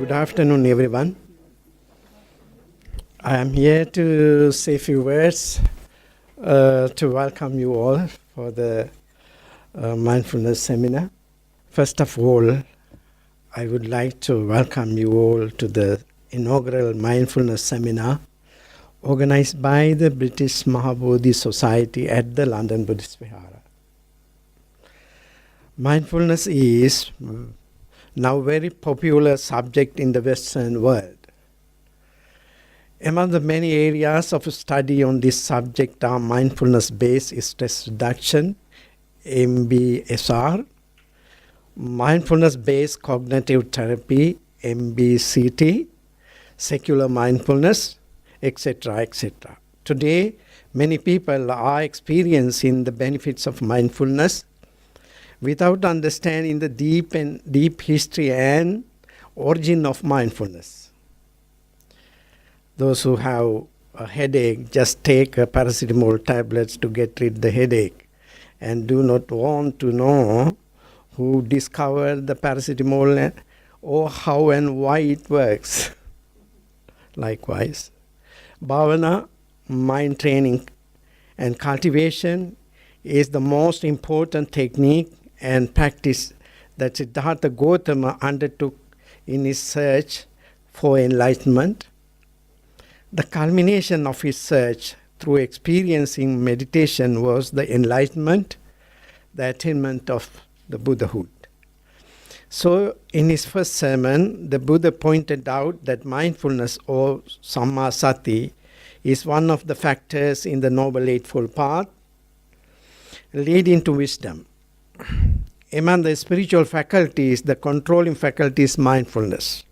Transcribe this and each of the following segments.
Good afternoon, everyone. I am here to say a few words to welcome you all for the Mindfulness Seminar. First of all, I would like to welcome you all to the inaugural Mindfulness Seminar organized by the British Mahabodhi Society at the London Buddhist Vihara. Mindfulness is now a very popular subject in the Western world. Among the many areas of study on this subject are mindfulness-based stress reduction, MBSR, mindfulness-based cognitive therapy, MBCT, secular mindfulness, etc., etc. Today, many people are experiencing the benefits of mindfulness without understanding the deep history and origin of mindfulness. Those who have a headache just take a paracetamol tablets to get rid of the headache and do not want to know who discovered the paracetamol or how and why it works. Likewise, bhavana, mind training and cultivation is the most important technique and practice that Siddhartha Gautama undertook in his search for enlightenment. The culmination of his search through experiencing meditation was the enlightenment, the attainment of the Buddhahood. So, in his first sermon, the Buddha pointed out that mindfulness or Samma Sati is one of the factors in the Noble Eightfold Path leading to wisdom. Among the spiritual faculties, the controlling faculty is mindfulness.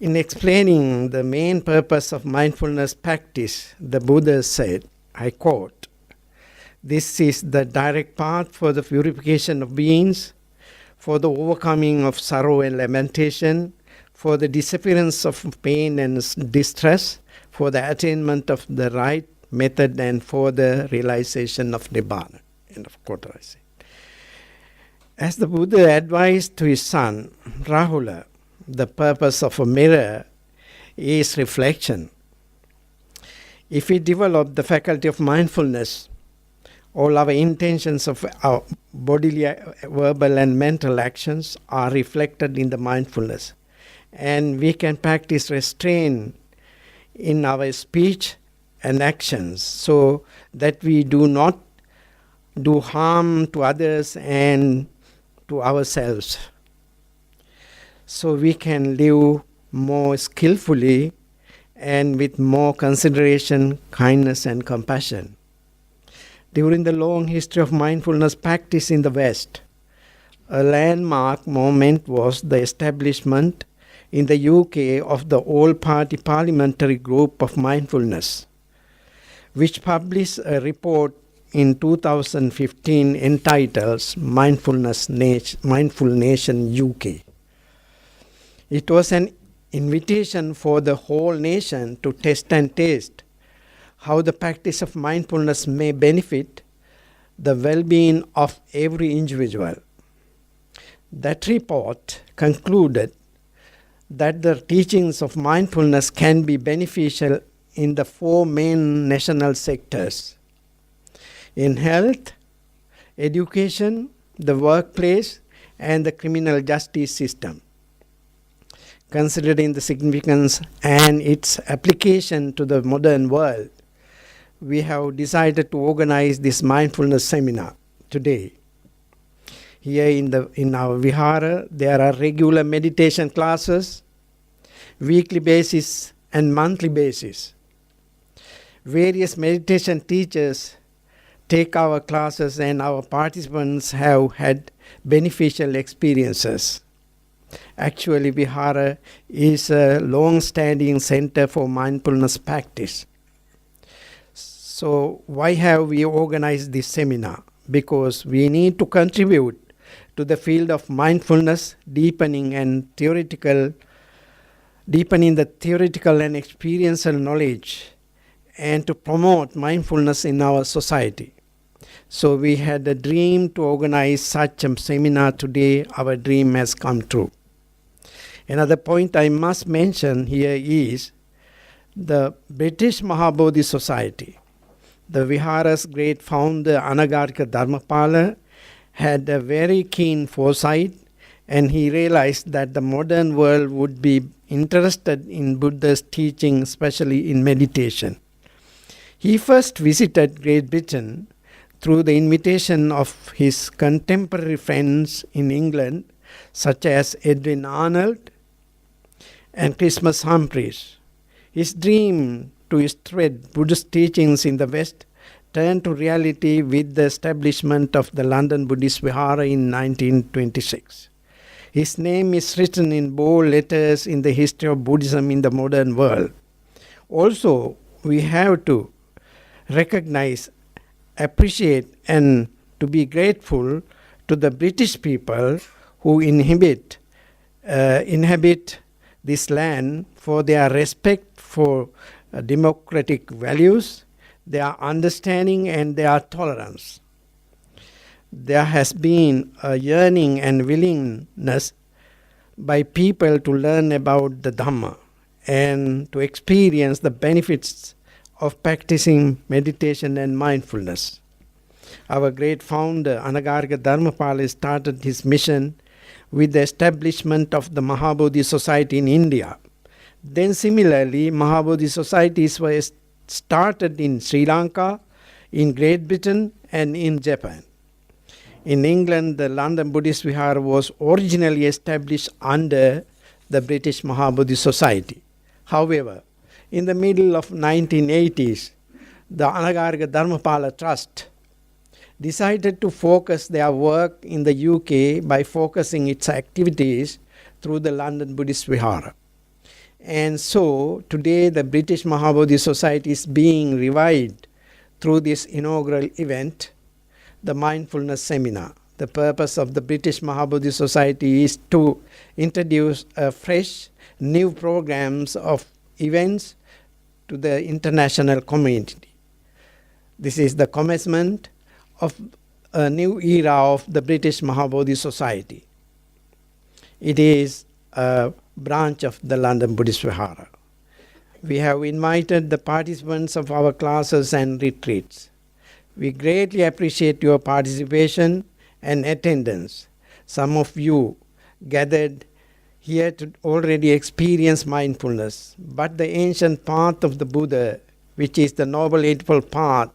In explaining the main purpose of mindfulness practice, the Buddha said, I quote, "This is the direct path for the purification of beings, for the overcoming of sorrow and lamentation, for the disappearance of pain and distress, for the attainment of the right method, and for the realization of Nibbana." End of quote, I say. As the Buddha advised to his son, Rahula, the purpose of a mirror is reflection. If we develop the faculty of mindfulness, all our intentions of our bodily, verbal and mental actions are reflected in the mindfulness. And we can practice restraint in our speech and actions so that we do not do harm to others and to ourselves. So we can live more skillfully and with more consideration, kindness and compassion. During the long history of mindfulness practice in the West, a landmark moment was the establishment in the UK of the All-Party Parliamentary Group of Mindfulness, which published a report in 2015 entitled Mindful Nation UK. It was an invitation for the whole nation to test and taste how the practice of mindfulness may benefit the well-being of every individual. That report concluded that the teachings of mindfulness can be beneficial in the four main national sectors: in health, education, the workplace, and the criminal justice system. Considering the significance and its application to the modern world, we have decided to organize this mindfulness seminar today. Here in our Vihara, there are regular meditation classes, weekly basis and monthly basis. Various meditation teachers take our classes and our participants have had beneficial experiences. Actually, Vihara is a long-standing center for mindfulness practice. So why have we organized this seminar? Because we need to contribute to the field of mindfulness, deepening the theoretical and experiential knowledge, and to promote mindfulness in our society. So we had a dream to organize such a seminar today. Our dream has come true. Another point I must mention here is the British Mahabodhi Society. The Vihara's great founder, Anagarika Dharmapala, had a very keen foresight, and he realized that the modern world would be interested in Buddha's teaching, especially in meditation. He first visited Great Britain through the invitation of his contemporary friends in England, such as Edwin Arnold and Christmas Humphreys. His dream to spread Buddhist teachings in the West turned to reality with the establishment of the London Buddhist Vihara in 1926. His name is written in bold letters in the history of Buddhism in the modern world. Also, we have to recognize, appreciate, and to be grateful to the British people who inhabit this land for their respect for democratic values, their understanding, and their tolerance. There has been a yearning and willingness by people to learn about the Dhamma and to experience the benefits of practicing meditation and mindfulness. Our great founder, Anagarika Dharmapala, started his mission with the establishment of the Mahabodhi Society in India. Then similarly, Mahabodhi societies were started in Sri Lanka, in Great Britain, and in Japan. In England, the London Buddhist Vihara was originally established under the British Mahabodhi Society. However, in the middle of 1980s, the Anagarika Dharmapala Trust decided to focus their work in the UK by focusing its activities through the London Buddhist Vihara. And so, today the British Mahabodhi Society is being revived through this inaugural event, the Mindfulness Seminar. The purpose of the British Mahabodhi Society is to introduce a fresh, new programs of events to the international community. This is the commencement of a new era of the British Mahabodhi Society. It is a branch of the London Buddhist Vihara. We have invited the participants of our classes and retreats. We greatly appreciate your participation and attendance. Some of you gathered here to already experience mindfulness, but the ancient path of the Buddha, which is the Noble Eightfold Path,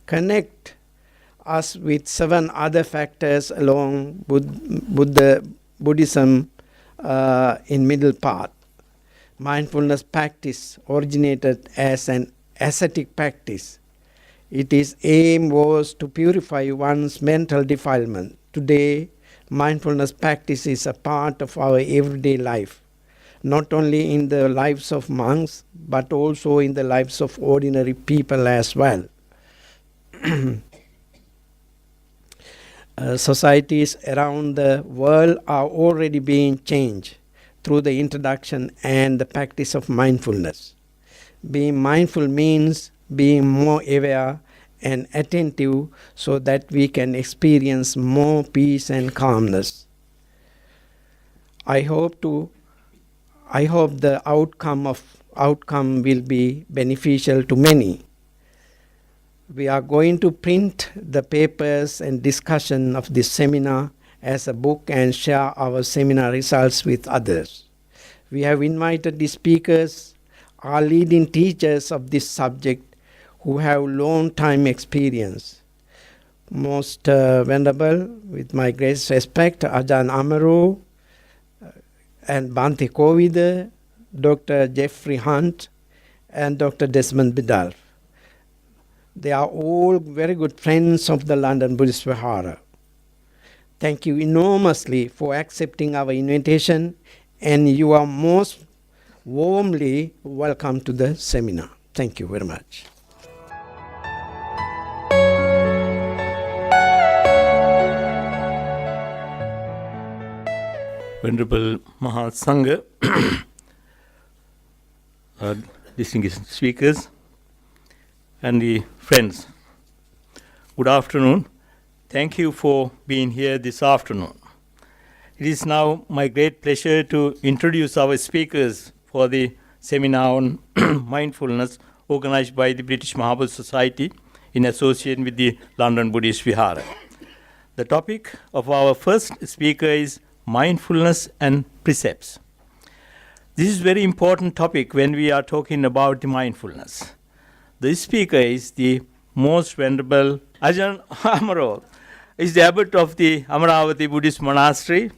connect us with 7 other factors along Buddhism in middle path. Mindfulness practice originated as an ascetic practice. Its aim was to purify one's mental defilement. Today, mindfulness practice is a part of our everyday life, not only in the lives of monks, but also in the lives of ordinary people as well. Societies around the world are already being changed through the introduction and the practice of mindfulness. Being mindful means being more aware and attentive so that we can experience more peace and calmness. I hope the outcome will be beneficial to many. We are going to print the papers and discussion of this seminar as a book and share our seminar results with others. We have invited the speakers, our leading teachers of this subject who have long time experience. Most venerable, with my greatest respect, Ajahn Amaro and Bhante Kovida, Dr. Geoffrey Hunt, and Dr. Desmond Biddulph. They are all very good friends of the London Buddhist Vihara. Thank you enormously for accepting our invitation, and you are most warmly welcome to the seminar. Thank you very much. Venerable Mahasangha, distinguished speakers, and the friends, good afternoon. Thank you for being here this afternoon. It is now my great pleasure to introduce our speakers for the seminar on mindfulness organized by the British Mahabodhi Society in association with the London Buddhist Vihara. The topic of our first speaker is mindfulness and precepts. This is a very important topic when we are talking about the mindfulness. The speaker is the most venerable Ajahn Amaro. He is the abbot of the Amaravati Buddhist Monastery.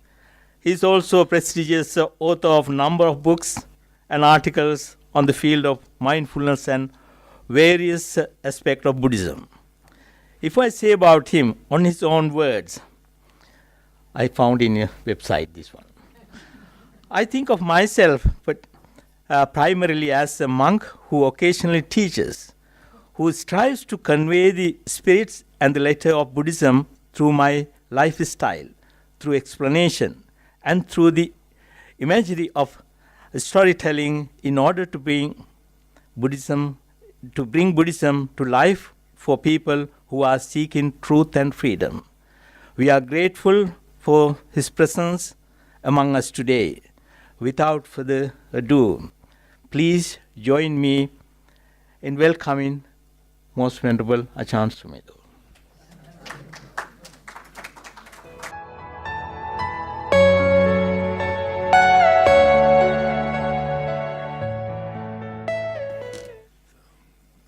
He is also a prestigious author of a number of books and articles on the field of mindfulness and various aspects of Buddhism. If I say about him on his own words, I found in a website this one. I think of myself but primarily as a monk who occasionally teaches, who strives to convey the spirits and the letter of Buddhism through my lifestyle, through explanation, and through the imagery of storytelling in order to bring Buddhism to life for people who are seeking truth and freedom. We are grateful for his presence among us today. Without further ado, please join me in welcoming Most Venerable Ajahn Sumedho.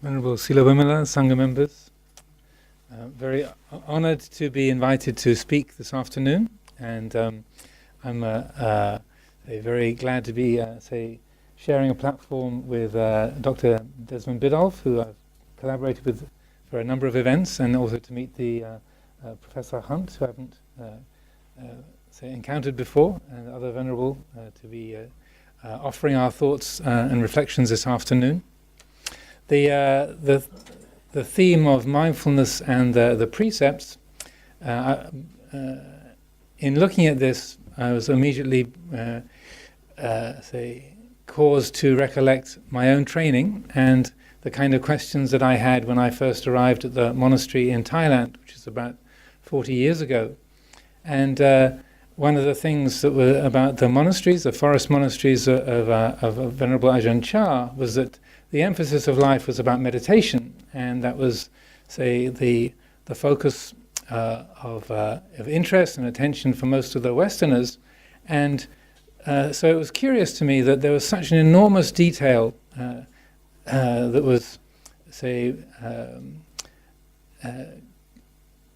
Venerable Seelawimala, Sangha members, very honoured to be invited to speak this afternoon, and I'm very glad to be sharing a platform with Dr. Desmond Biddulph, who I've collaborated with for a number of events, and also to meet the Professor Hunt, who I haven't encountered before, and other venerable to be offering our thoughts and reflections this afternoon. The theme of mindfulness and the precepts, in looking at this, I was immediately caused to recollect my own training and the kind of questions that I had when I first arrived at the monastery in Thailand, which is about 40 years ago. And one of the things that were about the monasteries, the forest monasteries of Venerable Ajahn Chah, was that the emphasis of life was about meditation, and that was, the focus of interest and attention for most of the Westerners. And so it was curious to me that there was such an enormous detail that was,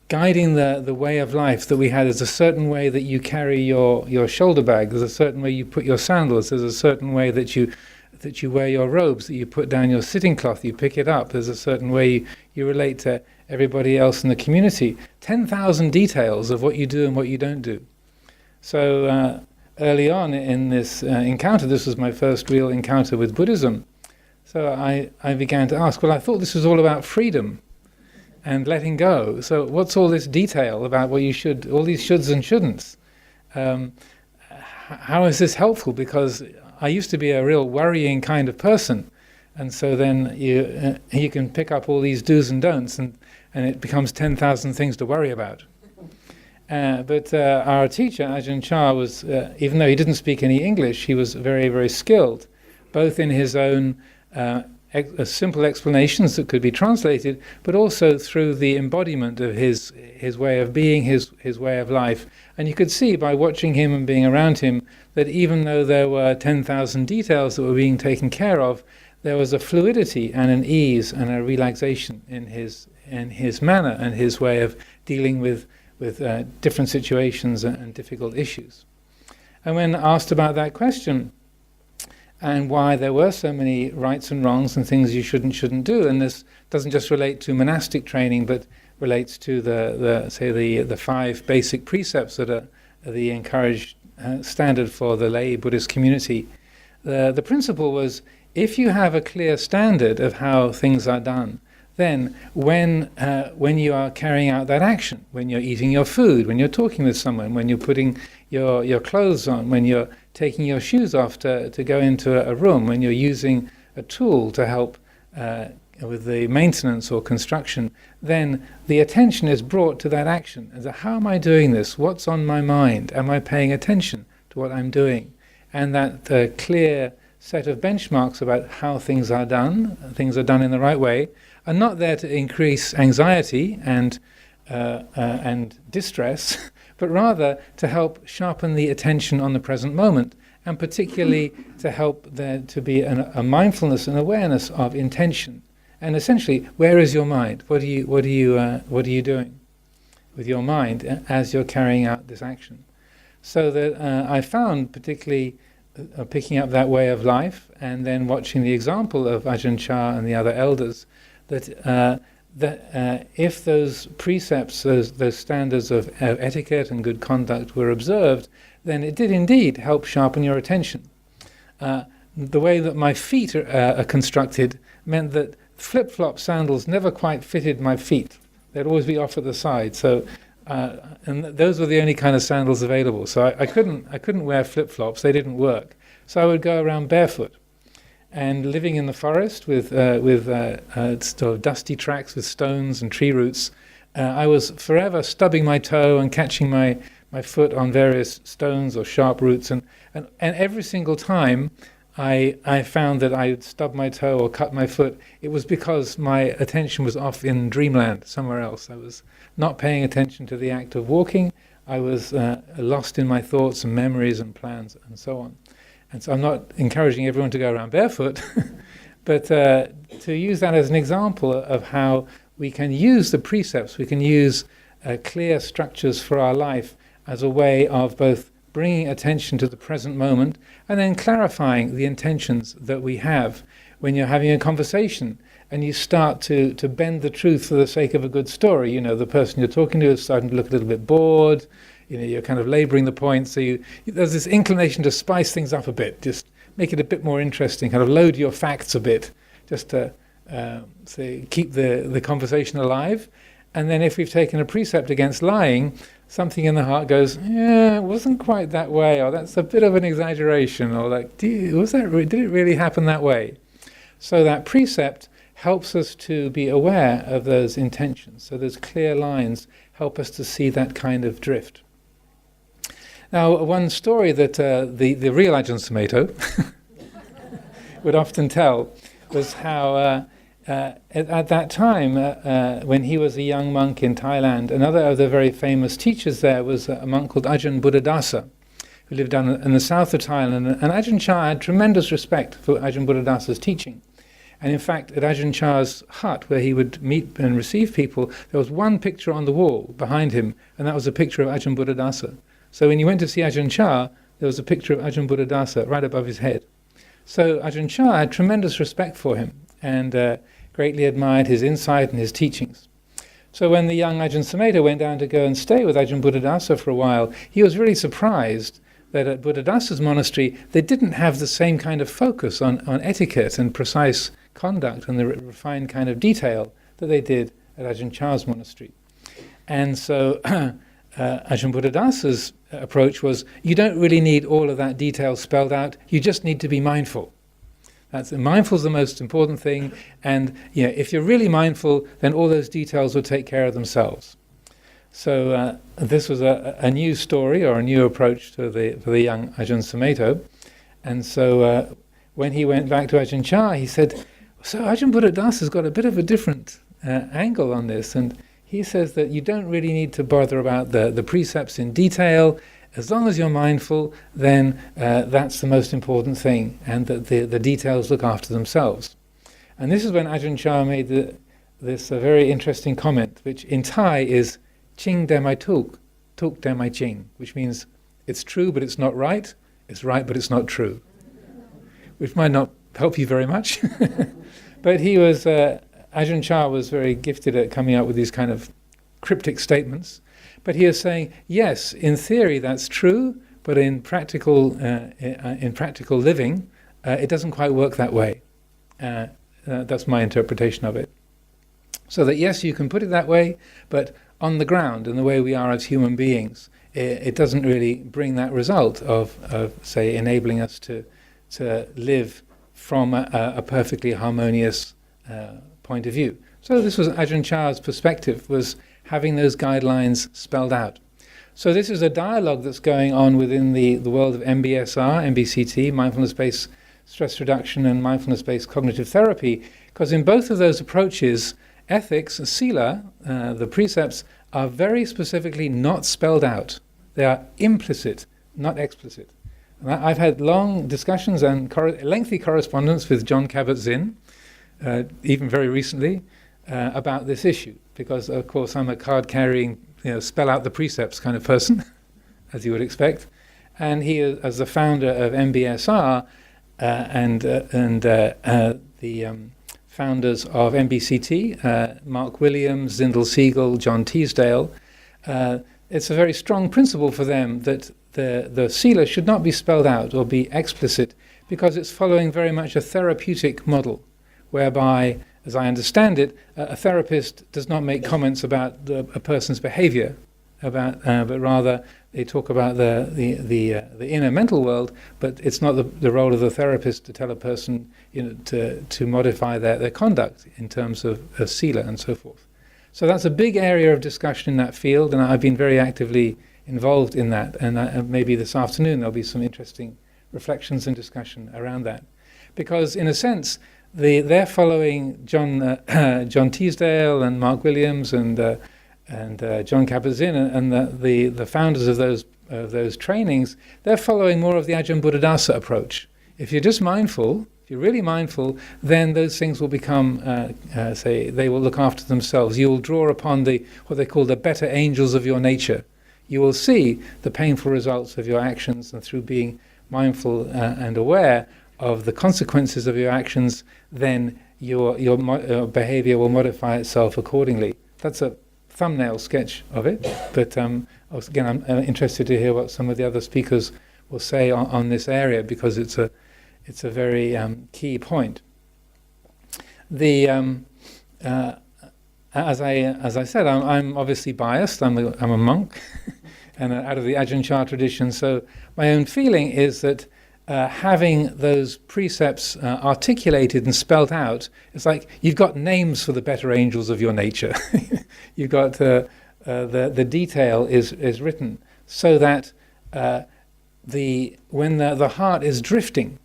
guiding the way of life that we had. There's a certain way that you carry your shoulder bag, there's a certain way you put your sandals, there's a certain way that you wear your robes, that you put down your sitting cloth, you pick it up, there's a certain way you relate to everybody else in the community. 10,000 details of what you do and what you don't do. So early on in this encounter, this was my first real encounter with Buddhism, so I began to ask, well, I thought this was all about freedom and letting go, so what's all this detail about what you should, all these shoulds and shouldn'ts? How is this helpful? Because I used to be a real worrying kind of person, and so then you can pick up all these do's and don'ts, and it becomes 10,000 things to worry about. But our teacher, Ajahn Chah, was, even though he didn't speak any English, he was very, very skilled, both in his own simple explanations that could be translated, but also through the embodiment of his way of being, his way of life. And you could see by watching him and being around him that even though there were 10,000 details that were being taken care of, there was a fluidity and an ease and a relaxation in his manner and his way of dealing with different situations and difficult issues. And when asked about that question, and why there were so many rights and wrongs and things you shouldn't do, and this doesn't just relate to monastic training, but relates to the 5 basic precepts that are the encouraged standard for the lay Buddhist community. The principle was, if you have a clear standard of how things are done, then when you are carrying out that action, when you're eating your food, when you're talking with someone, when you're putting your clothes on, when you're taking your shoes off to go into a room, when you're using a tool to help maintenance or construction, then the attention is brought to that action. As how am I doing this? What's on my mind? Am I paying attention to what I'm doing? And that clear set of benchmarks about how things are done in the right way, are not there to increase anxiety and distress, but rather to help sharpen the attention on the present moment, and particularly to help there to be a mindfulness and awareness of intention. And essentially, where is your mind? What are you doing with your mind as you're carrying out this action? So that I found, particularly picking up that way of life, and then watching the example of Ajahn Chah and the other elders, that if those precepts, those standards of etiquette and good conduct were observed, then it did indeed help sharpen your attention. The way that my feet are constructed meant that flip-flop sandals never quite fitted my feet. They'd always be off at the side. So, and those were the only kind of sandals available. So I couldn't wear flip-flops. They didn't work. So I would go around barefoot. And living in the forest with sort of dusty tracks with stones and tree roots, I was forever stubbing my toe and catching my foot on various stones or sharp roots. And every single time I found that I would stub my toe or cut my foot, it was because my attention was off in dreamland, somewhere else. I was not paying attention to the act of walking. I was lost in my thoughts and memories and plans and so on. And so I'm not encouraging everyone to go around barefoot, but to use that as an example of how we can use the precepts, we can use clear structures for our life as a way of both bringing attention to the present moment and then clarifying the intentions that we have when you're having a conversation and you start to bend the truth for the sake of a good story. You know, the person you're talking to is starting to look a little bit bored. You know, you're kind of labouring the point, so there's this inclination to spice things up a bit, just make it a bit more interesting, kind of load your facts a bit, just to keep the conversation alive. And then if we've taken a precept against lying, something in the heart goes, yeah, it wasn't quite that way, or that's a bit of an exaggeration, or like, did it really happen that way? So that precept helps us to be aware of those intentions. So those clear lines help us to see that kind of drift. Now, one story that the real Ajahn Sumedho would often tell was how at that time, when he was a young monk in Thailand, another of the very famous teachers there was a monk called Ajahn Buddhadasa, who lived down in the south of Thailand. And Ajahn Chah had tremendous respect for Ajahn Buddhadasa's teaching. And in fact, at Ajahn Chah's hut, where he would meet and receive people, there was one picture on the wall behind him, and that was a picture of Ajahn Buddhadasa. So when you went to see Ajahn Chah, there was a picture of Ajahn Buddhadasa right above his head. So Ajahn Chah had tremendous respect for him and greatly admired his insight and his teachings. So when the young Ajahn Sumedho went down to go and stay with Ajahn Buddhadasa for a while, he was really surprised that at Buddhadasa's monastery they didn't have the same kind of focus on etiquette and precise conduct and the refined kind of detail that they did at Ajahn Chah's monastery. And so Ajahn Buddhadasa's approach was, you don't really need all of that detail spelled out, you just need to be mindful. Mindful is the most important thing, and if you're really mindful, then all those details will take care of themselves. So this was a new story or a new approach for the young Ajahn Sumedho. And so when he went back to Ajahn Chah, he said, so Ajahn Buddhadasa's got a bit of a different angle on this, and he says that you don't really need to bother about the precepts in detail. As long as you're mindful, then that's the most important thing, and that the details look after themselves. And this is when Ajahn Chah made this very interesting comment, which in Thai is "Ching damai tuk, tuk damai ching," which means it's true but it's not right, it's right but it's not true, which might not help you very much. But he was Ajahn Chah was very gifted at coming up with these kind of cryptic statements. But he is saying, yes, in theory that's true, but in practical living, it doesn't quite work that way. That's my interpretation of it. So that yes, you can put it that way, but on the ground, in the way we are as human beings, it doesn't really bring that result of say, enabling us to live from a perfectly harmonious point of view. So this was Ajahn Chah's perspective, was having those guidelines spelled out. So this is a dialogue that's going on within the world of MBSR, MBCT, mindfulness-based stress reduction and mindfulness-based cognitive therapy, because in both of those approaches, ethics, sila, the precepts, are very specifically not spelled out. They are implicit, not explicit. And I've had long discussions and lengthy correspondence with John Kabat-Zinn, even very recently, about this issue, because of course I'm a card-carrying, spell out the precepts kind of person, as you would expect. And he, as the founder of MBSR and the founders of MBCT, Mark Williams, Zindel Siegel, John Teasdale, it's a very strong principle for them that the sila should not be spelled out or be explicit, because it's following very much a therapeutic model, whereby, as I understand it, a therapist does not make comments about a person's behavior, but rather they talk about the inner mental world, but it's not the role of the therapist to tell a person to modify their conduct in terms of sila and so forth. So that's a big area of discussion in that field, and I've been very actively involved in that, and maybe this afternoon there'll be some interesting reflections and discussion around that. Because in a sense, they're following John Teasdale and Mark Williams and John Kabat-Zinn and the founders of those trainings. They're following more of the Ajahn Buddhadasa approach. If you're just mindful, if you're really mindful, then those things will become, they will look after themselves. You will draw upon what they call the better angels of your nature. You will see the painful results of your actions, and through being mindful and aware of the consequences of your actions, then your behavior will modify itself accordingly. That's a thumbnail sketch of it, but again, I'm interested to hear what some of the other speakers will say on this area, because it's a very key point. As I said, I'm obviously biased. I'm a monk, and out of the Ajahn Chah tradition. So my own feeling is that having those precepts articulated and spelt out, it's like you've got names for the better angels of your nature. You've got the detail is written so that when the heart is drifting,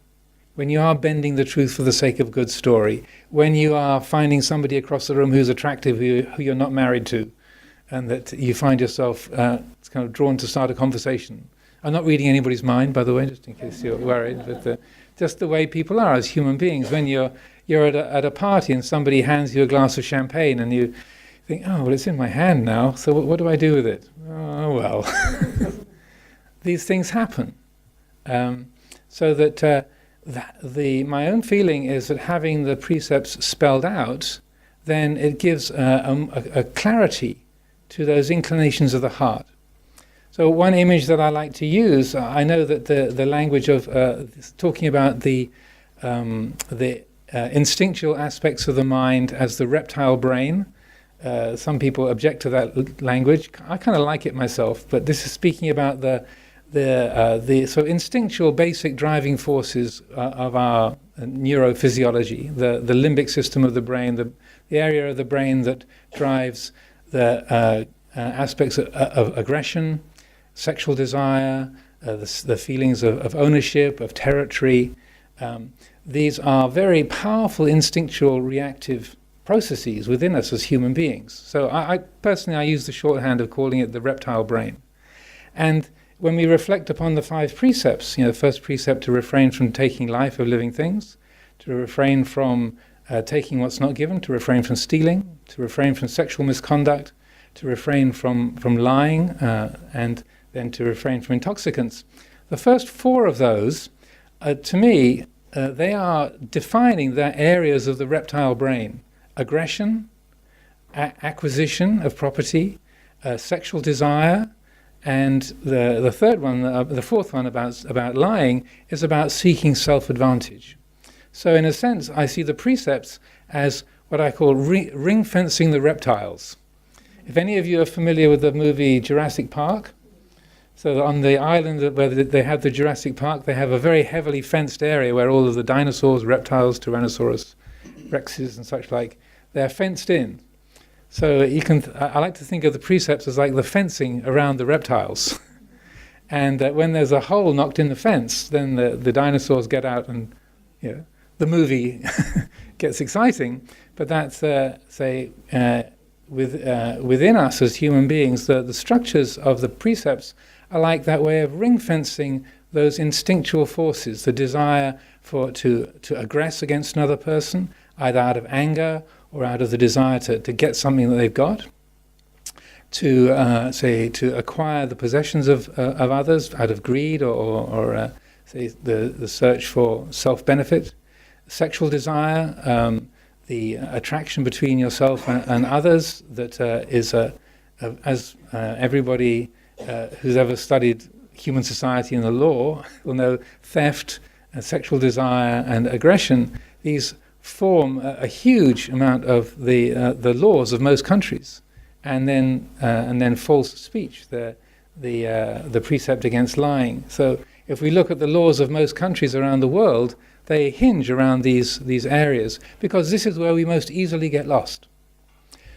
when you are bending the truth for the sake of a good story, when you are finding somebody across the room who's attractive who you're not married to, and that you find yourself kind of drawn to start a conversation. I'm not reading anybody's mind, by the way, just in case you're worried, but just the way people are as human beings. When you're at a party and somebody hands you a glass of champagne and you think, oh, well, it's in my hand now, so what do I do with it? Oh, well. These things happen. So that my own feeling is that having the precepts spelled out, then it gives a clarity to those inclinations of the heart. So one image that I like to use, I know that the language of talking about the instinctual aspects of the mind as the reptile brain. Some people object to that language. I kind of like it myself, but this is speaking about the sort of instinctual basic driving forces of our neurophysiology, the limbic system of the brain, the area of the brain that drives the aspects of aggression, sexual desire, the feelings of ownership, of territory. These are very powerful instinctual reactive processes within us as human beings. So I personally use the shorthand of calling it the reptile brain. And when we reflect upon the 5 precepts, the first precept to refrain from taking life of living things, to refrain from taking what's not given, to refrain from stealing, to refrain from sexual misconduct, to refrain from lying, and then to refrain from intoxicants. The first 4 of those, to me, they are defining the areas of the reptile brain: aggression, acquisition of property, sexual desire, and the third one, the fourth one about lying, is about seeking self-advantage. So in a sense, I see the precepts as what I call ring-fencing the reptiles. If any of you are familiar with the movie Jurassic Park, so on the island where they have the Jurassic Park, they have a very heavily fenced area where all of the dinosaurs, reptiles, Tyrannosaurus rexes and such like, they're fenced in. So you can. I like to think of the precepts as like the fencing around the reptiles. And when there's a hole knocked in the fence, then the dinosaurs get out, and the movie gets exciting. But that's within us as human beings, the structures of the precepts are like that way of ring fencing those instinctual forces, the desire to aggress against another person, either out of anger or out of the desire to get something that they've got, to acquire the possessions of others out of greed or the search for self-benefit, sexual desire, the attraction between yourself and others that is as everybody who's ever studied human society and the law will know, theft, sexual desire and aggression, these form a huge amount of the laws of most countries. And then false speech, the precept against lying. So if we look at the laws of most countries around the world, they hinge around these areas, because this is where we most easily get lost.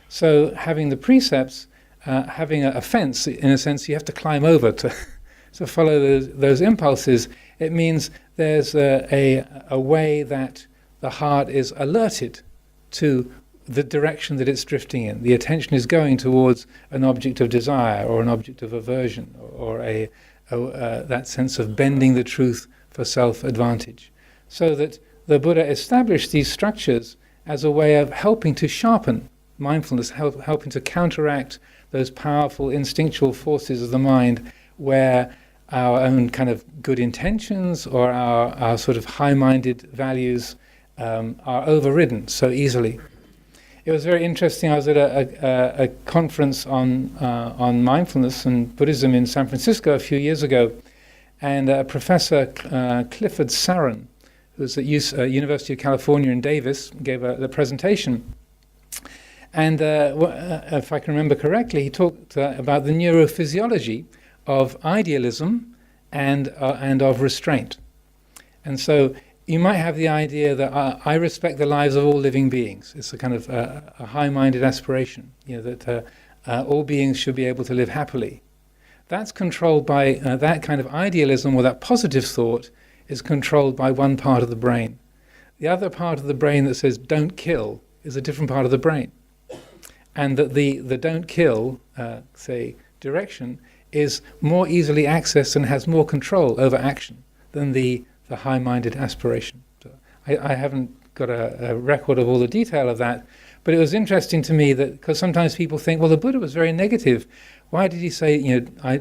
So having the precepts, having a fence, in a sense, you have to climb over to follow those impulses. It means there's a way that the heart is alerted to the direction that it's drifting in. The attention is going towards an object of desire or an object of aversion, or that sense of bending the truth for self-advantage. So that the Buddha established these structures as a way of helping to sharpen mindfulness, helping to counteract those powerful instinctual forces of the mind where our own kind of good intentions or our sort of high-minded values are overridden so easily. It was very interesting. I was at a conference on mindfulness and Buddhism in San Francisco a few years ago, and Professor Clifford Saron, who's at University of California in Davis, gave the presentation. And if I can remember correctly, he talked about the neurophysiology of idealism and of restraint. And so you might have the idea that I respect the lives of all living beings. It's a kind of a high-minded aspiration, that all beings should be able to live happily. That's controlled by that kind of idealism, or that positive thought is controlled by one part of the brain. The other part of the brain that says don't kill is a different part of the brain. And that the don't kill, direction, is more easily accessed and has more control over action than the high-minded aspiration. So I haven't got a record of all the detail of that, but it was interesting to me that, because sometimes people think, well, the Buddha was very negative. Why did he say, I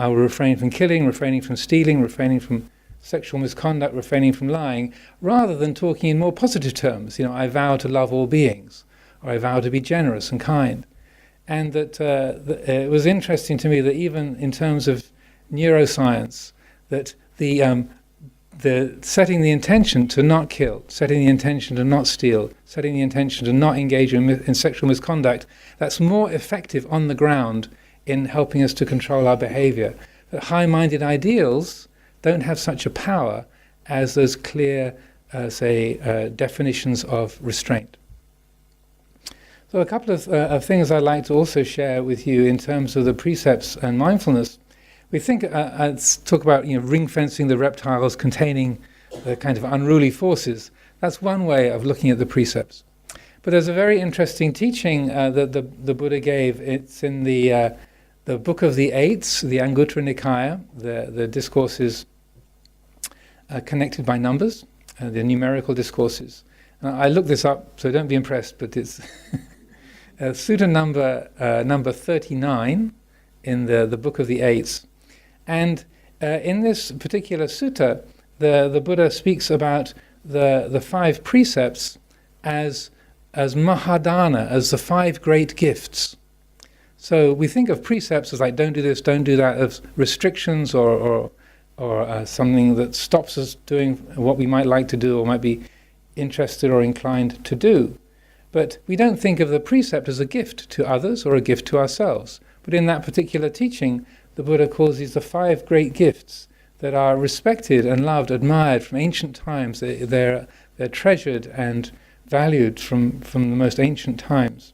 will refrain from killing, refraining from stealing, refraining from sexual misconduct, refraining from lying, rather than talking in more positive terms? I vow to love all beings, or I vow to be generous and kind. And that it was interesting to me that even in terms of neuroscience, that the setting the intention to not kill, setting the intention to not steal, setting the intention to not engage in sexual misconduct, that's more effective on the ground in helping us to control our behavior. That high-minded ideals don't have such a power as those clear, definitions of restraint. So a couple of things I'd like to also share with you in terms of the precepts and mindfulness. We think, let's talk about ring fencing the reptiles containing the kind of unruly forces. That's one way of looking at the precepts. But there's a very interesting teaching that the Buddha gave. It's in the Book of the Eights, the Anguttara Nikaya, the discourses connected by numbers, the numerical discourses. I looked this up, so don't be impressed, but it's Sutta number 39 in the Book of the Eights. And in this particular sutta, the Buddha speaks about the 5 precepts as mahadana, as the 5 great gifts. So we think of precepts as like, don't do this, don't do that, as restrictions or something that stops us doing what we might like to do or might be interested or inclined to do. But we don't think of the precept as a gift to others or a gift to ourselves. But in that particular teaching, the Buddha calls these the 5 great gifts that are respected and loved, admired from ancient times. They're treasured and valued from the most ancient times.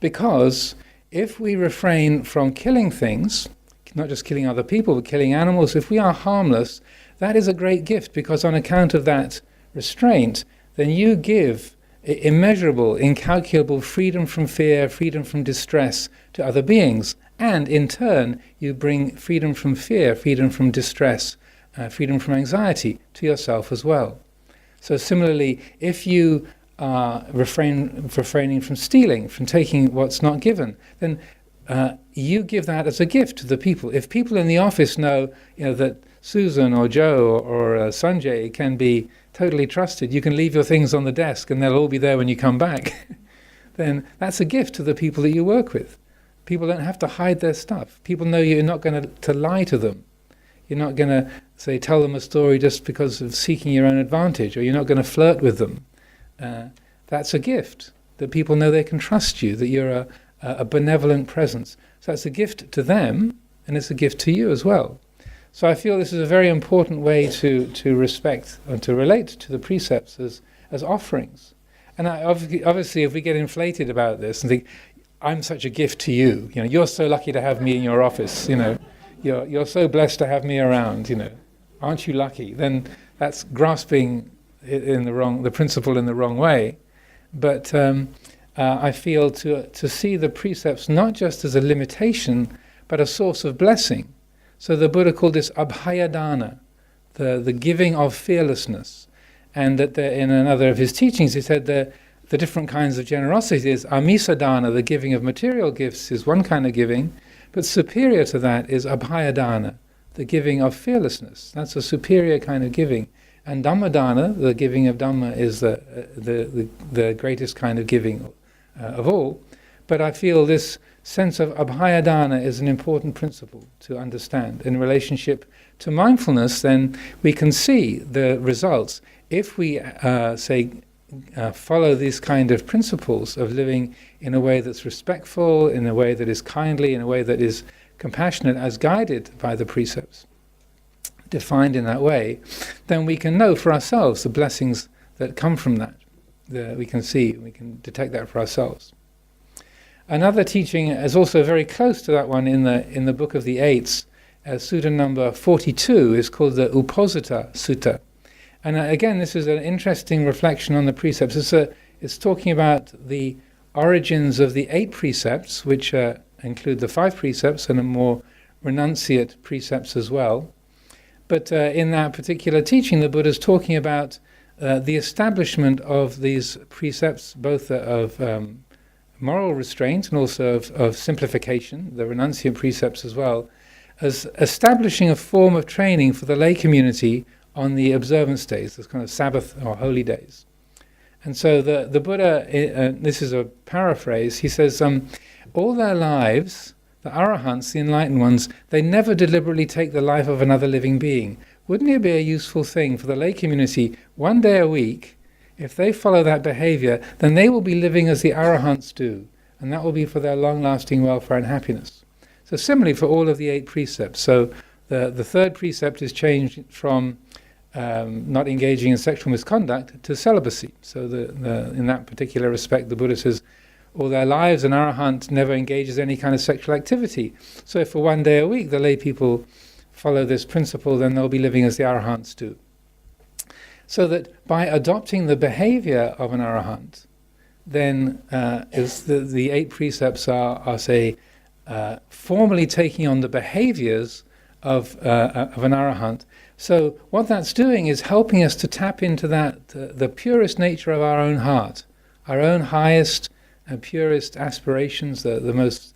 Because if we refrain from killing things, not just killing other people, but killing animals, if we are harmless, that is a great gift, because on account of that restraint, then you give immeasurable, incalculable freedom from fear, freedom from distress to other beings. And in turn, you bring freedom from fear, freedom from distress, freedom from anxiety to yourself as well. So similarly, if you are refraining from stealing, from taking what's not given, then you give that as a gift to the people. If people in the office know, that Susan or Joe or Sanjay can be totally trusted, you can leave your things on the desk and they'll all be there when you come back, then that's a gift to the people that you work with. People don't have to hide their stuff. People know you're not going to lie to them. You're not going to, say, tell them a story just because of seeking your own advantage, or you're not going to flirt with them. That's a gift, that people know they can trust you, that you're a benevolent presence. So that's a gift to them, and it's a gift to you as well. So I feel this is a very important way to respect and to relate to the precepts as offerings. And obviously, if we get inflated about this and think, I'm such a gift to you, you're so lucky to have me in your office, you're so blessed to have me around, aren't you lucky? Then that's grasping the principle in the wrong way. But I feel to see the precepts not just as a limitation, but a source of blessing. So the Buddha called this abhayadana, the giving of fearlessness. And that in another of his teachings he said the different kinds of generosity is amisadana, the giving of material gifts is one kind of giving, but superior to that is abhayadana, the giving of fearlessness. That's a superior kind of giving. And dhammadana, the giving of Dhamma, is the greatest kind of giving of all. But I feel this sense of abhayadana is an important principle to understand. In relationship to mindfulness, then we can see the results. If we, follow these kind of principles of living in a way that's respectful, in a way that is kindly, in a way that is compassionate, as guided by the precepts, defined in that way, then we can know for ourselves the blessings that come from that. We can see, we can detect that for ourselves. Another teaching is also very close to that one in the Book of the Eights. Sutta number 42 is called the Uposita Sutta. And again, this is an interesting reflection on the precepts. It's talking about the origins of the 8 precepts, which include the 5 precepts and a more renunciate precepts as well. But in that particular teaching, the Buddha is talking about the establishment of these precepts, both of moral restraint and also of simplification, the renunciate precepts as well, as establishing a form of training for the lay community on the observance days, those kind of Sabbath or holy days. And so the Buddha, this is a paraphrase, he says, all their lives, the arahants, the enlightened ones, they never deliberately take the life of another living being. Wouldn't it be a useful thing for the lay community, one day a week, if they follow that behavior, then they will be living as the arahants do, and that will be for their long-lasting welfare and happiness. So similarly for all of the 8 precepts. So the 3rd precept is changed from not engaging in sexual misconduct to celibacy. So in that particular respect, the Buddha says, all their lives an arahant never engages any kind of sexual activity. So if for one day a week the lay people follow this principle, then they'll be living as the arahants do. So that by adopting the behavior of an arahant, then is the 8 precepts are formally taking on the behaviors of an arahant. So what that's doing is helping us to tap into that the purest nature of our own heart, our own highest and purest aspirations, the most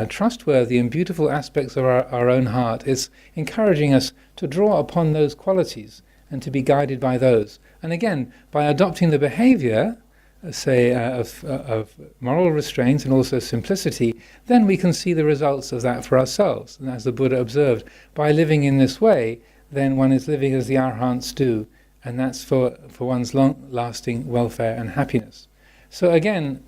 trustworthy and beautiful aspects of our own heart. It's encouraging us to draw upon those qualities and to be guided by those. And again, by adopting the behavior, of moral restraint and also simplicity, then we can see the results of that for ourselves. And as the Buddha observed, by living in this way, then one is living as the arahants do, and that's for one's long-lasting welfare and happiness. So again,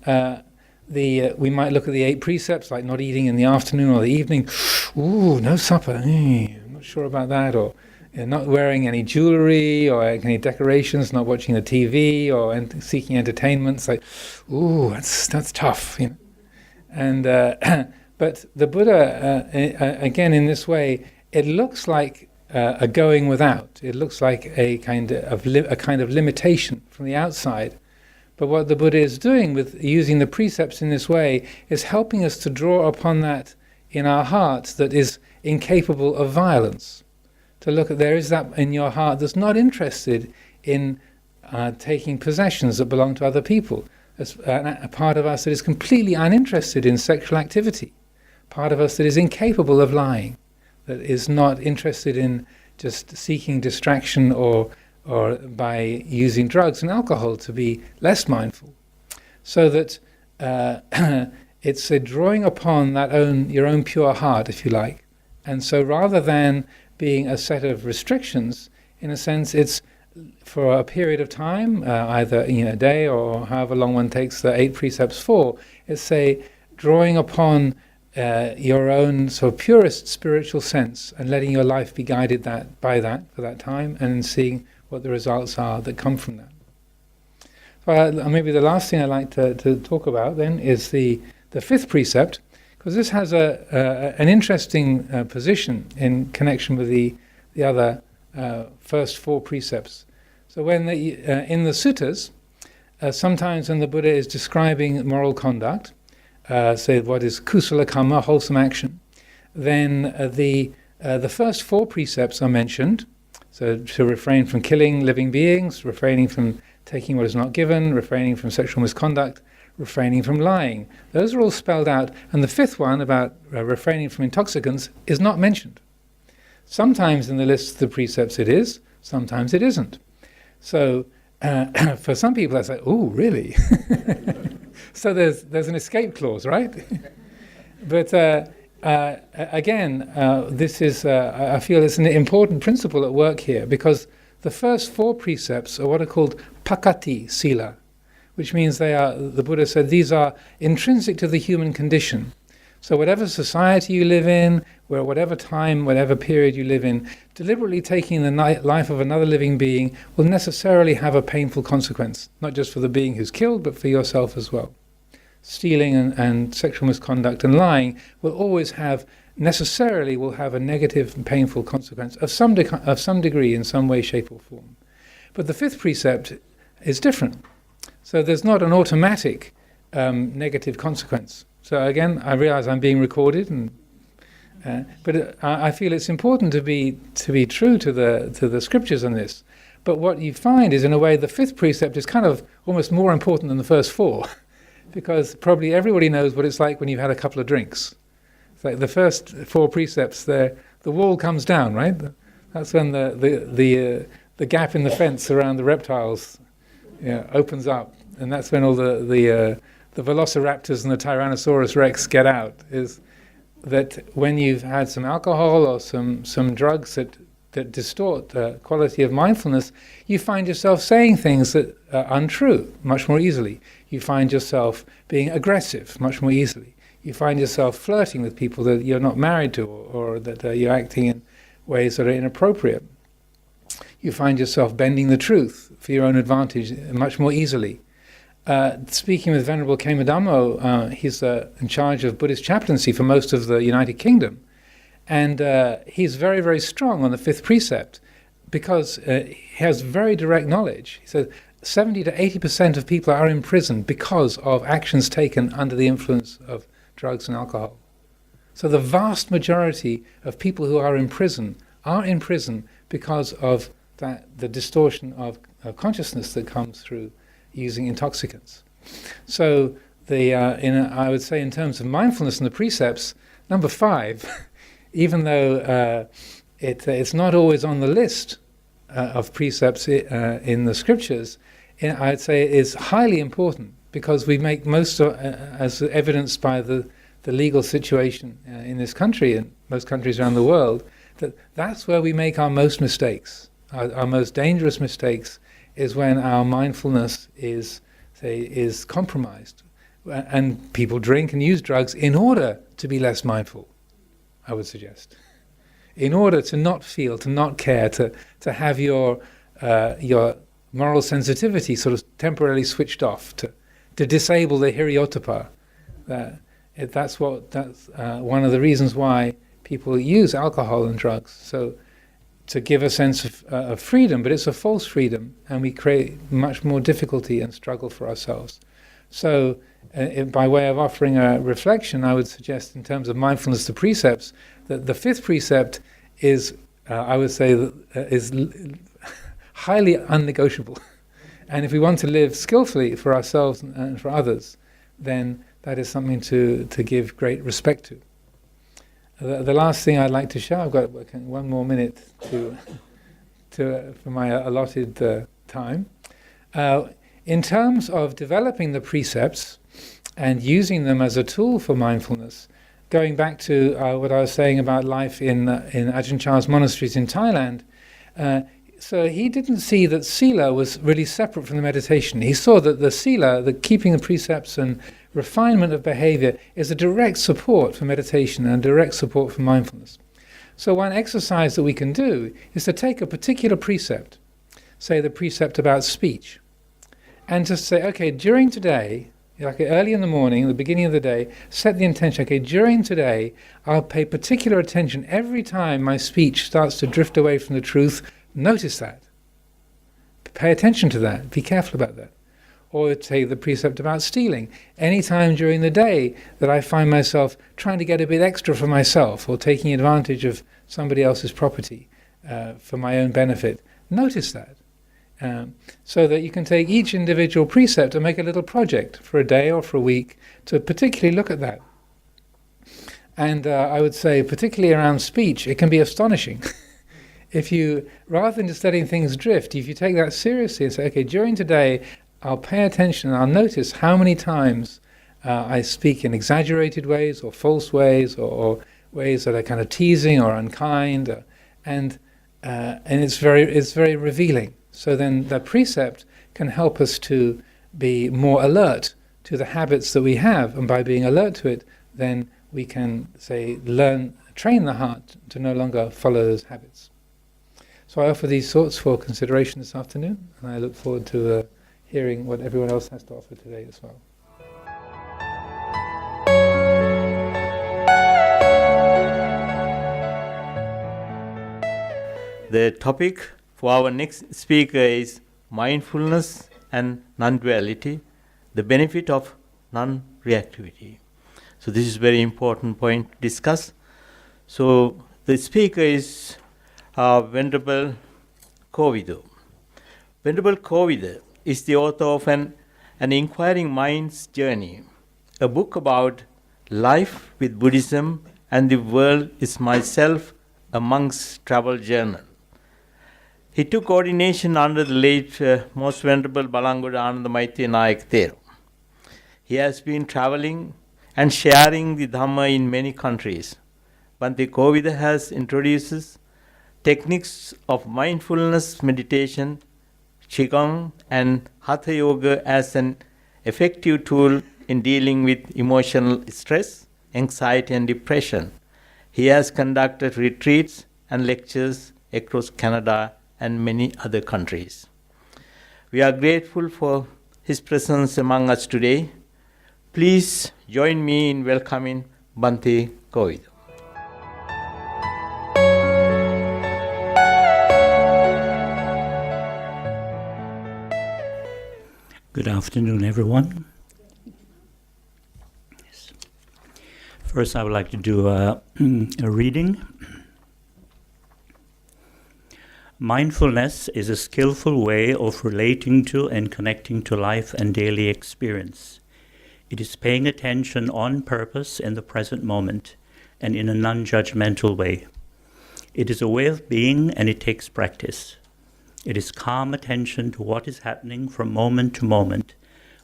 we might look at the 8 precepts, like not eating in the afternoon or the evening. Ooh, no supper. I'm not sure about that. Or not wearing any jewelry or any decorations, not watching the TV or seeking entertainment. It's like, ooh, that's tough, you know. And but the Buddha, again, in this way, it looks like a going without. It looks like a kind of limitation from the outside. But what the Buddha is doing with using the precepts in this way is helping us to draw upon that in our hearts that is incapable of violence. To look at, there is that in your heart that's not interested in taking possessions that belong to other people. There's a part of us that is completely uninterested in sexual activity. Part of us that is incapable of lying, that is not interested in just seeking distraction or by using drugs and alcohol to be less mindful. So that it's a drawing upon your own pure heart, if you like. And so rather than being a set of restrictions, in a sense, it's for a period of time, either a day or however long one takes the 8 precepts for, it's drawing upon your own sort of purest spiritual sense and letting your life be guided by that for that time, and seeing what the results are that come from that. So maybe the last thing I'd like to talk about then is the 5th precept, because this has an interesting position in connection with the other first 4 precepts. So when in the suttas, sometimes when the Buddha is describing moral conduct, say what is kusala karma, wholesome action, then the first 4 precepts are mentioned. So to refrain from killing living beings, refraining from taking what is not given, refraining from sexual misconduct, refraining from lying. Those are all spelled out, and the 5th one about refraining from intoxicants is not mentioned. Sometimes in the list of the precepts it is, sometimes it isn't. So for some people that's like, oh, really? So there's an escape clause, right? But again, this is, I feel it's an important principle at work here, because the first 4 precepts are what are called pakati sila, which means the Buddha said, these are intrinsic to the human condition. So whatever society you live in, whatever time, whatever period you live in, deliberately taking the life of another living being will necessarily have a painful consequence, not just for the being who's killed, but for yourself as well. Stealing and sexual misconduct and lying will always necessarily have a negative and painful consequence of some degree, in some way, shape or form. But the 5th precept is different. So there's not an automatic negative consequence. So again, I realize I'm being recorded, but I feel it's important to be true to the scriptures on this. But what you find is, in a way, the 5th precept is kind of almost more important than the first 4, because probably everybody knows what it's like when you've had a couple of drinks. It's like the first 4 precepts, the wall comes down, right? That's when the gap in the fence around the reptiles opens up, and that's when all the velociraptors and the Tyrannosaurus Rex get out. Is that when you've had some alcohol or some drugs that distort the quality of mindfulness, you find yourself saying things that are untrue much more easily. You find yourself being aggressive much more easily. You find yourself flirting with people that you're not married to, or that you're acting in ways that are inappropriate. You find yourself bending the truth for your own advantage much more easily. Speaking with Venerable Kemadamo, he's in charge of Buddhist chaplaincy for most of the United Kingdom. And he's very, very strong on the 5th precept, because he has very direct knowledge. He said 70 to 80% of people are in prison because of actions taken under the influence of drugs and alcohol. So the vast majority of people who are in prison because of the distortion of consciousness that comes through using intoxicants. So I would say, in terms of mindfulness and the precepts, number 5, even though it's not always on the list of precepts in the scriptures, I'd say it is highly important, because we make most of, as evidenced by the legal situation in this country and most countries around the world, that's where we make our most mistakes. Our most dangerous mistakes is when our mindfulness is compromised, and people drink and use drugs in order to be less mindful, I would suggest. in order to not feel, to not care, to have your moral sensitivity sort of temporarily switched off, to disable the hiriotapa. That's one of the reasons why people use alcohol and drugs. So to give a sense of freedom, but it's a false freedom, and we create much more difficulty and struggle for ourselves. So by way of offering a reflection, I would suggest in terms of mindfulness, the precepts, that the fifth precept is, I would say, is highly unnegotiable. And if we want to live skillfully for ourselves and for others, then that is something to give great respect to. The last thing I'd like to share, I've got 1 more minute for my allotted time. In terms of developing the precepts and using them as a tool for mindfulness, going back to what I was saying about life in Ajahn Chah's monasteries in Thailand, so he didn't see that sila was really separate from the meditation. He saw that the sila, the keeping the precepts and refinement of behavior, is a direct support for meditation and a direct support for mindfulness. So one exercise that we can do is to take a particular precept, say the precept about speech, and just say, okay, during today, like early in the morning, the beginning of the day, set the intention, okay, during today, I'll pay particular attention every time my speech starts to drift away from the truth. Notice that. Pay attention to that. Be careful about that. Or say the precept about stealing. Any time during the day that I find myself trying to get a bit extra for myself or taking advantage of somebody else's property for my own benefit, notice that. So that you can take each individual precept and make a little project for a day or for a week to particularly look at that. And I would say, particularly around speech, it can be astonishing. If you, rather than just letting things drift, if you take that seriously and say, okay, during today, I'll pay attention and I'll notice how many times I speak in exaggerated ways or false ways or ways that are kind of teasing or unkind, and it's very revealing. So then the precept can help us to be more alert to the habits that we have, and by being alert to it, then we can train the heart to no longer follow those habits. So I offer these thoughts for consideration this afternoon, and I look forward to hearing what everyone else has to offer today as well. The topic for our next speaker is mindfulness and non-duality, the benefit of non-reactivity. So this is a very important point to discuss. So the speaker is Venerable Kovida. Venerable Kovida is the author of an Inquiring Mind's Journey, a book about life with Buddhism and the world is myself, a monk's travel journal. He took ordination under the late Most Venerable Balangoda Anandamaitya Nayak Thero. He has been traveling and sharing the Dhamma in many countries. Bhante Kovida has introduces techniques of mindfulness meditation, Qigong and Hatha Yoga as an effective tool in dealing with emotional stress, anxiety and depression. He has conducted retreats and lectures across Canada and many other countries. We are grateful for his presence among us today. Please join me in welcoming Bhante Kovida. Good afternoon, everyone. Yes. First, I would like to do a reading. Mindfulness is a skillful way of relating to and connecting to life and daily experience. It is paying attention on purpose in the present moment and in a non-judgmental way. It is a way of being, and it takes practice. It is calm attention to what is happening from moment to moment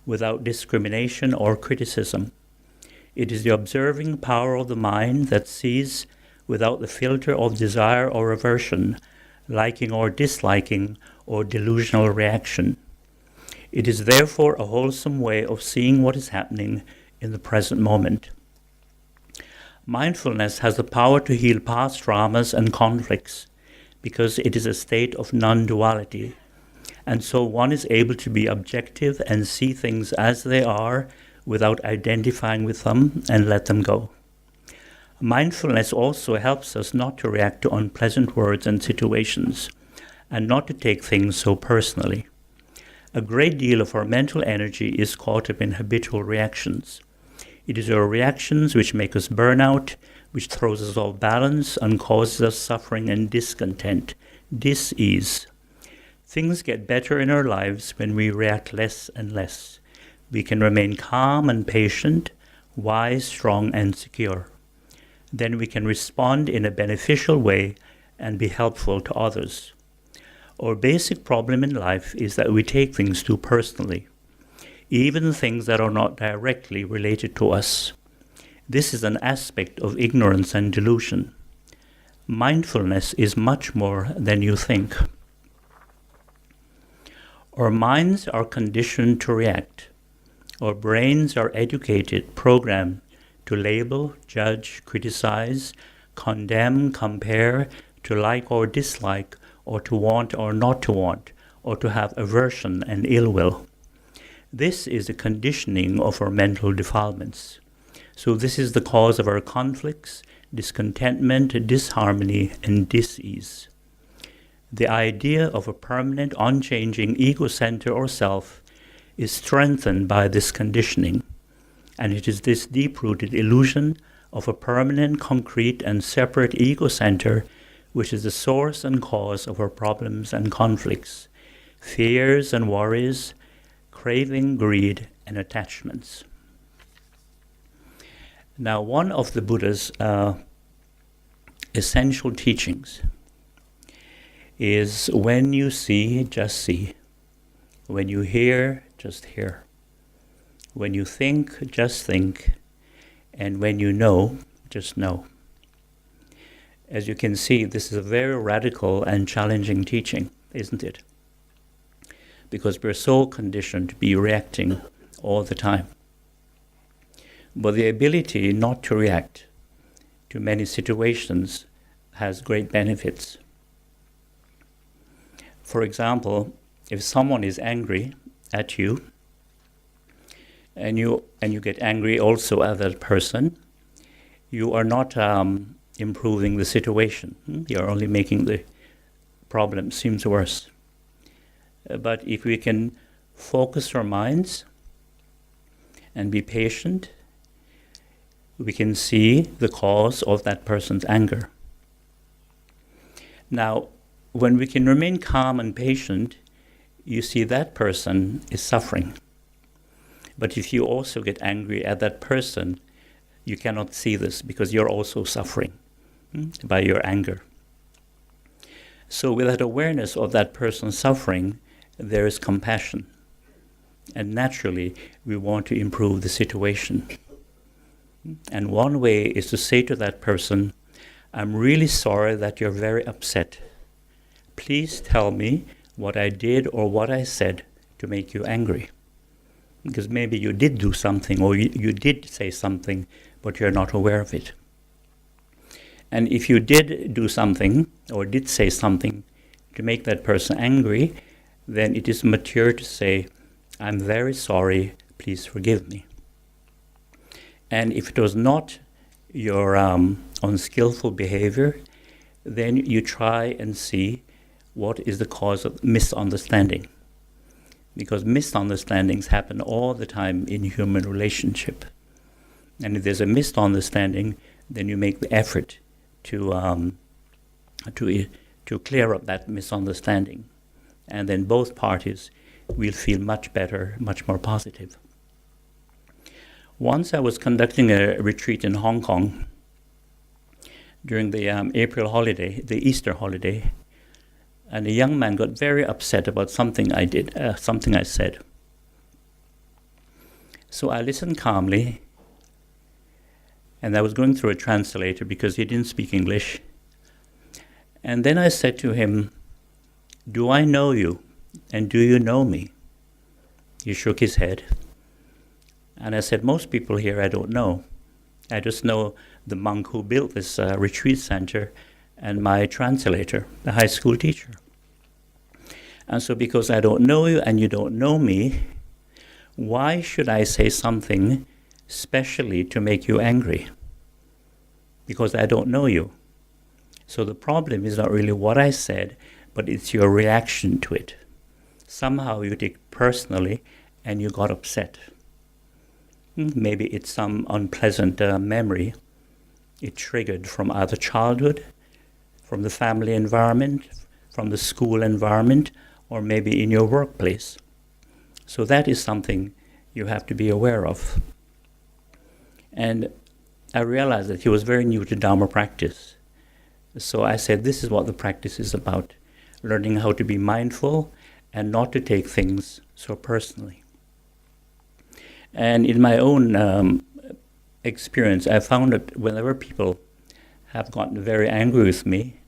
without discrimination or criticism. It is the observing power of the mind that sees without the filter of desire or aversion, liking or disliking, or delusional reaction. It is therefore a wholesome way of seeing what is happening in the present moment. Mindfulness has the power to heal past traumas and conflicts because it is a state of non-duality. And so one is able to be objective and see things as they are without identifying with them and let them go. Mindfulness also helps us not to react to unpleasant words and situations and not to take things so personally. A great deal of our mental energy is caught up in habitual reactions. It is our reactions which make us burn out, which throws us off balance and causes us suffering and discontent, dis-ease. Things get better in our lives when we react less and less. We can remain calm and patient, wise, strong, and secure. Then we can respond in a beneficial way and be helpful to others. Our basic problem in life is that we take things too personally, even things that are not directly related to us. This is an aspect of ignorance and delusion. Mindfulness is much more than you think. Our minds are conditioned to react. Our brains are educated, programmed to label, judge, criticize, condemn, compare, to like or dislike, or to want or not to want, or to have aversion and ill will. This is the conditioning of our mental defilements. So this is the cause of our conflicts, discontentment, disharmony, and dis-ease. The idea of a permanent, unchanging ego center or self is strengthened by this conditioning, and it is this deep-rooted illusion of a permanent, concrete, and separate ego center which is the source and cause of our problems and conflicts, fears and worries, craving, greed, and attachments. Now, one of the Buddha's essential teachings is when you see, just see. When you hear, just hear. When you think, just think. And when you know, just know. As you can see, this is a very radical and challenging teaching, isn't it? Because we're so conditioned to be reacting all the time. But the ability not to react to many situations has great benefits. For example, if someone is angry at you, and you get angry also at that person, you are not improving the situation. You're only making the problem seem worse. But if we can focus our minds and be patient, we can see the cause of that person's anger. Now, when we can remain calm and patient, you see that person is suffering. But if you also get angry at that person, you cannot see this because you're also suffering by your anger. So with that awareness of that person's suffering, there is compassion. And naturally, we want to improve the situation. And one way is to say to that person, I'm really sorry that you're very upset. Please tell me what I did or what I said to make you angry. Because maybe you did do something or you did say something, but you're not aware of it. And if you did do something or did say something to make that person angry, then it is mature to say, I'm very sorry, please forgive me. And if it was not your unskillful behavior, then you try and see what is the cause of misunderstanding. Because misunderstandings happen all the time in human relationship. And if there's a misunderstanding, then you make the effort to clear up that misunderstanding. And then both parties will feel much better, much more positive. Once I was conducting a retreat in Hong Kong during the April holiday, the Easter holiday, and a young man got very upset about something I did, something I said. So I listened calmly, and I was going through a translator because he didn't speak English. And then I said to him, do I know you, and do you know me? He shook his head. And I said, most people here I don't know. I just know the monk who built this retreat center and my translator, the high school teacher. And so because I don't know you and you don't know me, why should I say something specially to make you angry? Because I don't know you. So the problem is not really what I said, but it's your reaction to it. Somehow you take it personally and you got upset. Maybe it's some unpleasant memory it triggered from either childhood, from the family environment, from the school environment, or maybe in your workplace. So that is something you have to be aware of. And I realized that he was very new to Dharma practice. So I said, this is what the practice is about, learning how to be mindful and not to take things so personally. And in my own experience, I found that whenever people have gotten very angry with me,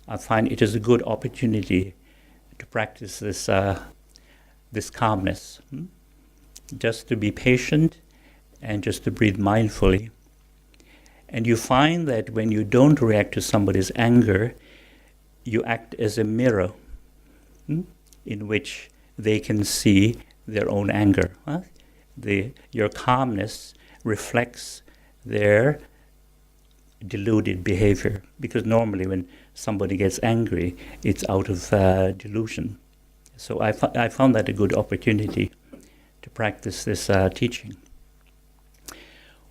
I find it is a good opportunity to practice this calmness. Just to be patient and just to breathe mindfully. And you find that when you don't react to somebody's anger, you act as a mirror in which they can see their own anger. Your calmness reflects their deluded behavior, because normally when somebody gets angry, it's out of delusion. So I found that a good opportunity to practice this teaching.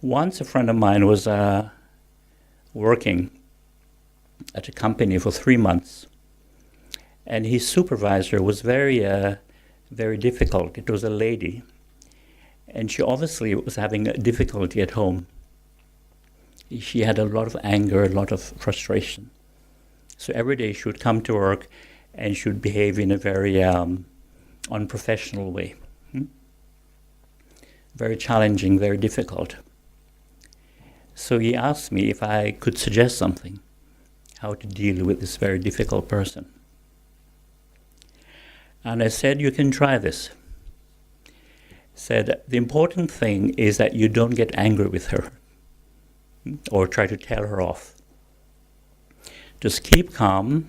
Once a friend of mine was working at a company for 3 months, and his supervisor was very difficult. It was a lady, and she obviously was having a difficulty at home. She had a lot of anger, a lot of frustration. So every day she would come to work and she would behave in a very unprofessional way. Very challenging, very difficult. So he asked me if I could suggest something, how to deal with this very difficult person. And I said, you can try this. Said, the important thing is that you don't get angry with her or try to tell her off. Just keep calm,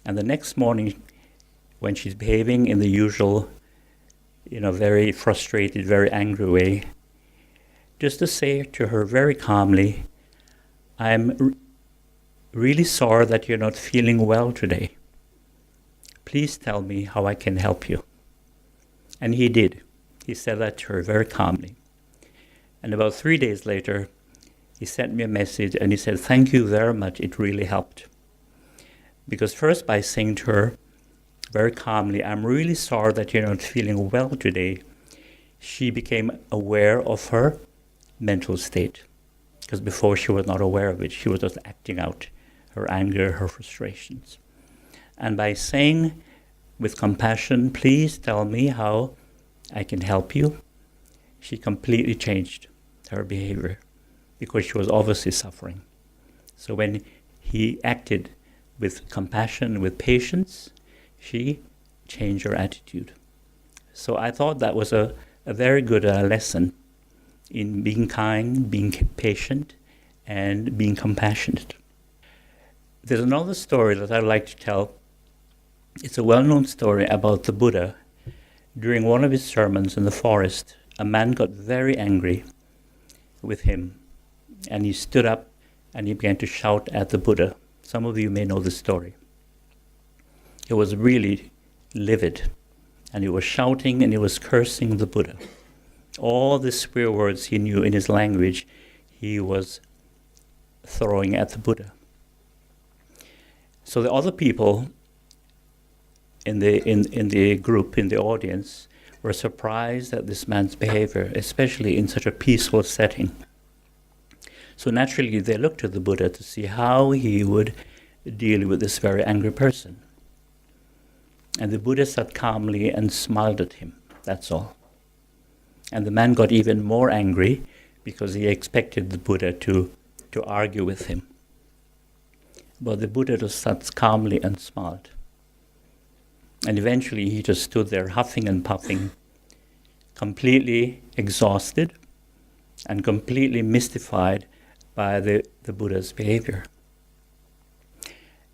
and the next morning when she's behaving in the usual, very frustrated, very angry way, just to say to her very calmly, I'm really sorry that you're not feeling well today. Please tell me how I can help you. And he did. He said that to her very calmly. And about 3 days later, he sent me a message and he said, thank you very much, it really helped. Because first by saying to her very calmly, I'm really sorry that you're not feeling well today, she became aware of her mental state. Because before she was not aware of it, she was just acting out her anger, her frustrations. And by saying with compassion, please tell me how I can help you, she completely changed her behavior because she was obviously suffering. So when he acted with compassion, with patience, she changed her attitude. So I thought that was a very good lesson in being kind, being patient, and being compassionate. There's another story that I'd like to tell. It's a well-known story about the Buddha. During one of his sermons in the forest, a man got very angry with him, and he stood up and he began to shout at the Buddha. Some of you may know the story. He was really livid, and he was shouting and he was cursing the Buddha. All the swear words he knew in his language, he was throwing at the Buddha. So the other people in the group, in the audience, were surprised at this man's behavior, especially in such a peaceful setting. So naturally they looked to the Buddha to see how he would deal with this very angry person. And the Buddha sat calmly and smiled at him, that's all. And the man got even more angry because he expected the Buddha to argue with him. But the Buddha just sat calmly and smiled. And eventually he just stood there huffing and puffing, completely exhausted and completely mystified by the Buddha's behavior.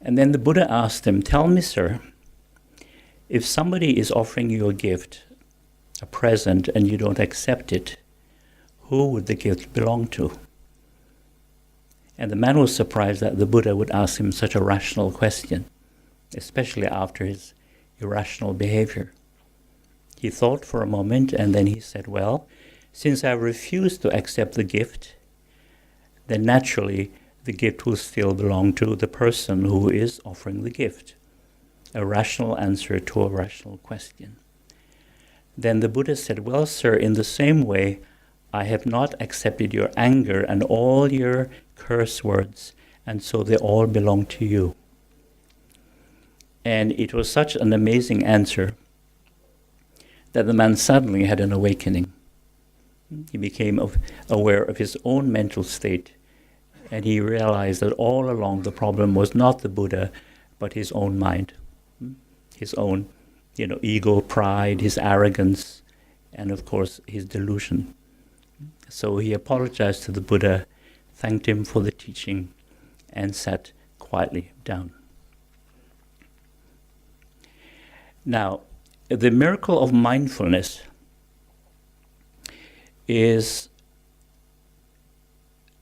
And then the Buddha asked him, "Tell me, sir, if somebody is offering you a gift, a present, and you don't accept it, who would the gift belong to?" And the man was surprised that the Buddha would ask him such a rational question, especially after his irrational behavior. He thought for a moment and then he said, "Well, since I refuse to accept the gift, then naturally the gift will still belong to the person who is offering the gift." A rational answer to a rational question. Then the Buddha said, "Well, sir, in the same way, I have not accepted your anger and all your curse words, and so they all belong to you." And it was such an amazing answer that the man suddenly had an awakening. He became aware of his own mental state, and he realized that all along the problem was not the Buddha, but his own mind, his own, ego, pride, his arrogance, and of course his delusion. So he apologized to the Buddha, thanked him for the teaching, and sat quietly down. Now, the miracle of mindfulness is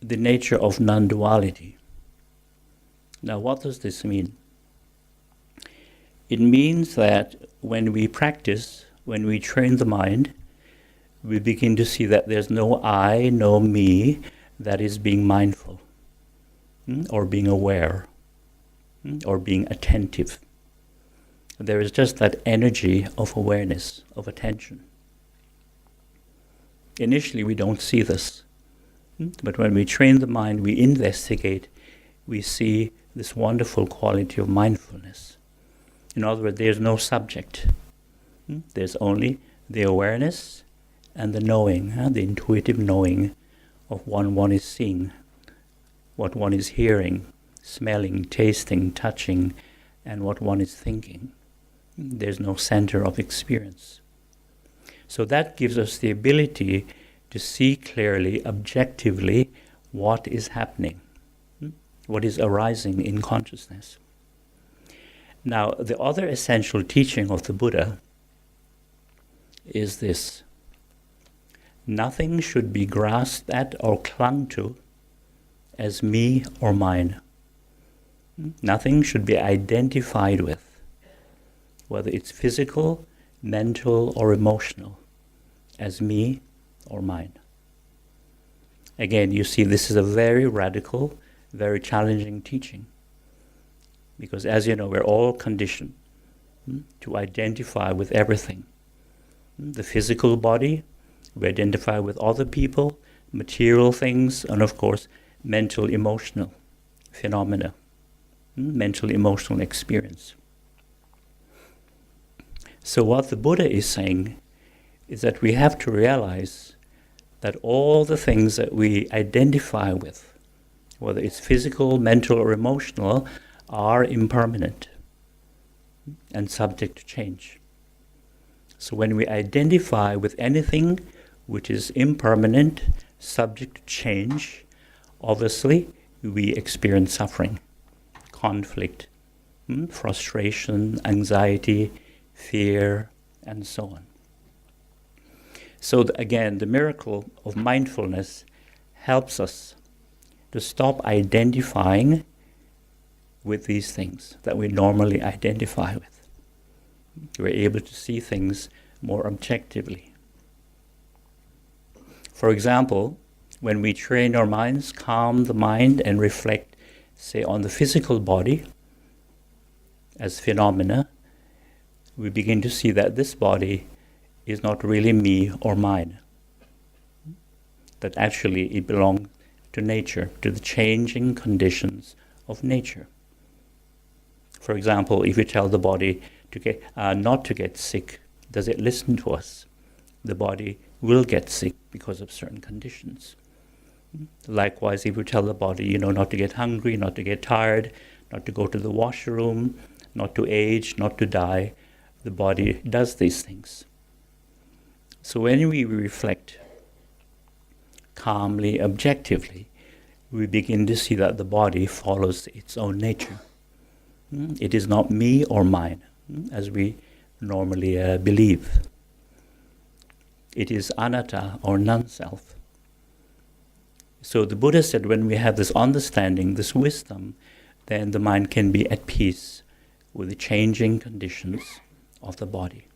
the nature of non-duality. Now, what does this mean? It means that when we practice, when we train the mind, we begin to see that there's no I, no me, that is being mindful, or being aware, or being attentive. There is just that energy of awareness, of attention. Initially, we don't see this. But when we train the mind, we investigate, we see this wonderful quality of mindfulness. In other words, there's no subject. There's only the awareness and the knowing, the intuitive knowing of what one is seeing, what one is hearing, smelling, tasting, touching, and what one is thinking. There's no center of experience. So that gives us the ability to see clearly, objectively, what is happening, what is arising in consciousness. Now, the other essential teaching of the Buddha is this: nothing should be grasped at or clung to as me or mine. Nothing should be identified with, whether it's physical, mental, or emotional, as me or mine. Again, you see, this is a very radical, very challenging teaching. Because as you know, we're all conditioned to identify with everything. The physical body, we identify with other people, material things, and of course, mental, emotional phenomena, mental, emotional experience. So what the Buddha is saying is that we have to realize that all the things that we identify with, whether it's physical, mental, or emotional, are impermanent and subject to change. So when we identify with anything which is impermanent, subject to change, obviously we experience suffering, conflict, frustration, anxiety, fear, and so on. So again, the miracle of mindfulness helps us to stop identifying with these things that we normally identify with. We're able to see things more objectively. For example, when we train our minds, calm the mind and reflect, say, on the physical body as phenomena, we begin to see that this body is not really me or mine. That actually it belongs to nature, to the changing conditions of nature. For example, if we tell the body to not to get sick, does it listen to us? The body will get sick because of certain conditions. Likewise, if we tell the body, not to get hungry, not to get tired, not to go to the washroom, not to age, not to die, the body does these things. So when we reflect, calmly, objectively, we begin to see that the body follows its own nature. It is not me or mine, as we normally believe. It is anatta, or non-self. So the Buddha said when we have this understanding, this wisdom, then the mind can be at peace with the changing conditions of the body.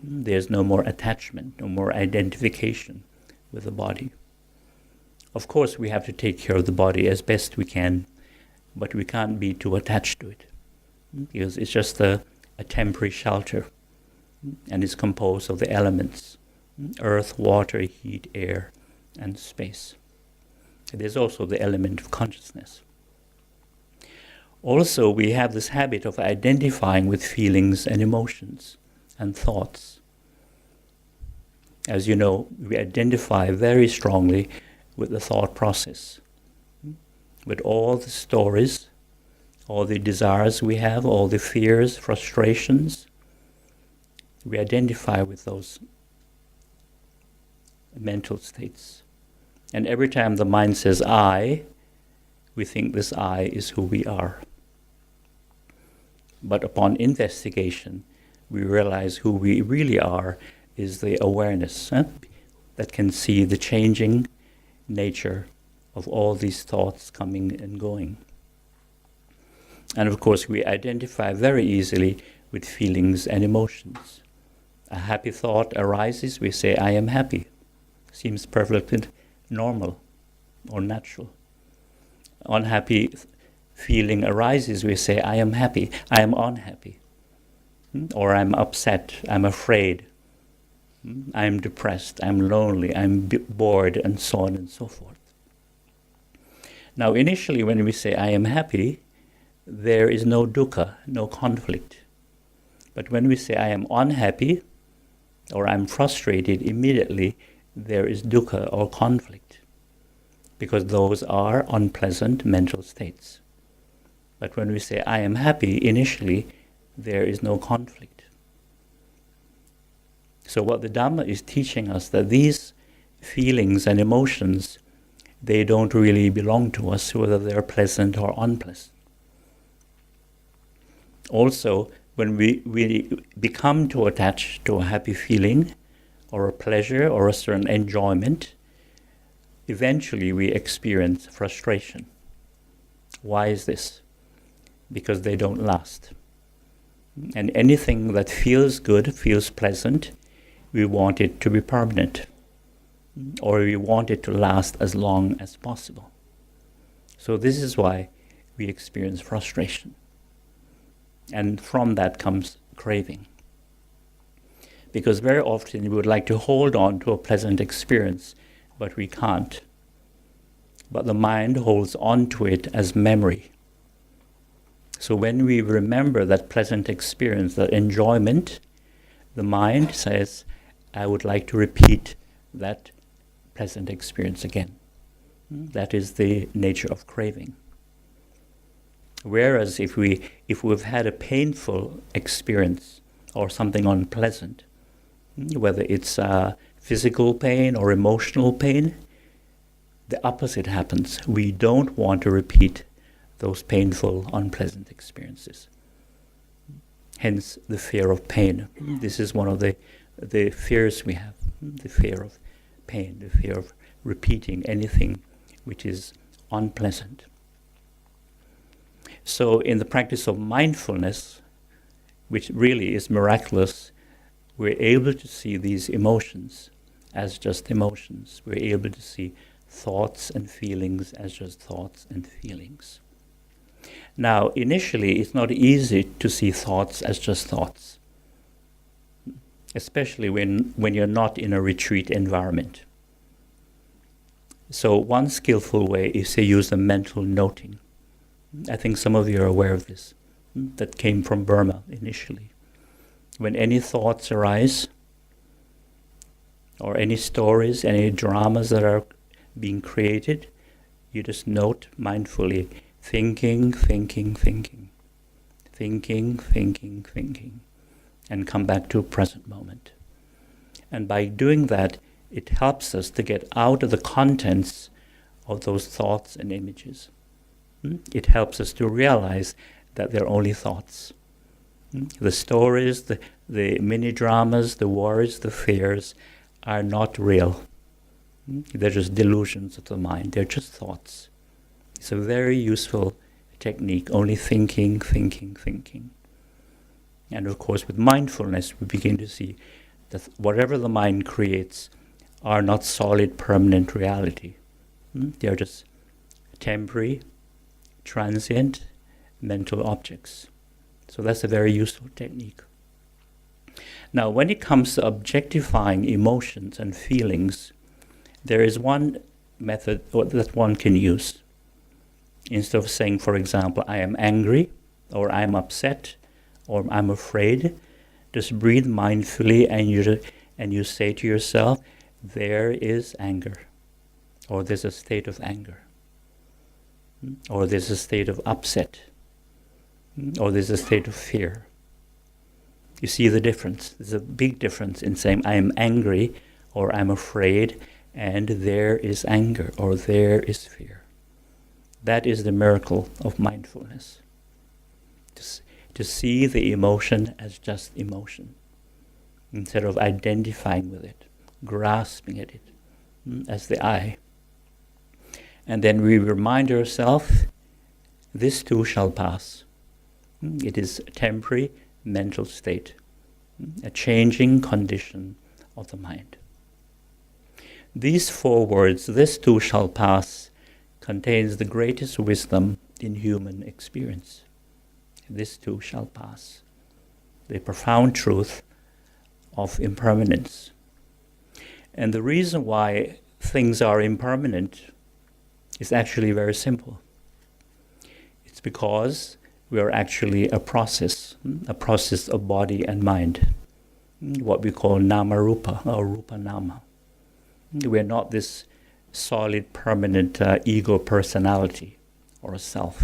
There's no more attachment, no more identification with the body. Of course, we have to take care of the body as best we can, but we can't be too attached to it, because it's just a temporary shelter, and it's composed of the elements: earth, water, heat, air, and space. And there's also the element of consciousness. Also, we have this habit of identifying with feelings and emotions and thoughts. As you know, we identify very strongly with the thought process, with all the stories, all the desires we have, all the fears, frustrations. We identify with those mental states. And every time the mind says I, we think this I is who we are. But upon investigation, we realize who we really are is the awareness that can see the changing nature of all these thoughts coming and going. And of course, we identify very easily with feelings and emotions. A happy thought arises, we say, I am happy. Seems perfectly normal or natural. Unhappy feeling arises, we say, I am happy, I am unhappy. Or I'm upset, I'm afraid, I'm depressed, I'm lonely, I'm bored, and so on and so forth. Now, initially, when we say I am happy, there is no dukkha, no conflict. But when we say I am unhappy, or I'm frustrated, immediately there is dukkha or conflict, because those are unpleasant mental states. But when we say I am happy, initially there is no conflict. So what the Dhamma is teaching us, that these feelings and emotions, they don't really belong to us, whether they're pleasant or unpleasant. Also, when we become too attached to a happy feeling, or a pleasure, or a certain enjoyment, eventually we experience frustration. Why is this? Because they don't last. And anything that feels good, feels pleasant, we want it to be permanent, or we want it to last as long as possible. So this is why we experience frustration. And from that comes craving. Because very often we would like to hold on to a pleasant experience, but we can't. But the mind holds on to it as memory. So when we remember that pleasant experience, that enjoyment, the mind says, I would like to repeat that pleasant experience again. That is the nature of craving. Whereas if we've had a painful experience or something unpleasant, whether it's physical pain or emotional pain, the opposite happens. We don't want to repeat those painful, unpleasant experiences. Hence the fear of pain. This is one of the fears we have, the fear of pain, the fear of repeating anything which is unpleasant. So in the practice of mindfulness, which really is miraculous, we're able to see these emotions as just emotions. We're able to see thoughts and feelings as just thoughts and feelings. Now, initially, it's not easy to see thoughts as just thoughts, especially when you're not in a retreat environment. So one skillful way is to use the mental noting. I think some of you are aware of this. That came from Burma initially. When any thoughts arise, or any stories, any dramas that are being created, you just note mindfully, thinking, and come back to a present moment. And by doing that, it helps us to get out of the contents of those thoughts and images. It helps us to realize that they're only thoughts. The stories, the mini-dramas, the worries, the fears are not real. They're just delusions of the mind. They're just thoughts. It's a very useful technique, only thinking, thinking, thinking. And of course, with mindfulness, we begin to see that whatever the mind creates are not solid, permanent reality. They're just temporary, transient, mental objects. So that's a very useful technique. Now, when it comes to objectifying emotions and feelings, there is one method that one can use. Instead of saying, for example, I am angry, or I am upset, or I'm afraid, just breathe mindfully and you say to yourself, there is anger, or there's a state of anger, or there's a state of upset, or there's a state of fear. You see the difference. There's a big difference in saying I am angry, or I'm afraid, and there is anger, or there is fear. That is the miracle of mindfulness. To see the emotion as just emotion, instead of identifying with it, grasping at it as the I. And then we remind ourselves, this too shall pass. It is a temporary mental state, a changing condition of the mind. These 4 words, this too shall pass, contains the greatest wisdom in human experience. This too shall pass. The profound truth of impermanence. And the reason why things are impermanent is actually very simple. It's because we are actually a process of body and mind, what we call nama rupa or rupa nama. We are not this solid, permanent ego personality or a self.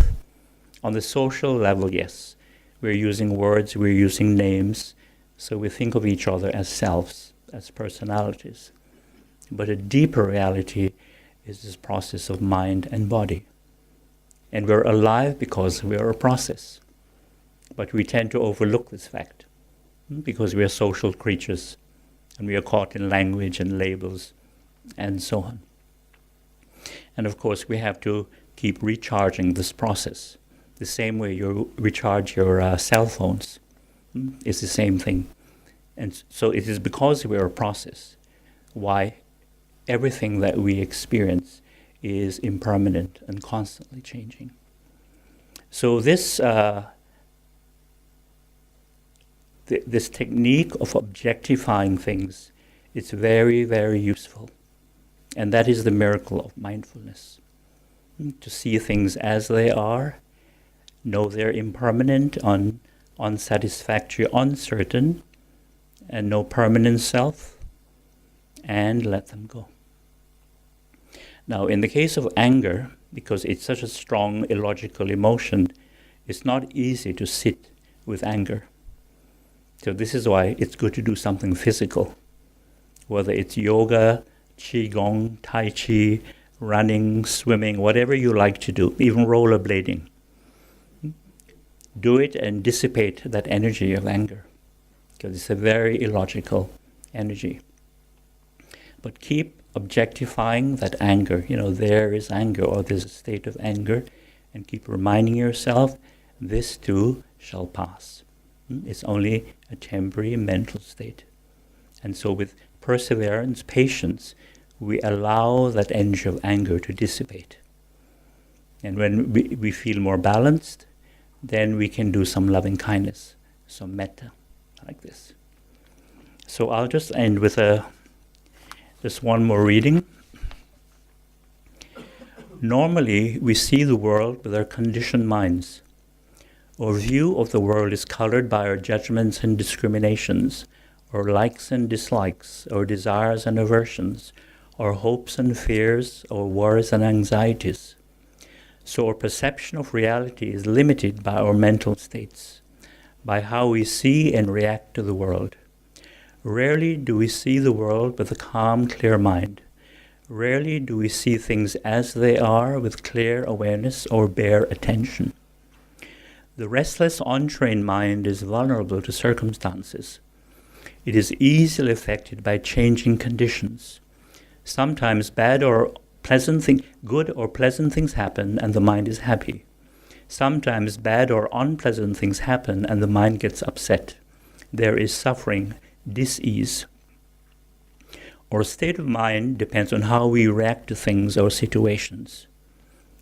On the social level, yes, we're using words, we're using names, so we think of each other as selves, as personalities. But a deeper reality is this process of mind and body. And we're alive because we are a process. But we tend to overlook this fact because we are social creatures and we are caught in language and labels and so on. And of course, we have to keep recharging this process. The same way you recharge your cell phones. It's the same thing. And so it is because we are a process why everything that we experience is impermanent and constantly changing. So this this technique of objectifying things is very, very useful. And that is the miracle of mindfulness. To see things as they are, know they're impermanent, unsatisfactory, uncertain, and no permanent self, and let them go. Now, in the case of anger, because it's such a strong illogical emotion, it's not easy to sit with anger. So this is why it's good to do something physical, whether it's yoga, qigong, tai chi, running, swimming, whatever you like to do, even rollerblading. Do it and dissipate that energy of anger, because it's a very illogical energy. But keep objectifying that anger. There is anger, or there's a state of anger, and keep reminding yourself, this too shall pass. It's only a temporary mental state. And so with perseverance, patience, we allow that energy of anger to dissipate. And when we feel more balanced, then we can do some loving kindness, some metta, like this. So I'll just end with just one more reading. Normally, we see the world with our conditioned minds. Our view of the world is colored by our judgments and discriminations, our likes and dislikes, our desires and aversions, our hopes and fears, our worries and anxieties. So our perception of reality is limited by our mental states, by how we see and react to the world. Rarely do we see the world with a calm, clear mind. Rarely do we see things as they are with clear awareness or bare attention. The restless, untrained mind is vulnerable to circumstances. It is easily affected by changing conditions. Sometimes good or pleasant things happen and the mind is happy. Sometimes bad or unpleasant things happen and the mind gets upset. There is suffering, dis-ease. Our state of mind depends on how we react to things or situations.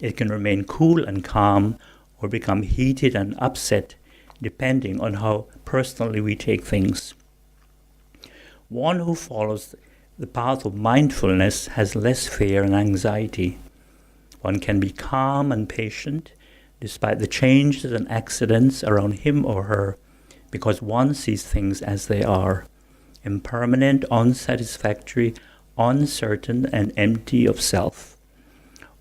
It can remain cool and calm or become heated and upset depending on how personally we take things. One who follows the path of mindfulness has less fear and anxiety. One can be calm and patient despite the changes and accidents around him or her because one sees things as they are. Impermanent, unsatisfactory, uncertain, and empty of self.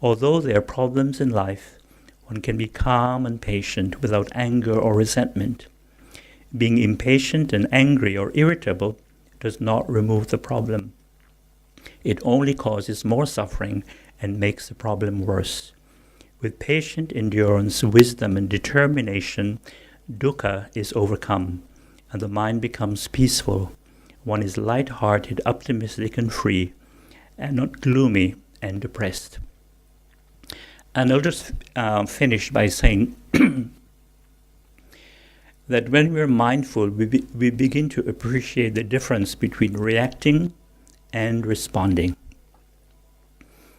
Although there are problems in life, one can be calm and patient without anger or resentment. Being impatient and angry or irritable does not remove the problem. It only causes more suffering and makes the problem worse. With patient endurance, wisdom, and determination, dukkha is overcome, and the mind becomes peaceful. One is light-hearted, optimistic, and free, and not gloomy and depressed. And I'll just finish by saying that when we're mindful, we begin to appreciate the difference between reacting and responding.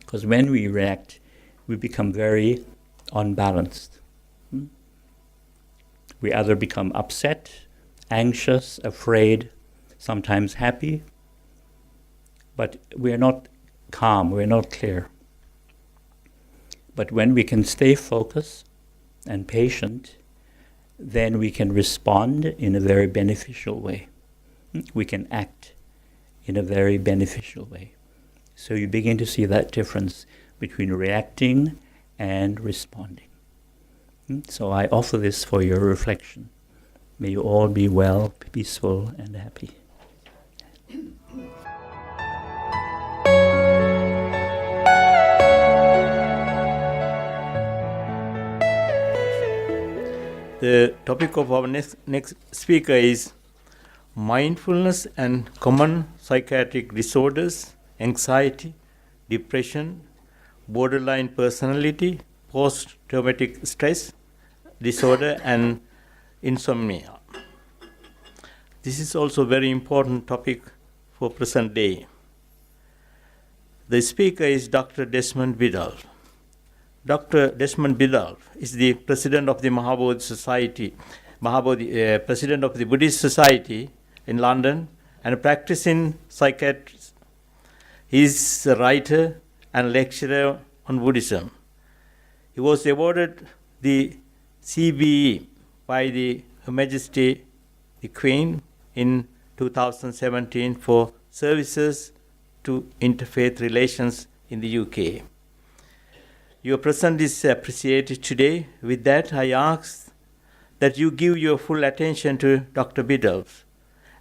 Because when we react, we become very unbalanced. We either become upset, anxious, afraid, sometimes happy, but we're not calm, we're not clear. But when we can stay focused and patient, then we can respond in a very beneficial way. We can act in a very beneficial way. So you begin to see that difference between reacting and responding. So I offer this for your reflection. May you all be well, peaceful, and happy. The topic of our next speaker is mindfulness and common psychiatric disorders, anxiety, depression, borderline personality, post-traumatic stress disorder, and insomnia. This is also a very important topic for present day. The speaker is Dr. Desmond Biddulph. Dr. Desmond Biddulph is the president of the Mahabodhi Society, president of the Buddhist Society in London, and a practicing psychiatrist. He is a writer and lecturer on Buddhism. He was awarded the CBE by Her Majesty the Queen in 2017 for services to interfaith relations in the UK. Your presence is appreciated today. With that, I ask that you give your full attention to Dr. Biddulph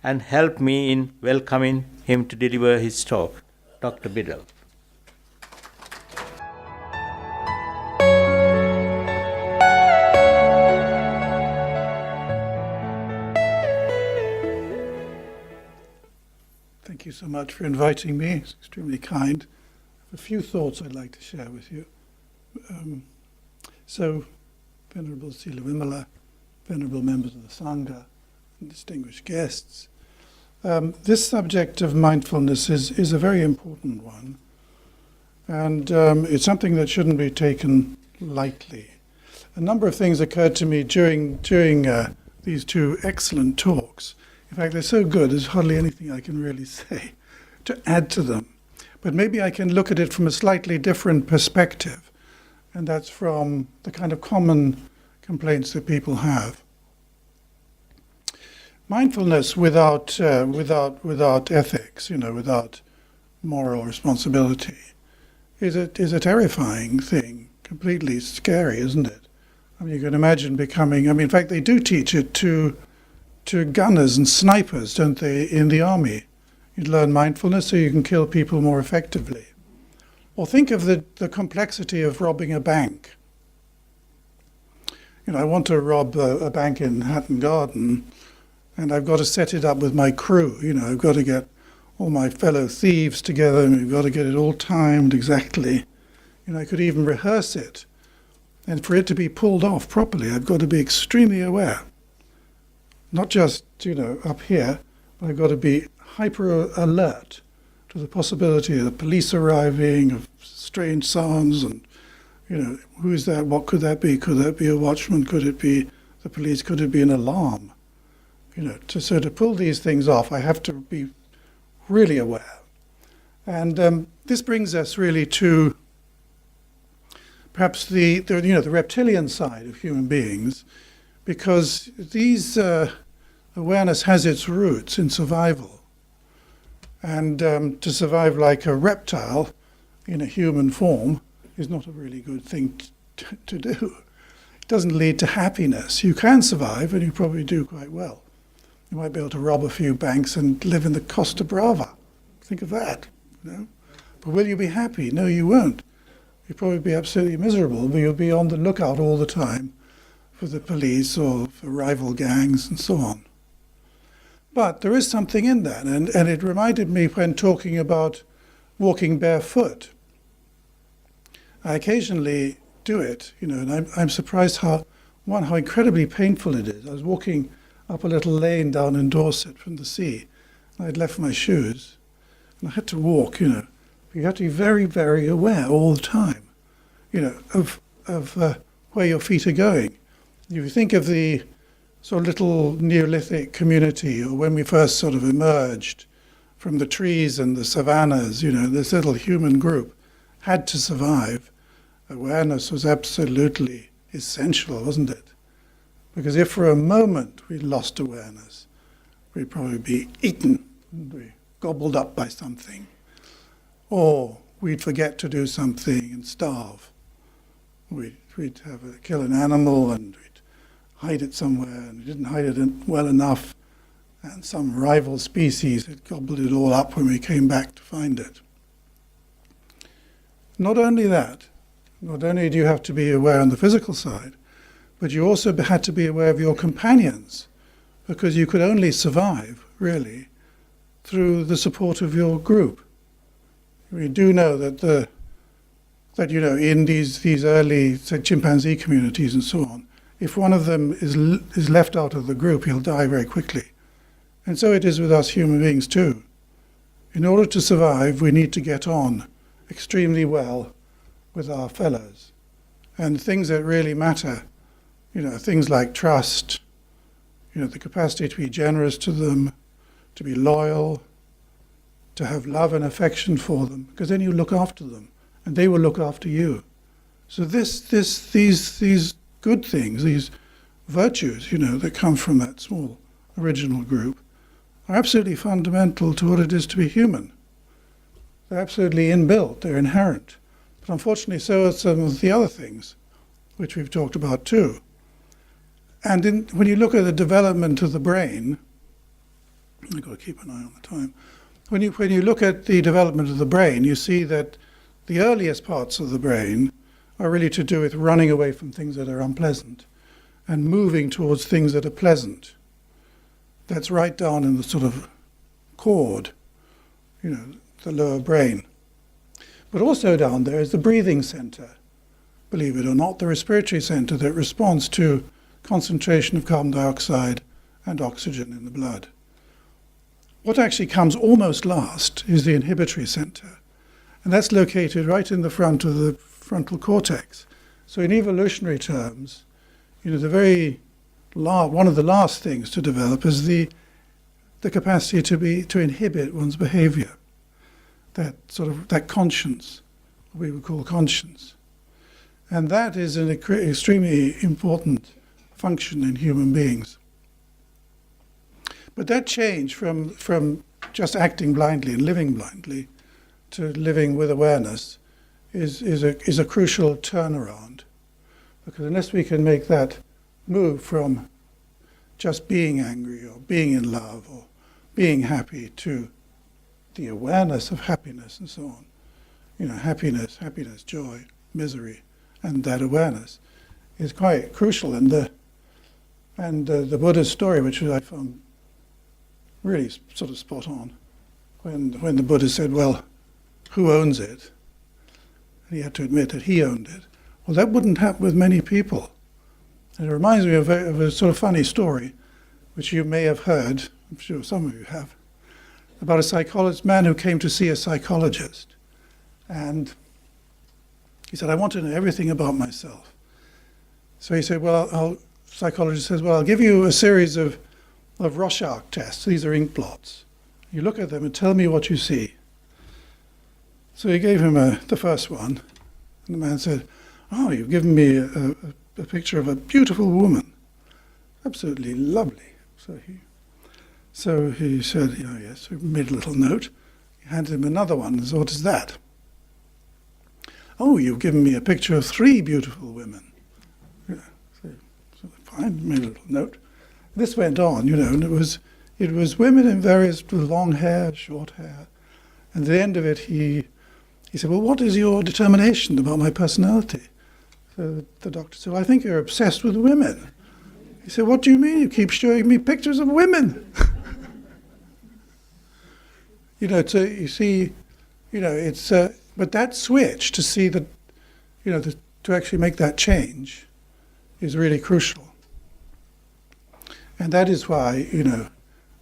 and help me in welcoming him to deliver his talk. Dr. Biddulph. Thank you so much for inviting me. It's extremely kind. I have a few thoughts I'd like to share with you. So, Venerable Seelawimala, venerable members of the Sangha, and distinguished guests, this subject of mindfulness is a very important one, and it's something that shouldn't be taken lightly. A number of things occurred to me during these two excellent talks. In fact, they're so good, there's hardly anything I can really say to add to them. But maybe I can look at it from a slightly different perspective, and that's from the kind of common complaints that people have. Mindfulness without ethics, without moral responsibility, is a terrifying thing. Completely scary, isn't it? I mean, you can imagine becoming. In fact, they do teach it to to gunners and snipers, don't they, in the army? You learn mindfulness so you can kill people more effectively. Or think of the complexity of robbing a bank. I want to rob a bank in Hatton Garden, and I've got to set it up with my crew. I've got to get all my fellow thieves together, and we've got to get it all timed exactly. I could even rehearse it. And for it to be pulled off properly, I've got to be extremely aware. Not just, up here, but I've got to be hyper alert to the possibility of the police arriving, of strange sounds, and, who is that? What could that be? Could that be a watchman? Could it be the police? Could it be an alarm? So to pull these things off, I have to be really aware. And this brings us really to perhaps the reptilian side of human beings, because these awareness has its roots in survival. And to survive like a reptile in a human form is not a really good thing to do. It doesn't lead to happiness. You can survive, and you probably do quite well. You might be able to rob a few banks and live in the Costa Brava. Think of that. But will you be happy? No, you won't. You'll probably be absolutely miserable, but you'll be on the lookout all the time for the police or for rival gangs and so on. But there is something in that, and it reminded me when talking about walking barefoot. I occasionally do it, and I'm surprised how incredibly painful it is. I was walking up a little lane down in Dorset from the sea, and I'd left my shoes, and I had to walk, You have to be very, very aware all the time, of where your feet are going. If you think of the sort of little Neolithic community, or when we first sort of emerged from the trees and the savannas, this little human group had to survive. Awareness was absolutely essential, wasn't it? Because if for a moment we lost awareness, we'd probably be eaten, wouldn't we? Gobbled up by something. Or we'd forget to do something and starve. We'd kill an animal and we'd hide it somewhere, and we didn't hide it well enough, and some rival species had gobbled it all up when we came back to find it. Not only that, not only do you have to be aware on the physical side, but you also had to be aware of your companions, because you could only survive, really, through the support of your group. We do know that in these early, say, chimpanzee communities and so on, if one of them is left out of the group, he'll die very quickly. And so it is with us human beings too. In order to survive, we need to get on extremely well with our fellows. And things that really matter, things like trust, the capacity to be generous to them, to be loyal, to have love and affection for them, because then you look after them, and they will look after you. So these good things, these virtues, that come from that small original group, are absolutely fundamental to what it is to be human. They're absolutely inbuilt, they're inherent. But unfortunately, so are some of the other things, which we've talked about too. And when you look at the development of the brain, I've got to keep an eye on the time. When you look at the development of the brain, you see that the earliest parts of the brain are really to do with running away from things that are unpleasant and moving towards things that are pleasant. That's right down in the sort of cord, the lower brain. But also down there is the breathing center, believe it or not, the respiratory center that responds to concentration of carbon dioxide and oxygen in the blood. What actually comes almost last is the inhibitory center, and that's located right in the front of the frontal cortex. So in evolutionary terms, one of the last things to develop is the capacity to inhibit one's behavior, that conscience, what we would call conscience. And that is an extremely important function in human beings. But that change from just acting blindly and living blindly to living with awareness is a crucial turnaround. Because unless we can make that move from just being angry or being in love or being happy to the awareness of happiness and so on. Happiness, joy, misery, and that awareness is quite crucial. And the Buddhist story, which I found really sort of spot on, when the Buddha said, well, who owns it? And he had to admit that he owned it. Well, that wouldn't happen with many people. And it reminds me of a sort of funny story, which you may have heard, I'm sure some of you have, about a man who came to see a psychologist. And he said, I want to know everything about myself. So he said, psychologist says, well, I'll give you a series of Rorschach tests. These are ink blots. You look at them and tell me what you see. So he gave him the first one. And the man said, oh, you've given me a picture of a beautiful woman. Absolutely lovely. So he said, yes, he made a little note. He handed him another one and said, what is that? Oh, you've given me a picture of 3 beautiful women. Yeah, so fine, made a little note. This went on, and it was women in various, with long hair, short hair. And at the end of it, he said, well, what is your determination about my personality? So the doctor said, well, I think you're obsessed with women. He said, what do you mean? You keep showing me pictures of women. So you see, it's... But that switch, to see that, to actually make that change is really crucial. And that is why,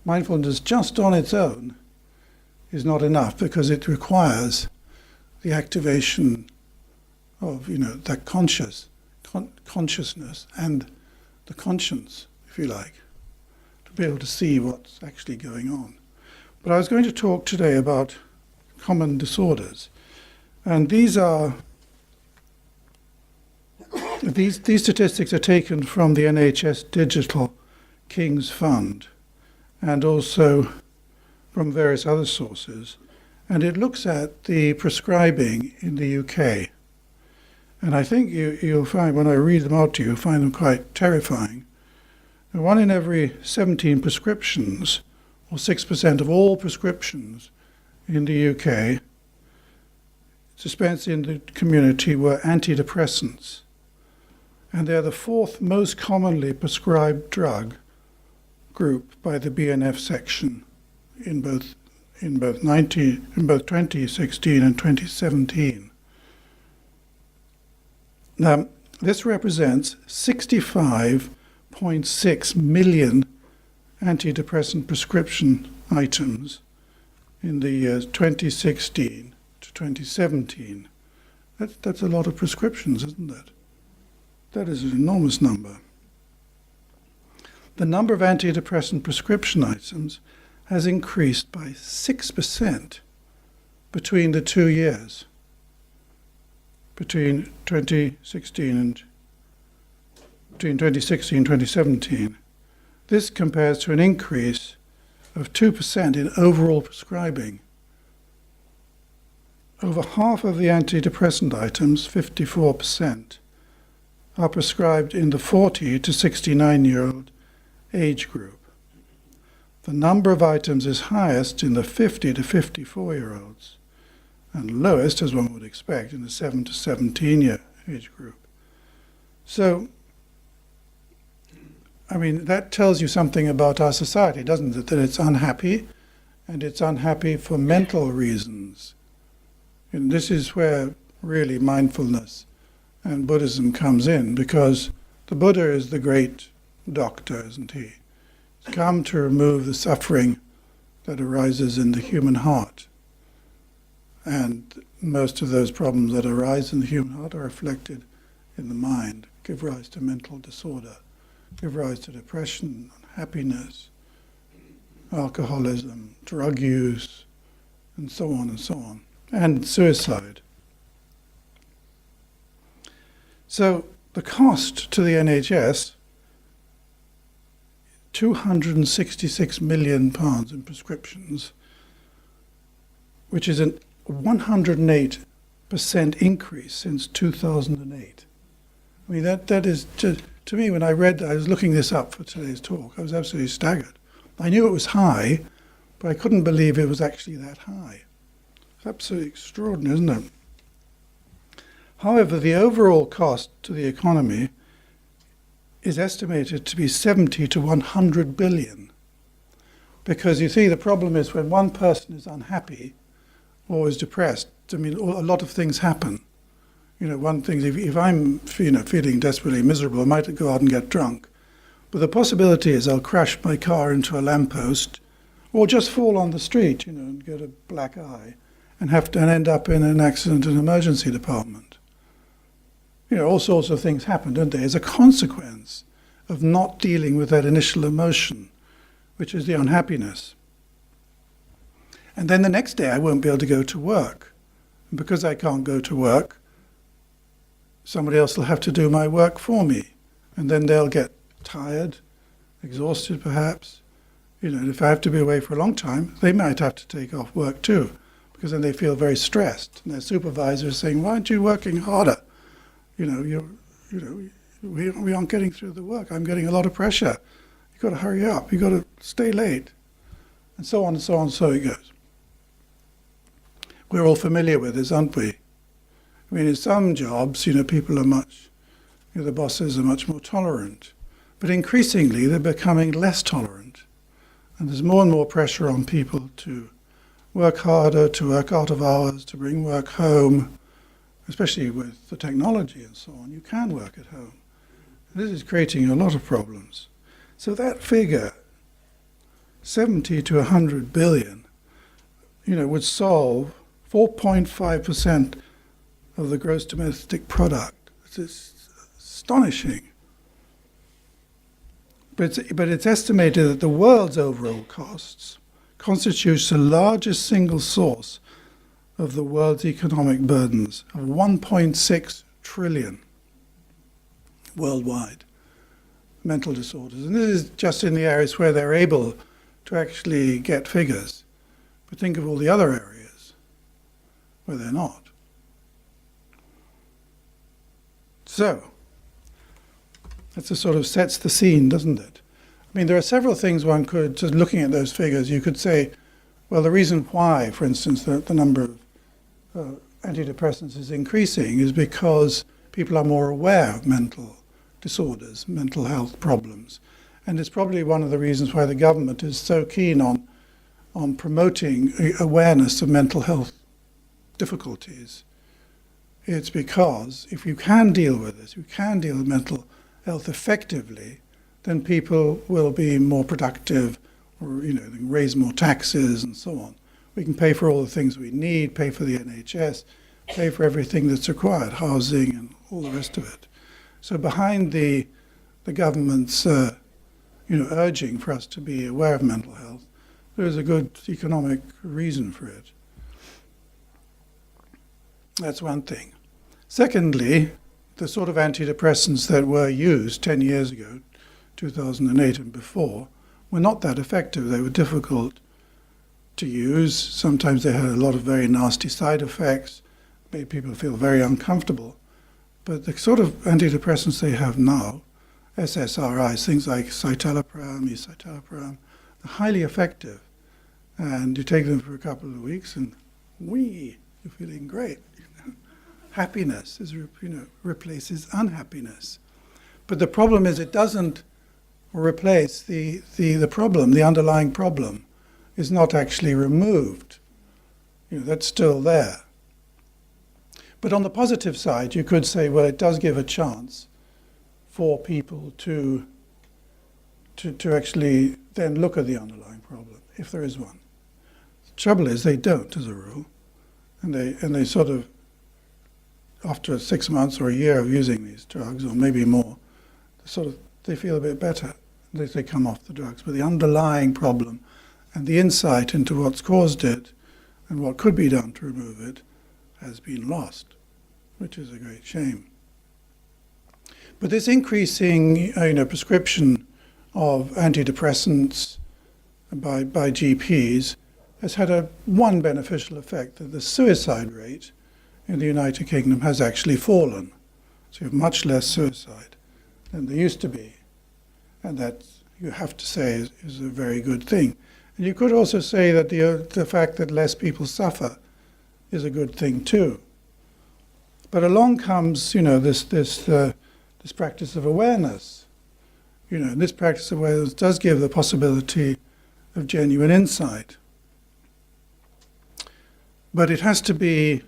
mindfulness just on its own is not enough, because it requires the activation of, that consciousness and the conscience, if you like, to be able to see what's actually going on. But I was going to talk today about common disorders. And these statistics are taken from the NHS Digital King's Fund and also from various other sources. And it looks at the prescribing in the UK. And I think you'll find, when I read them out to you, you'll find them quite terrifying. 1 in every 17 prescriptions, or 6% of all prescriptions in the UK, dispensed in the community, were antidepressants. And they're the 4th most commonly prescribed drug group by the BNF section in both 2016 and 2017. Now, this represents 65.6 million antidepressant prescription items in the years 2016 to 2017. That's a lot of prescriptions, isn't it? That is an enormous number. The number of antidepressant prescription items has increased by 6% between the 2 years, between 2016 and 2017. This compares to an increase of 2% in overall prescribing. Over half of the antidepressant items, 54%, are prescribed in the 40 to 69-year-old age group. The number of items is highest in the 50 to 54-year-olds and lowest, as one would expect, in the 7 to 17-year age group. So, that tells you something about our society, doesn't it? That it's unhappy, and it's unhappy for mental reasons. And this is where really mindfulness and Buddhism comes in, because the Buddha is the great doctor, isn't he? He's come to remove the suffering that arises in the human heart. And most of those problems that arise in the human heart are reflected in the mind, give rise to mental disorder, give rise to depression, unhappiness, alcoholism, drug use, and so on, and suicide. So the cost to the NHS, £266 million in prescriptions, which is a 108% increase since 2008. That is to me, when I was looking this up for today's talk, I was absolutely staggered. I knew it was high, but I couldn't believe it was actually that high. It's absolutely extraordinary, isn't it? However, the overall cost to the economy is estimated to be 70 to 100 billion. Because you see, the problem is when one person is unhappy or is depressed, I mean, a lot of things happen. One thing, if I'm feeling desperately miserable, I might go out and get drunk. But the possibility is I'll crash my car into a lamppost or just fall on the street, and get a black eye and end up in an accident in an emergency department. All sorts of things happen, don't they, as a consequence of not dealing with that initial emotion, which is the unhappiness. And then the next day I won't be able to go to work. And because I can't go to work, somebody else will have to do my work for me. And then they'll get tired, exhausted perhaps. If I have to be away for a long time, they might have to take off work too, because then they feel very stressed. And their supervisor is saying, why aren't you working harder? We aren't getting through the work. I'm getting a lot of pressure. You've got to hurry up. You've got to stay late. And so on and so on, so it goes. We're all familiar with this, aren't we? I mean, in some jobs, people are the bosses are much more tolerant. But increasingly, they're becoming less tolerant. And there's more and more pressure on people to work harder, to work out of hours, to bring work home, especially with the technology and so on. You can work at home. This is creating a lot of problems. So that figure, 70 to 100 billion, would solve 4.5% of the gross domestic product. It's astonishing. But it's estimated that the world's overall costs constitutes the largest single source of the world's economic burdens of 1.6 trillion worldwide. Mental disorders. And this is just in the areas where they're able to actually get figures. But think of all the other areas where they're not. So, that sort of sets the scene, doesn't it? I mean, there are several things one could, just looking at those figures, you could say, well, the reason why, for instance, the number of antidepressants is increasing is because people are more aware of mental disorders, mental health problems. And it's probably one of the reasons why the government is so keen on promoting awareness of mental health difficulties. It's because if you can deal with this, you can deal with mental health effectively, then people will be more productive, or they can raise more taxes and so on. We can pay for all the things we need, pay for the NHS, pay for everything that's required, housing and all the rest of it. So behind the government's urging for us to be aware of mental health, there is a good economic reason for it. That's one thing. Secondly, the sort of antidepressants that were used 10 years ago, 2008 and before, were not that effective. They were difficult to use. Sometimes they had a lot of very nasty side effects, made people feel very uncomfortable. But the sort of antidepressants they have now, SSRIs, things like citalopram, escitalopram, are highly effective. And you take them for a couple of weeks and you're feeling great. Happiness replaces unhappiness. But the problem is it doesn't replace the problem. The underlying problem is not actually removed. That's still there. But on the positive side, you could say, well, it does give a chance for people to actually then look at the underlying problem, if there is one. The trouble is they don't, as a rule, and they sort of, after 6 months or a year of using these drugs, or maybe more, they feel a bit better. They come off the drugs. But the underlying problem and the insight into what's caused it and what could be done to remove it has been lost, which is a great shame. But this increasing prescription of antidepressants by GPs has had one beneficial effect, that the suicide rate in the United Kingdom has actually fallen. So you have much less suicide than there used to be. And that, you have to say, is a very good thing. And you could also say that the fact that less people suffer is a good thing too. But along comes, this practice of awareness. And this practice of awareness does give the possibility of genuine insight. But it has to be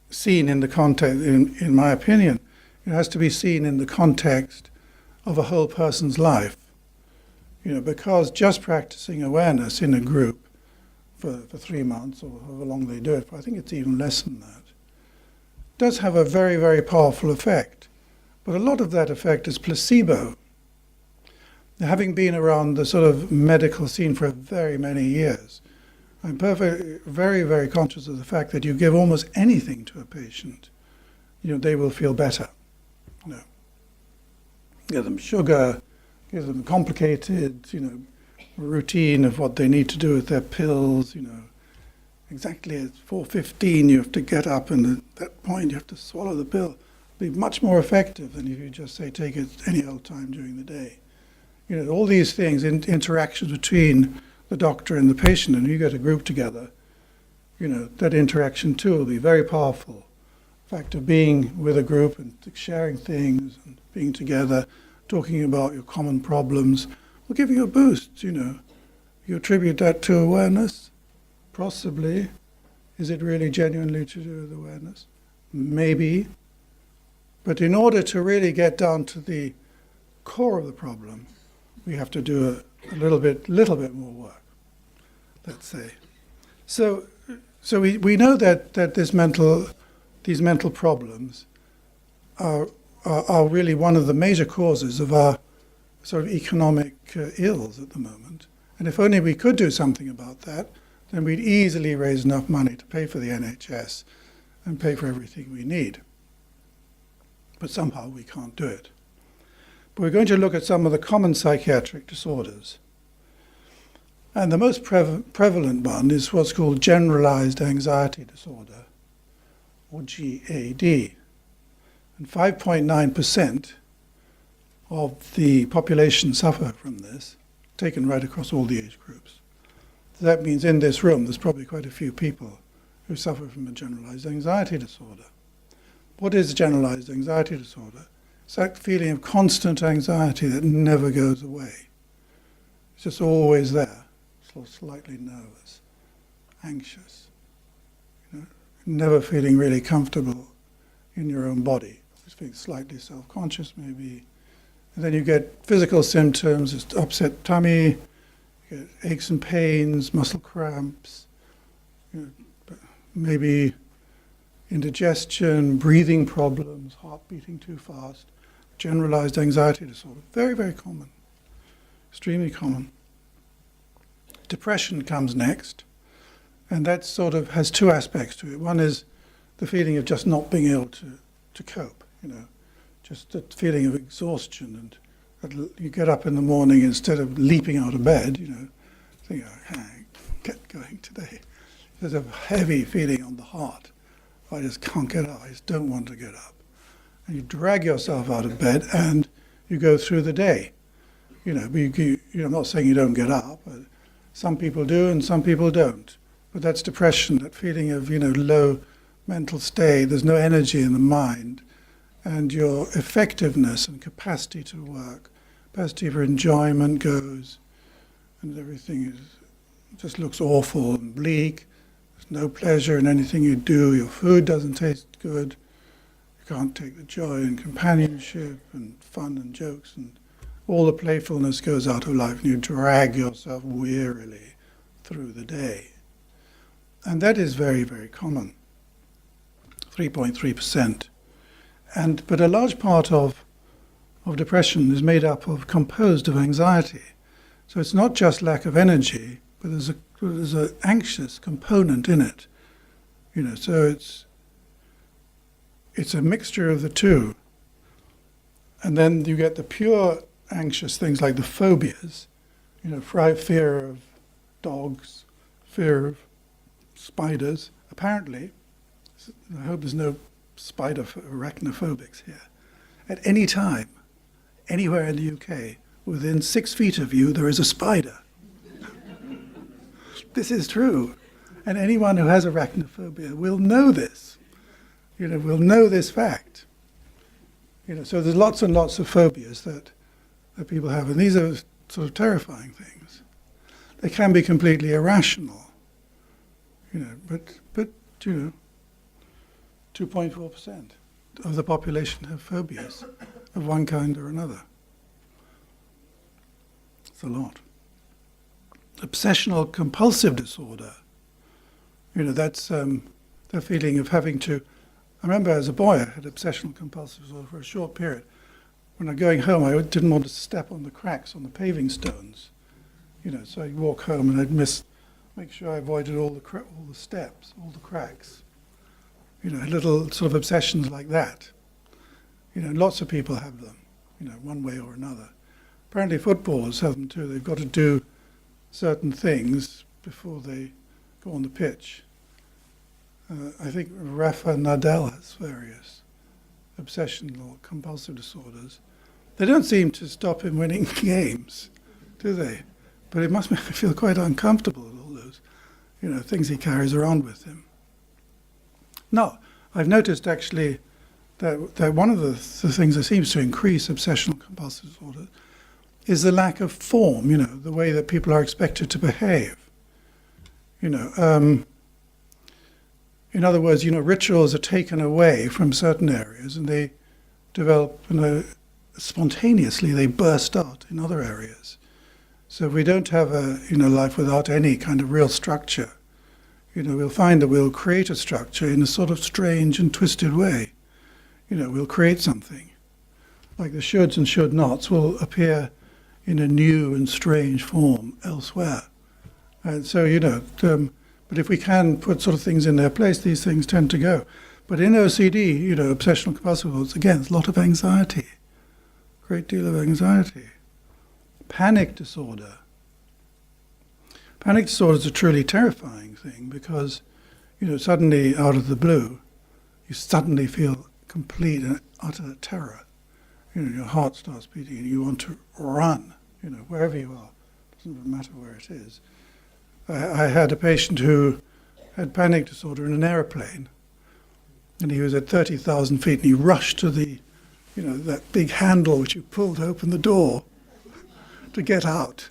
seen in the context, in my opinion, it has to be seen in the context of a whole person's life. Because just practicing awareness in a group for 3 months, or however long they do it, I think it's even less than that, does have a very, very powerful effect. But a lot of that effect is placebo. Now, having been around the sort of medical scene for very many years, I'm very, very conscious of the fact that you give almost anything to a patient, they will feel better. Give them sugar, give them a complicated, routine of what they need to do with their pills, Exactly at 4:15 you have to get up, and at that point you have to swallow the pill. It'll be much more effective than if you just say take it any old time during the day. All these things, interactions between the doctor and the patient, and you get a group together, that interaction too will be very powerful. The fact of being with a group and sharing things and being together, talking about your common problems, will give you a boost, You attribute that to awareness? Possibly. Is it really genuinely to do with awareness? Maybe. But in order to really get down to the core of the problem, we have to do a little bit more work, let's say. So we know that these mental problems are really one of the major causes of our sort of economic ills at the moment. And if only we could do something about that, then we'd easily raise enough money to pay for the NHS and pay for everything we need. But somehow we can't do it. But we're going to look at some of the common psychiatric disorders. And the most prevalent one is what's called Generalized Anxiety Disorder, or GAD. And 5.9% of the population suffer from this, taken right across all the age groups. So that means in this room there's probably quite a few people who suffer from a generalized anxiety disorder. What is generalized anxiety disorder? It's that feeling of constant anxiety that never goes away. It's just always there, sort of slightly nervous, anxious, never feeling really comfortable in your own body. Just feeling slightly self-conscious maybe. And then you get physical symptoms, it's upset tummy, you get aches and pains, muscle cramps, maybe indigestion, breathing problems, heart beating too fast. Generalized anxiety disorder, very, very common, extremely common. Depression comes next, and that sort of has two aspects to it. One is the feeling of just not being able to cope, just the feeling of exhaustion, and you get up in the morning instead of leaping out of bed, think, get going today. There's a heavy feeling on the heart. I just can't get up, I just don't want to get up. And you drag yourself out of bed and you go through the day. I'm not saying you don't get up, but some people do and some people don't. But that's depression, that feeling of, low mental state, there's no energy in the mind, and your effectiveness and capacity to work, capacity for enjoyment goes, and everything just looks awful and bleak. There's no pleasure in anything you do, your food doesn't taste good, you can't take the joy in companionship and fun and jokes, and all the playfulness goes out of life, and you drag yourself wearily through the day. And that is very, very common, 3.3%. But a large part of depression is made up of, composed of anxiety. So it's not just lack of energy, but there's an anxious component in it. So it's a mixture of the two. And then you get the pure anxious things like the phobias, fear of dogs, fear of spiders. Apparently, I hope there's no spider arachnophobics here. At any time, anywhere in the UK, within 6 feet of you, there is a spider. This is true. And anyone who has arachnophobia will know this. Will know this fact. So there's lots and lots of phobias that people have, and these are sort of terrifying things. They can be completely irrational. But 2.4% of the population have phobias of one kind or another. It's a lot. Obsessional compulsive disorder. That's the feeling of having to. I remember as a boy I had obsessional compulsive disorder for a short period. When I'm going home, I didn't want to step on the cracks on the paving stones. So I'd walk home and I'd make sure I avoided all the steps, all the cracks. Little sort of obsessions like that. Lots of people have them, one way or another. Apparently footballers have them too. They've got to do certain things before they go on the pitch. I think Rafa Nadal has various obsessional compulsive disorders. They don't seem to stop him winning games, do they? But it must make me feel quite uncomfortable with all those, things he carries around with him. Now, I've noticed actually that one of the things that seems to increase obsessional compulsive disorder is the lack of form, the way that people are expected to behave. In other words, rituals are taken away from certain areas and they develop, spontaneously they burst out in other areas. So if we don't have a life without any kind of real structure, we'll find that we'll create a structure in a sort of strange and twisted way. We'll create something. Like the shoulds and should nots will appear in a new and strange form elsewhere. And so, but if we can put sort of things in their place, these things tend to go. But in OCD, obsessional compulsive disorders, again, there's a lot of anxiety, a great deal of anxiety. Panic disorder. Panic disorder is a truly terrifying thing because, suddenly out of the blue, you suddenly feel complete and utter terror. Your heart starts beating and you want to run, wherever you are. It doesn't matter where it is. I had a patient who had panic disorder in an aeroplane, and he was at 30,000 feet, and he rushed to the, that big handle which you pull to open the door to get out.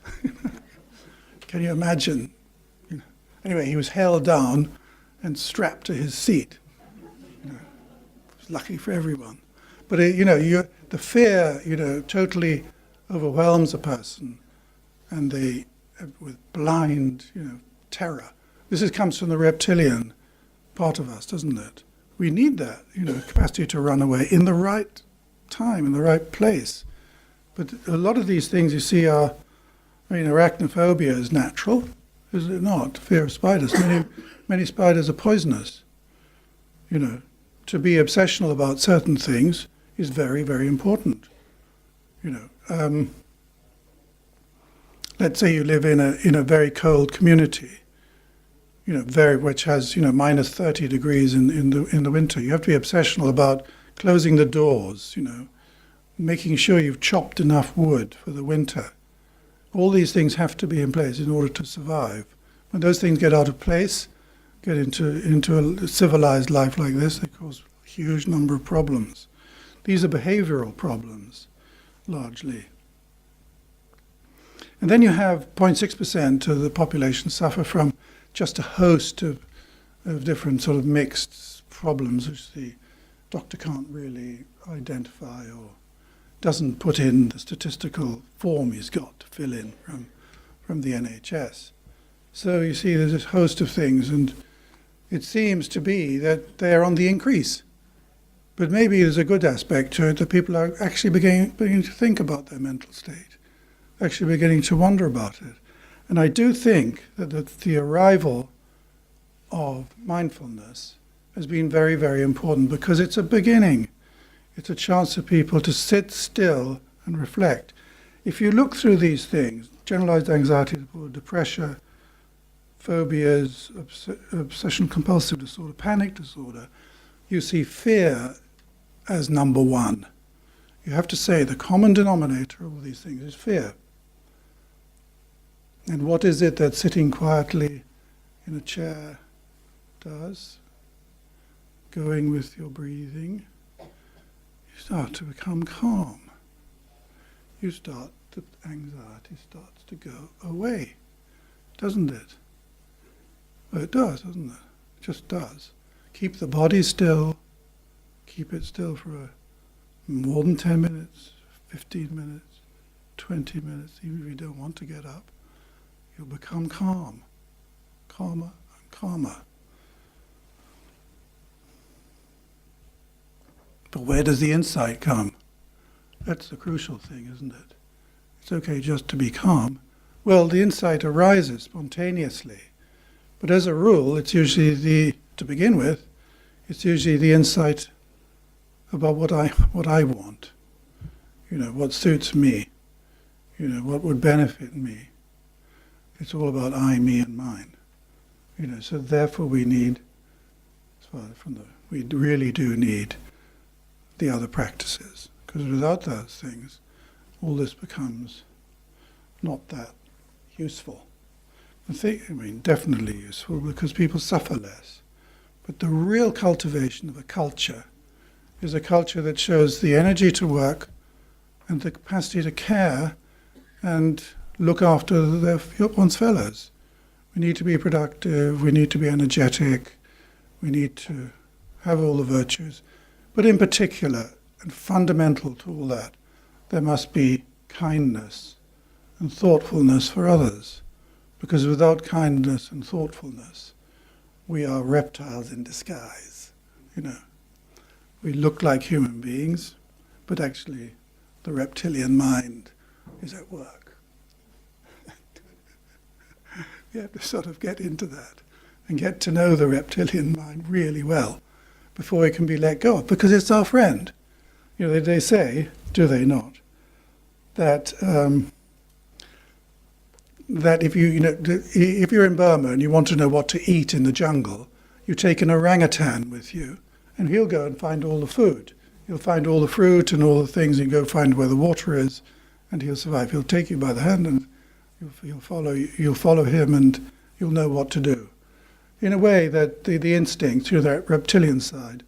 Can you imagine? Anyway, he was held down and strapped to his seat. It was lucky for everyone. But the fear, totally overwhelms a person, and they, with blind, terror. This comes from the reptilian part of us, doesn't it? We need that, capacity to run away in the right time, in the right place. But a lot of these things you see are, arachnophobia is natural, is it not? Fear of spiders. Many spiders are poisonous. To be obsessional about certain things is very, very important. Let's say you live in a very cold community, which has minus 30 degrees in the winter. You have to be obsessional about closing the doors, making sure you've chopped enough wood for the winter. All these things have to be in place in order to survive. When those things get out of place, get into a civilized life like this, they cause a huge number of problems. These are behavioral problems, largely. And then you have 0.6% of the population suffer from just a host of different sort of mixed problems which the doctor can't really identify or doesn't put in the statistical form he's got to fill in from the NHS. So you see there's this host of things, and it seems to be that they're on the increase. But maybe there's a good aspect to it that people are actually beginning to think about their mental state, actually beginning to wonder about it. And I do think that the arrival of mindfulness has been very, very important because it's a beginning. It's a chance for people to sit still and reflect. If you look through these things, generalized anxiety, depression, phobias, obsession-compulsive disorder, panic disorder, you see fear as number one. You have to say the common denominator of all these things is fear. And what is it that sitting quietly in a chair does? Going with your breathing, you start to become calm. The anxiety starts to go away, doesn't it? Well, it does, doesn't it? It just does. Keep the body still. Keep it still for more than 10 minutes, 15 minutes, 20 minutes. Even if you don't want to get up, you'll become calm. Calmer and calmer. But where does the insight come? That's the crucial thing, isn't it? It's okay just to be calm. Well, the insight arises spontaneously. But as a rule, it's usually to begin with, it's usually the insight about what I want. What suits me. What would benefit me. It's all about I, me, and mine. So therefore we really do need the other practices. Because without those things, all this becomes not that useful. Definitely useful because people suffer less. But the real cultivation of a culture is a culture that shows the energy to work and the capacity to care and look after one's fellows. We need to be productive, we need to be energetic, we need to have all the virtues. But in particular, and fundamental to all that, there must be kindness and thoughtfulness for others. Because without kindness and thoughtfulness, we are reptiles in disguise. We look like human beings, but actually the reptilian mind is at work. We have to sort of get into that and get to know the reptilian mind really well before it can be let go of, because it's our friend. They say, do they not, that that if you're in Burma and you want to know what to eat in the jungle, you take an orangutan with you, and he'll go and find all the food. He'll find all the fruit and all the things, and go find where the water is, and he'll survive. He'll take you by the hand, and you'll follow him, and you'll know what to do. In a way that the instinct, that reptilian side,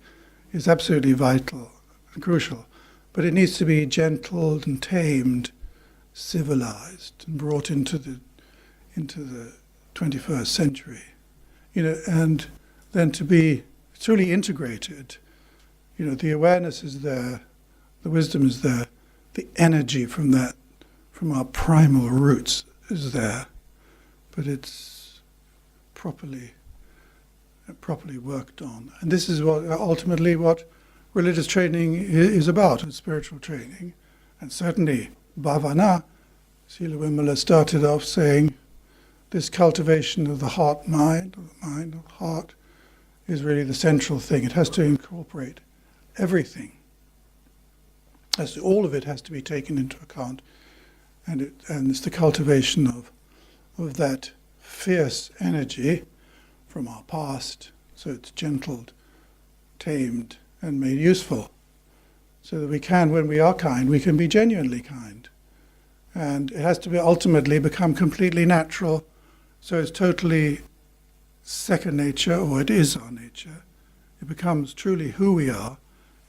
is absolutely vital and crucial, but it needs to be gentled and tamed, civilized, and brought into the 21st century, and then to be truly integrated. The awareness is there, the wisdom is there, the energy from our primal roots is there, but it's properly worked on. And this is ultimately what religious training is about, and spiritual training. And certainly Bhavana, Seelawimala started off saying, this cultivation of the heart-mind, or the mind or heart, is really the central thing. It has to incorporate everything. All of it has to be taken into account. And it's the cultivation of that fierce energy from our past, so it's gentled, tamed, and made useful. So that we can, when we are kind, we can be genuinely kind. And it has to be ultimately become completely natural, so it's totally second nature, or it is our nature. It becomes truly who we are.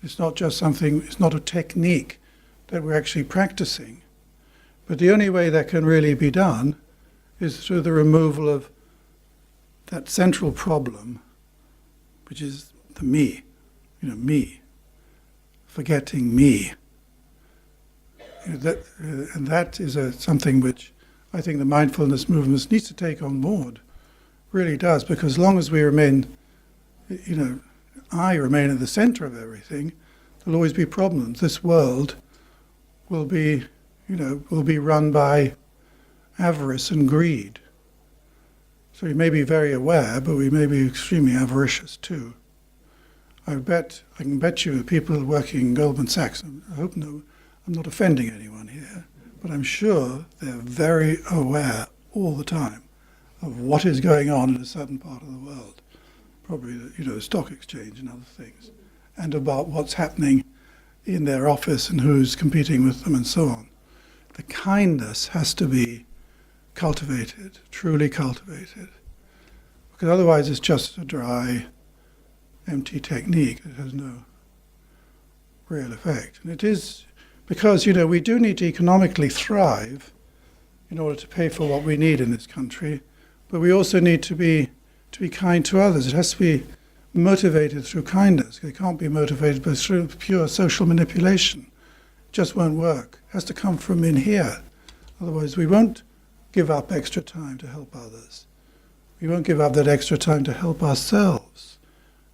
It's not just something, it's not a technique that we're actually practicing. But the only way that can really be done is through the removal of that central problem, which is the me, me, forgetting me. And that is something which I think the mindfulness movement needs to take on board, really does, because as long as we remain, I remain at the center of everything, there'll always be problems. This world will be run by avarice and greed. So we may be very aware, but we may be extremely avaricious too. I can bet you the people working in Goldman Sachs, I hope I'm not offending anyone here, but I'm sure they're very aware all the time of what is going on in a certain part of the world, probably the stock exchange and other things, and about what's happening in their office and who's competing with them and so on. The kindness has to be cultivated, truly cultivated, because otherwise it's just a dry, empty technique that has no real effect. And it is because, we do need to economically thrive in order to pay for what we need in this country, but we also need to be kind to others. It has to be motivated through kindness. It can't be motivated by through pure social manipulation. It just won't work. It has to come from in here. Otherwise we won't give up extra time to help others. We won't give up that extra time to help ourselves,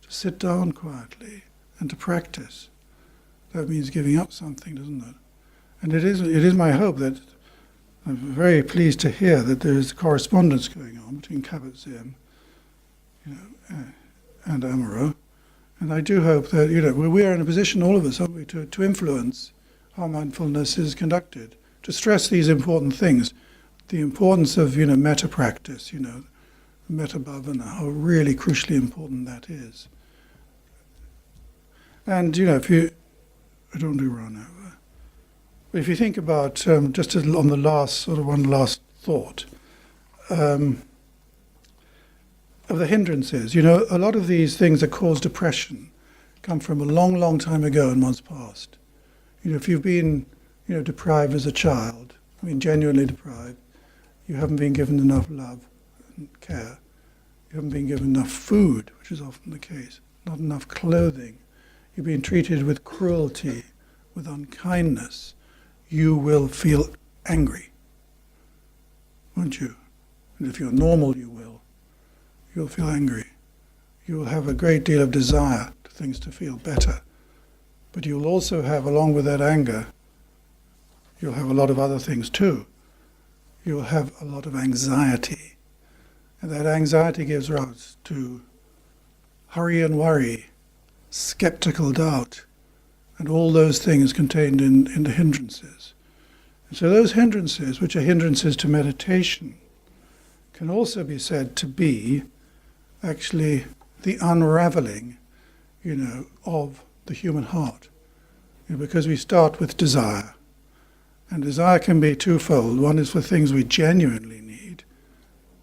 to sit down quietly and to practice. That means giving up something, doesn't it? And it is my hope that I'm very pleased to hear that there is correspondence going on between Kabat-Zinn, and Amaro. And I do hope that, we are in a position, all of us, aren't we, to influence how mindfulness is conducted, to stress these important things, the importance of, metta practice, metta bhavana, how really crucially important that is. And, if you, I don't want to run over, but if you think about, just on the last, one last thought, of the hindrances. A lot of these things that cause depression come from a long, long time ago in one's past. If you've been, deprived as a child, genuinely deprived, you haven't been given enough love and care. You haven't been given enough food, which is often the case, not enough clothing. You've been treated with cruelty, with unkindness. You will feel angry, won't you? And if you're normal, you will. You'll feel angry. You will have a great deal of desire to things to feel better. But you'll also have, along with that anger, you'll have a lot of other things too. You'll have a lot of anxiety. And that anxiety gives rise to hurry and worry, skeptical doubt, and all those things contained in the hindrances. And so those hindrances, which are hindrances to meditation, can also be said to be actually the unraveling, of the human heart. Because we start with desire. And desire can be twofold. One is for things we genuinely need.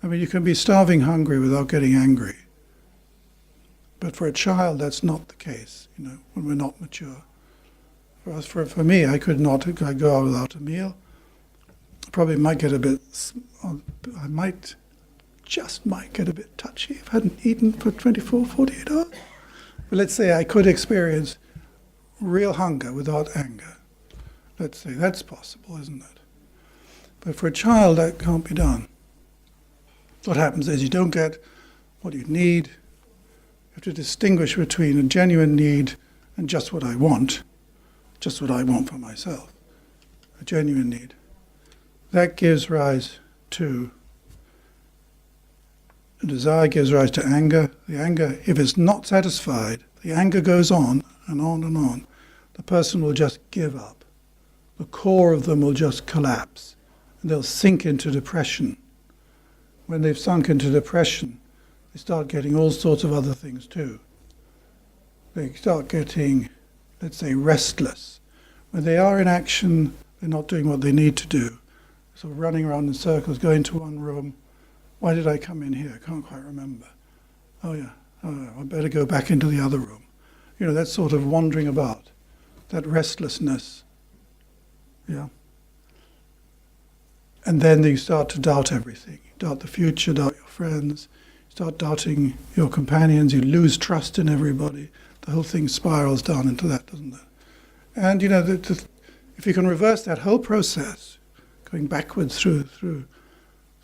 You can be starving hungry without getting angry. But for a child, that's not the case, when we're not mature. For me, I could not go out without a meal. Probably might get a bit, I might get a bit touchy if I hadn't eaten for 24, 48 hours. But let's say I could experience real hunger without anger. Let's say that's possible, isn't it? But for a child, that can't be done. What happens is you don't get what you need. You have to distinguish between a genuine need and just what I want for myself. A genuine need. That gives rise to the desire, gives rise to anger. The anger, if it's not satisfied, the anger goes on and on and on. The person will just give up. The core of them will just collapse. And they'll sink into depression. When they've sunk into depression, they start getting all sorts of other things too. They start getting, let's say, restless. When they are in action, they're not doing what they need to do. Sort of running around in circles, going to one room. Why did I come in here? I can't quite remember. Oh yeah, I better go back into the other room. That sort of wandering about, that restlessness. Yeah. And then you start to doubt everything. You doubt the future, doubt your friends, you start doubting your companions, you lose trust in everybody. The whole thing spirals down into that, doesn't it? And if you can reverse that whole process, going backwards through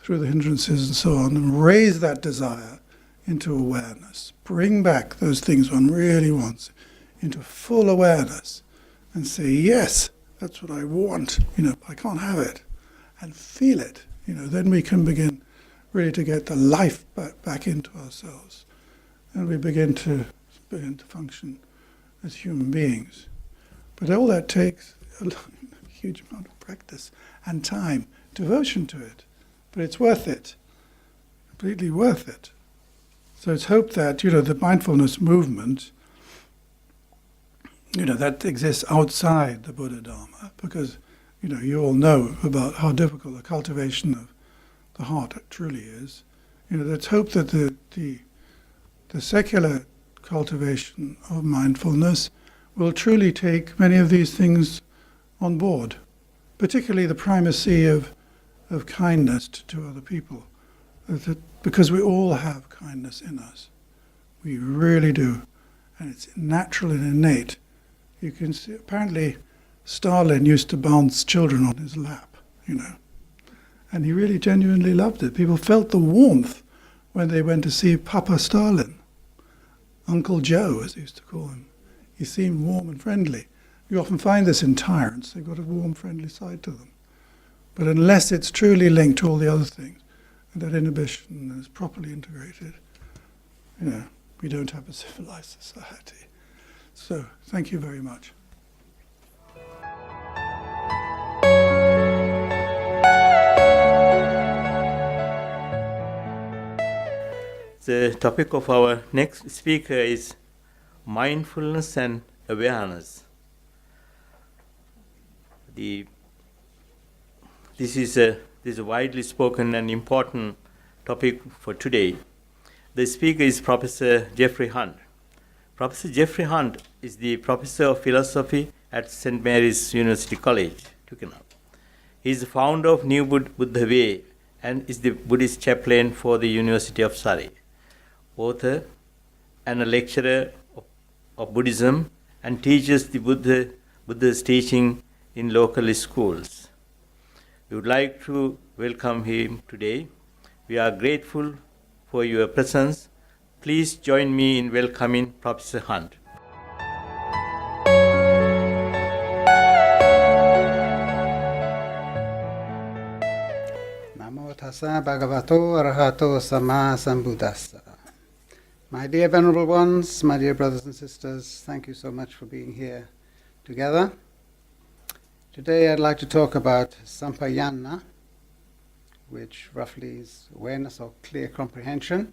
the hindrances and so on, and raise that desire into awareness, bring back those things one really wants into full awareness, and say, yes, that's what I want, I can't have it, and feel it, then we can begin really to get the life back into ourselves, and we begin to function as human beings. But all that takes a huge amount of practice and time, devotion to it. But it's worth it, completely worth it. So it's hoped that, the mindfulness movement that exists outside the Buddha Dharma, because, you all know about how difficult the cultivation of the heart truly is. Let's hope that the secular cultivation of mindfulness will truly take many of these things on board, particularly the primacy of kindness to other people, because we all have kindness in us. We really do, and it's natural and innate. You can see, apparently, Stalin used to bounce children on his lap, and he really genuinely loved it. People felt the warmth when they went to see Papa Stalin, Uncle Joe, as they used to call him. He seemed warm and friendly. You often find this in tyrants. They've got a warm, friendly side to them. But unless it's truly linked to all the other things, and that inhibition is properly integrated, we don't have a civilized society. So, thank you very much. The topic of our next speaker is mindfulness and awareness. This is a widely spoken and important topic for today. The speaker is Professor Geoffrey Hunt. Professor Geoffrey Hunt is the Professor of Philosophy at St. Mary's University College, Twickenham. He is the founder of New Buddha Way and is the Buddhist chaplain for the University of Surrey, author and a lecturer of Buddhism, and teaches the Buddha's teaching in local schools. We would like to welcome him today. We are grateful for your presence. Please join me in welcoming Professor Hunt. Namo tassa bhagavato arahato sama sambuddhassa. My dear venerable ones, my dear brothers and sisters, thank you so much for being here together. Today I'd like to talk about sampayana, which roughly is awareness or clear comprehension.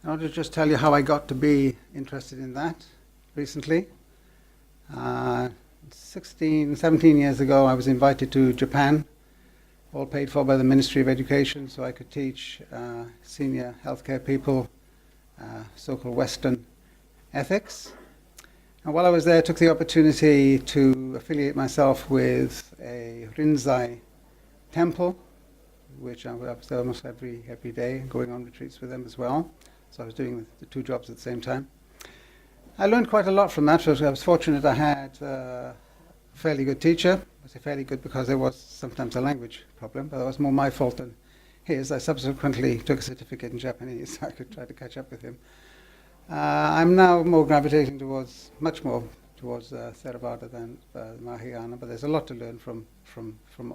I want to just tell you how I got to be interested in that recently. 17 years ago I was invited to Japan, all paid for by the Ministry of Education, so I could teach senior healthcare people so-called Western ethics. And while I was there, I took the opportunity to affiliate myself with a Rinzai temple, which I was there almost every day, going on retreats with them as well. So I was doing the two jobs at the same time. I learned quite a lot from that. I was fortunate I had a fairly good teacher. I say fairly good because there was sometimes a language problem, but that was more my fault than his. I subsequently took a certificate in Japanese, so I could try to catch up with him. I'm now more gravitating much more towards Theravada than Mahayana, but there's a lot to learn from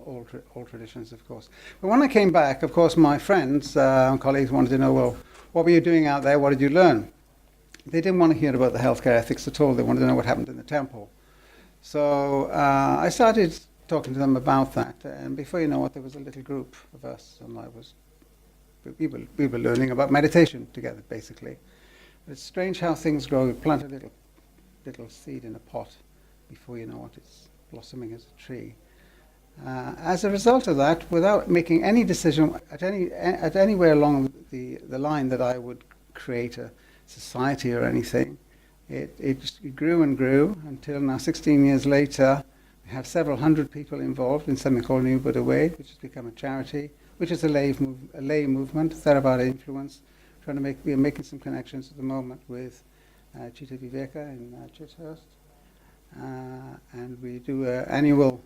all traditions, of course. But when I came back, of course, my friends and colleagues wanted to know, well, what were you doing out there? What did you learn? They didn't want to hear about the healthcare ethics at all. They wanted to know what happened in the temple. So I started talking to them about that, and before you know it, there was a little group of us, and we were learning about meditation together, basically. But it's strange how things grow. You plant a little seed in a pot, before you know it, it's blossoming as a tree. As a result of that, without making any decision at anywhere along the line that I would create a society or anything, it grew and grew until now, 16 years later, we have several hundred people involved in something called New Buddha Way, which has become a charity, which is a lay movement, Theravada influence. We are making some connections at the moment with Chitta Viveka in Chithurst, and we do an annual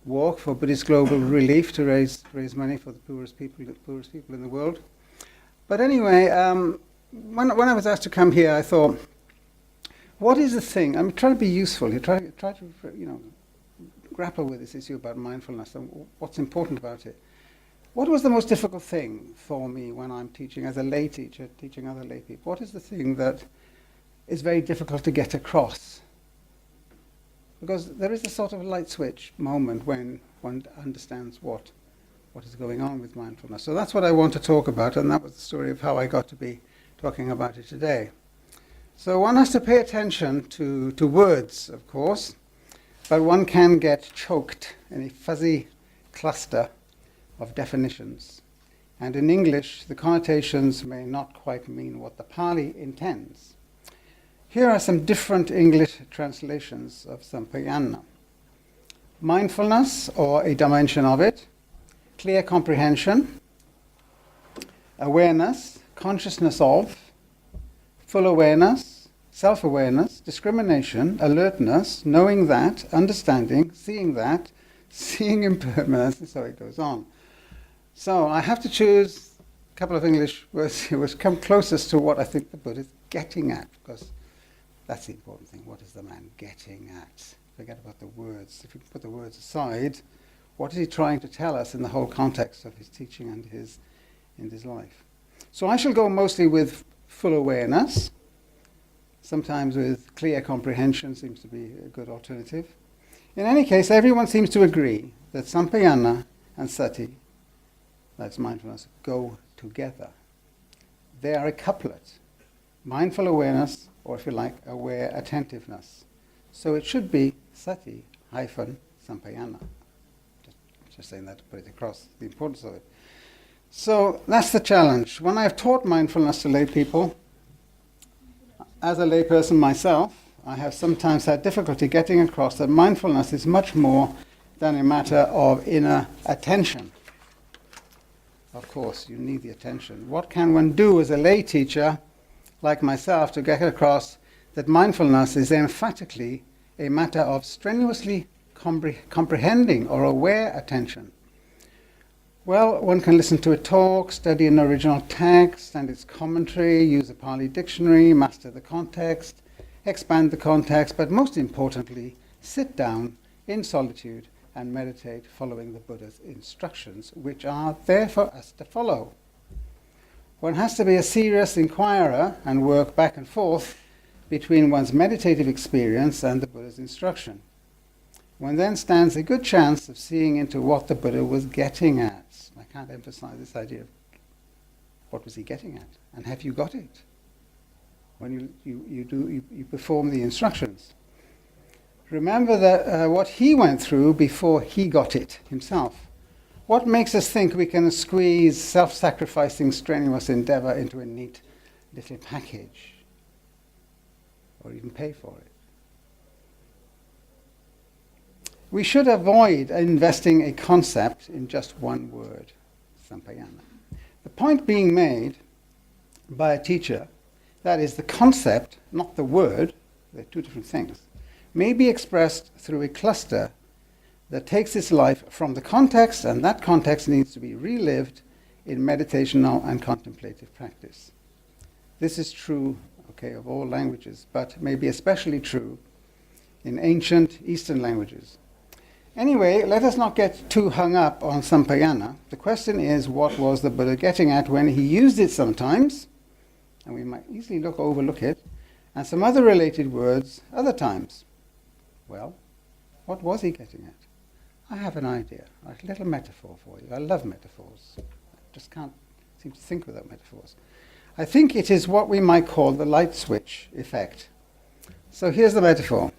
walk for Buddhist Global Relief to raise money for the poorest people in the world. But anyway, when I was asked to come here, I thought, what is the thing? I'm trying to be useful. You try to grapple with this issue about mindfulness and what's important about it. What was the most difficult thing for me when I'm teaching as a lay teacher, teaching other lay people? What is the thing that is very difficult to get across? Because there is a sort of light switch moment when one understands what is going on with mindfulness. So that's what I want to talk about, and that was the story of how I got to be talking about it today. So one has to pay attention to words, of course, but one can get choked in a fuzzy cluster of definitions. And in English, the connotations may not quite mean what the Pali intends. Here are some different English translations of Sampayana. Mindfulness, or a dimension of it, clear comprehension, awareness, consciousness of, full awareness, self-awareness, discrimination, alertness, knowing that, understanding, seeing impermanence, and so it goes on. So I have to choose a couple of English words here which come closest to what I think the Buddha is getting at, because that's the important thing. What is the man getting at? Forget about the words. If we put the words aside, what is he trying to tell us in the whole context of his teaching and in his life? So I shall go mostly with full awareness. Sometimes with clear comprehension seems to be a good alternative. In any case, everyone seems to agree that Sampayana and Sati, that's mindfulness, go together. They are a couplet. Mindful awareness, or if you like, aware attentiveness. So it should be Sati hyphen Sampayana. Just saying that to put it across, the importance of it. So that's the challenge. When I've taught mindfulness to lay people, as a layperson myself, I have sometimes had difficulty getting across that mindfulness is much more than a matter of inner attention. Of course, you need the attention. What can one do as a lay teacher, like myself, to get across that mindfulness is emphatically a matter of strenuously comprehending or aware attention? Well, one can listen to a talk, study an original text and its commentary, use a Pali dictionary, master the context, expand the context, but most importantly, sit down in solitude and meditate following the Buddha's instructions, which are there for us to follow. One has to be a serious inquirer and work back and forth between one's meditative experience and the Buddha's instruction. One then stands a good chance of seeing into what the Buddha was getting at. I can't emphasize this idea of what was he getting at, and have you got it when you perform the instructions. Remember that what he went through before he got it himself. What makes us think we can squeeze self-sacrificing, strenuous endeavor into a neat little package, or even pay for it? We should avoid investing a concept in just one word, Sampayana. The point being made by a teacher, that is the concept, not the word, they're two different things, may be expressed through a cluster that takes its life from the context, and that context needs to be relived in meditational and contemplative practice. This is true, of all languages, but may be especially true in ancient Eastern languages. Anyway, let us not get too hung up on Sampayana. The question is, what was the Buddha getting at when he used it sometimes, and we might easily overlook it, and some other related words other times? Well, what was he getting at? I have an idea, a little metaphor for you. I love metaphors. I just can't seem to think without metaphors. I think it is what we might call the light switch effect. So here's the metaphor.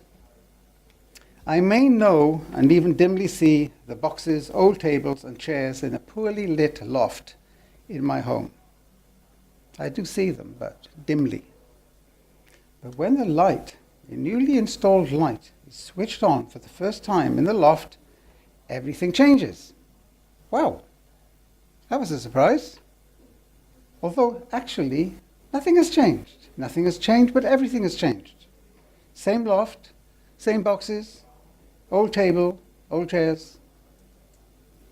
I may know and even dimly see the boxes, old tables and chairs in a poorly lit loft in my home. I do see them, but dimly. But when the light, a newly installed light, is switched on for the first time in the loft, everything changes. Wow, that was a surprise. Although actually, nothing has changed. Nothing has changed, but everything has changed. Same loft, same boxes, old table, old chairs.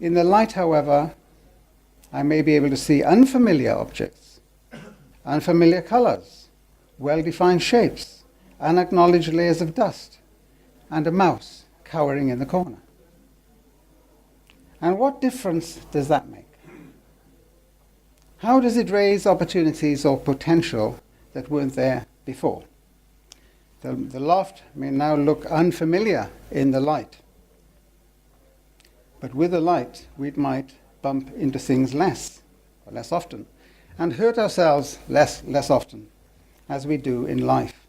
In the light, however, I may be able to see unfamiliar objects, unfamiliar colors, well-defined shapes, unacknowledged layers of dust, and a mouse cowering in the corner. And what difference does that make? How does it raise opportunities or potential that weren't there before? The loft may now look unfamiliar in the light. But with the light, we might bump into things less often, and hurt ourselves less often, as we do in life.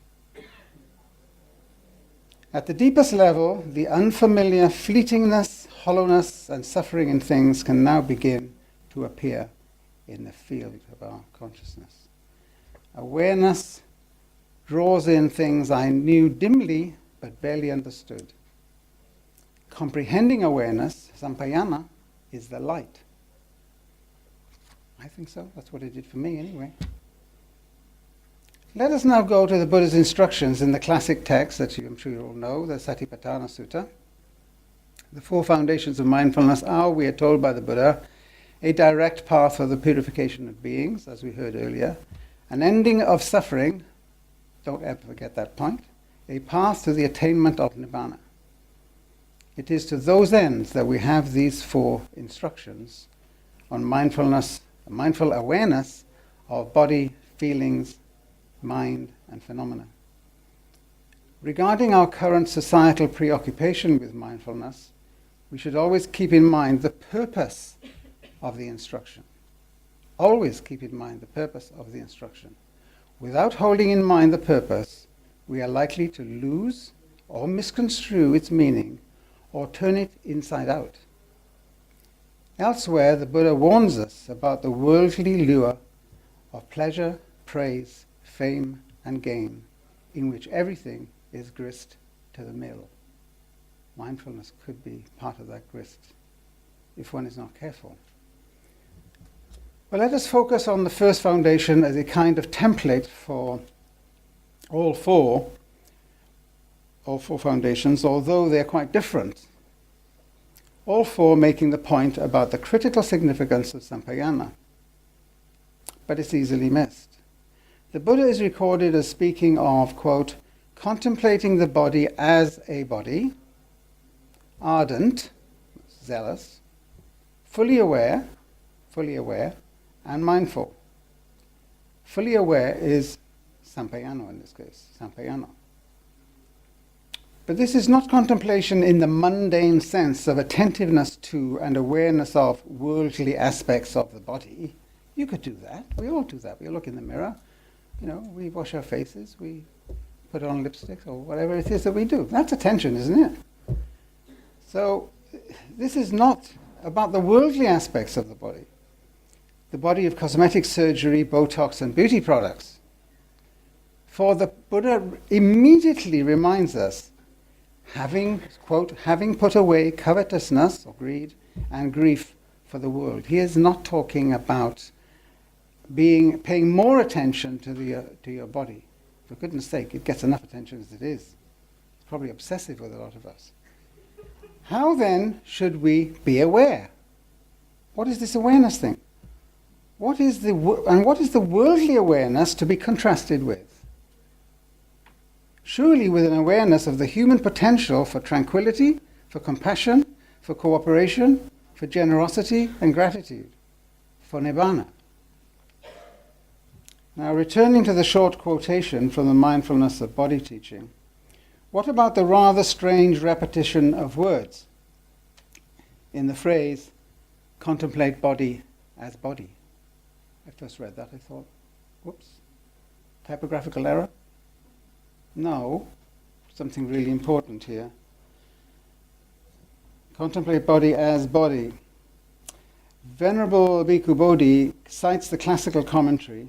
At the deepest level, the unfamiliar fleetingness, hollowness, and suffering in things can now begin to appear in the field of our consciousness. Awareness draws in things I knew dimly but barely understood. Comprehending awareness, sampayana, is the light. I think so. That's what it did for me anyway. Let us now go to the Buddha's instructions in the classic text that I'm sure you all know, the Satipatthana Sutta. The four foundations of mindfulness are, we are told by the Buddha, a direct path for the purification of beings, as we heard earlier, an ending of suffering, don't ever forget that point, a path to the attainment of Nibbana. It is to those ends that we have these four instructions on mindfulness, mindful awareness of body, feelings, mind, and phenomena. Regarding our current societal preoccupation with mindfulness, we should always keep in mind the purpose of the instruction. Always keep in mind the purpose of the instruction. Without holding in mind the purpose, we are likely to lose or misconstrue its meaning or turn it inside out. Elsewhere, the Buddha warns us about the worldly lure of pleasure, praise, fame, and gain, in which everything is grist to the mill. Mindfulness could be part of that grist, if one is not careful. Well, let us focus on the first foundation as a kind of template for all four foundations, although they are quite different. All four making the point about the critical significance of sampayana, but it's easily missed. The Buddha is recorded as speaking of, quote, contemplating the body as a body, ardent, zealous, fully aware, and mindful. Fully aware is sampayana in this case, sampayana. But this is not contemplation in the mundane sense of attentiveness to and awareness of worldly aspects of the body. You could do that. We all do that. We look in the mirror. We wash our faces. We put on lipstick or whatever it is that we do. That's attention, isn't it? So this is not about the worldly aspects of the body of cosmetic surgery, Botox, and beauty products. For the Buddha immediately reminds us, having put away covetousness or greed and grief for the world. He is not talking about paying more attention to your body. For goodness sake, it gets enough attention as it is. It's probably obsessive with a lot of us. How then should we be aware? What is this awareness thing? What is the worldly awareness to be contrasted with? Surely with an awareness of the human potential for tranquility, for compassion, for cooperation, for generosity and gratitude, for nibbana. Now, returning to the short quotation from the Mindfulness of Body teaching, what about the rather strange repetition of words in the phrase, contemplate body as body? I first read that, I thought, whoops, typographical error? No, something really important here. Contemplate body as body. Venerable Bhikkhu Bodhi cites the classical commentary,